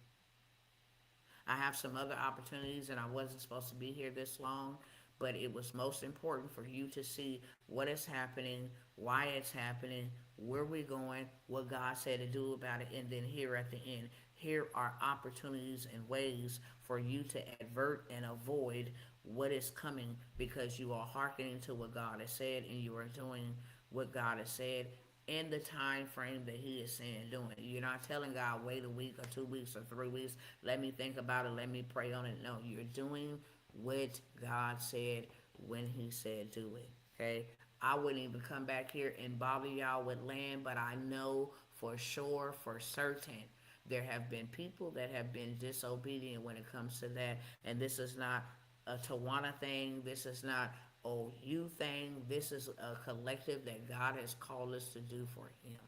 I have some other opportunities, and I wasn't supposed to be here this long, but it was most important for you to see what is happening, why it's happening, where we're going, what God said to do about it, and then here at the end, here are opportunities and ways for you to avert and avoid what is coming, because you are hearkening to what God has said and you are doing what God has said in the time frame that he is saying doing it. You're not telling God, wait a week or 2 weeks or 3 weeks, let me think about it, let me pray on it. No, you're doing what God said when he said do it. Okay? I wouldn't even come back here and bother y'all with land, but I know for sure, for certain, there have been people that have been disobedient when it comes to that. And this is not a Tawanna thing. This is not OU thing. This is a collective that God has called us to do for him.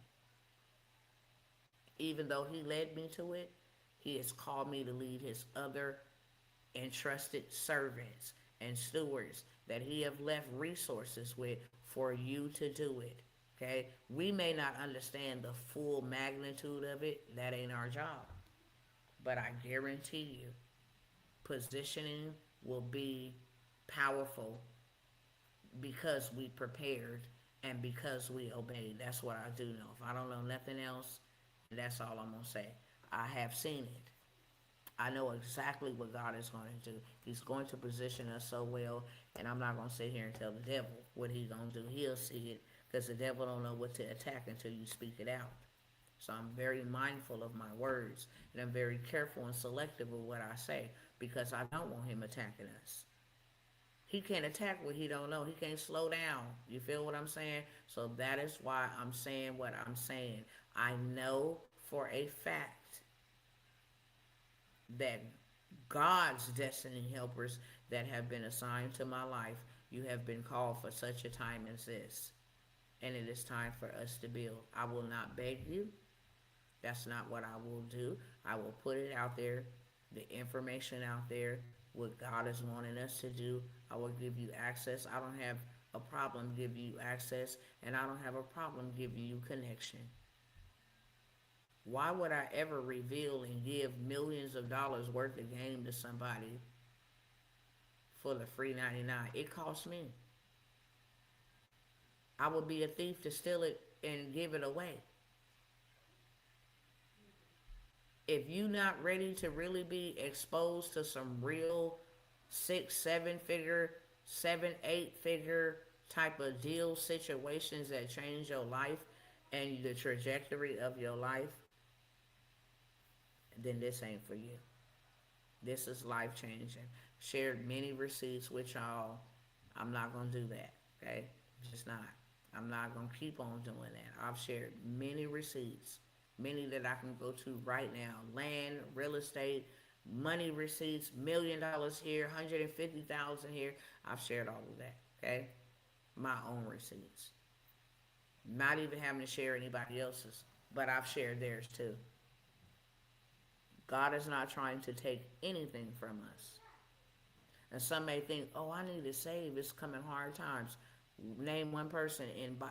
Even though he led me to it, he has called me to lead his other entrusted servants and stewards that he have left resources with for you to do it. Okay? We may not understand the full magnitude of it. That ain't our job. But I guarantee you, positioning will be powerful because we prepared and because we obeyed. That's what I do know. If I don't know nothing else, that's all I'm going to say. I have seen it. I know exactly what God is going to do. He's going to position us so well, and I'm not going to sit here and tell the devil what he's going to do. He'll see it, because the devil don't know what to attack until you speak it out. So I'm very mindful of my words, and I'm very careful and selective of what I say, because I don't want him attacking us. He can't attack what he don't know. He can't slow down. You feel what I'm saying? So that is why I'm saying what I'm saying. I know for a fact that God's destiny helpers that have been assigned to my life, you have been called for such a time as this. And it is time for us to build. I will not beg you. That's not what I will do. I will put it out there, the information out there, what God is wanting us to do. I will give you access. I don't have a problem giving you access, and I don't have a problem giving you connection. Why would I ever reveal and give millions of dollars worth of game to somebody for the free 99? It costs me. I would be a thief to steal it and give it away. If you're not ready to really be exposed to some real 6, 7 figure, 7, 8 figure type of deal situations that change your life and the trajectory of your life, then this ain't for you. This is life changing. Shared many receipts with y'all. I'm not gonna do that. Okay? Just not. I'm not gonna keep on doing that. I've shared many receipts, many that I can go to right now. Land, real estate, money receipts, $1,000,000 here, 150,000 here. I've shared all of that. Okay? My own receipts. Not even having to share anybody else's, but I've shared theirs too. God is not trying to take anything from us. And some may think, oh, I need to save. It's coming hard times. Name one person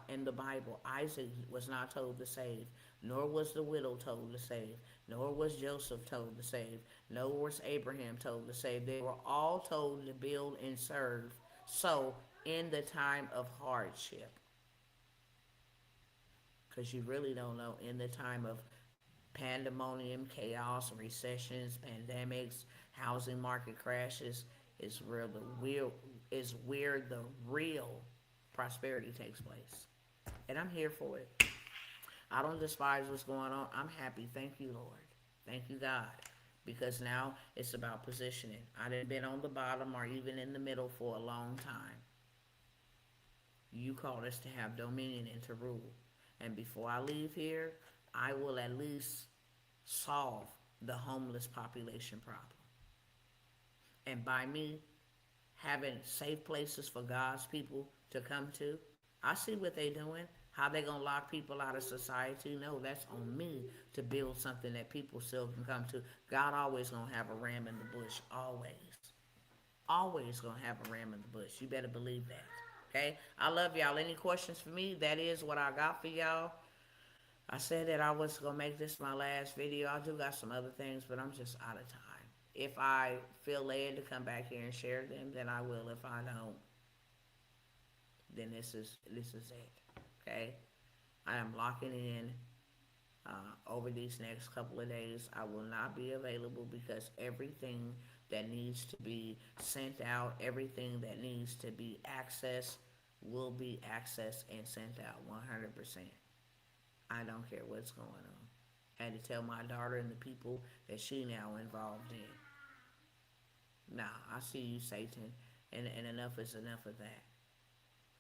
in the Bible. Isaac was not told to save, nor was the widow told to save, nor was Joseph told to save, nor was Abraham told to save. They were all told to build and serve. So, in the time of hardship, because you really don't know, in the time of pandemonium, chaos, recessions, pandemics, housing market crashes, is where the real prosperity takes place. And I'm here for it. I don't despise what's going on. I'm happy. Thank you, Lord. Thank you, God. Because now it's about positioning. I done been on the bottom or even in the middle for a long time. You called us to have dominion and to rule. And before I leave here, I will at least solve the homeless population problem. And by me having safe places for God's people to come to, I see what they doing. How they gonna lock people out of society? No, that's on me to build something that people still can come to. God always gonna have a ram in the bush. Always. Always gonna have a ram in the bush. You better believe that. Okay? I love y'all. Any questions for me? That is what I got for y'all. I said that I was gonna make this my last video. I do got some other things, but I'm just out of time. If I feel led to come back here and share them, then I will. If I don't, then this is it. Okay? I am locking in over these next couple of days. I will not be available because everything that needs to be sent out, everything that needs to be accessed will be accessed and sent out 100%. I don't care what's going on. I had to tell my daughter and the people that she now involved in. Nah, I see you, Satan, and enough is enough of that.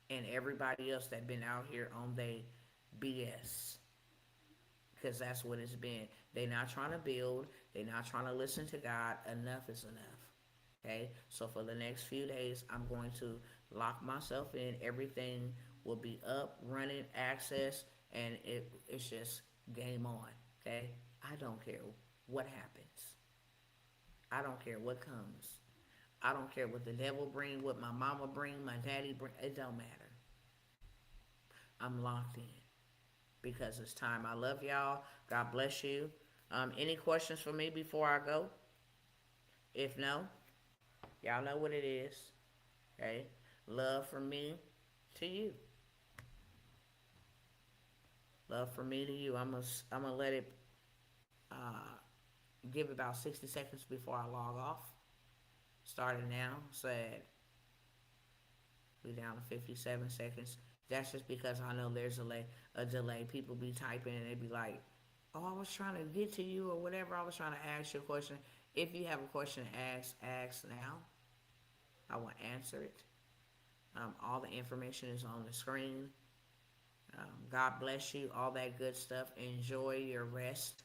And everybody else that been out here on they BS. Because that's what it's been. They not trying to build. They not trying to listen to God. Enough is enough. Okay? So for the next few days, I'm going to lock myself in. Everything will be up, running, access, and it's just game on. Okay? I don't care what happens. I don't care what comes. I don't care what the devil bring, what my mama bring, my daddy bring. It don't matter. I'm locked in because it's time. I love y'all. God bless you. Any questions for me before I go? If no, y'all know what it is. Okay? Love from me to you. Love from me to you. I'm gonna let it give about 60 seconds before I log off. Starting now, said we down to 57 seconds. That's just because I know there's a delay. People be typing and they be like, "Oh, I was trying to get to you," or whatever. I was trying to ask you a question. If you have a question to ask now. I will answer it. All the information is on the screen. God bless you. All that good stuff. Enjoy your rest.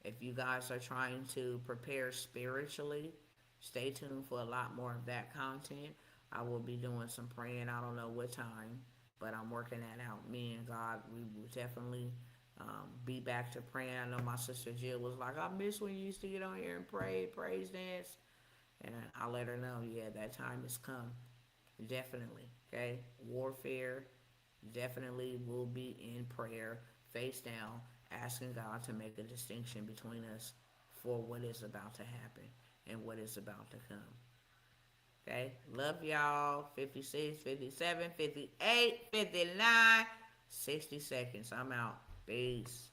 If you guys are trying to prepare spiritually, stay tuned for a lot more of that content. I will be doing some praying. I don't know what time, but I'm working that out. Me and God, we will definitely be back to praying. I know my sister Jill was like, I miss when you used to get on here and pray, praise dance. And I let her know, yeah, that time has come. Definitely, okay? Warfare definitely will be in prayer, face down, asking God to make a distinction between us for what is about to happen and what is about to come. Okay? Love y'all. 56, 57, 58, 59, 60 seconds. I'm out. Peace.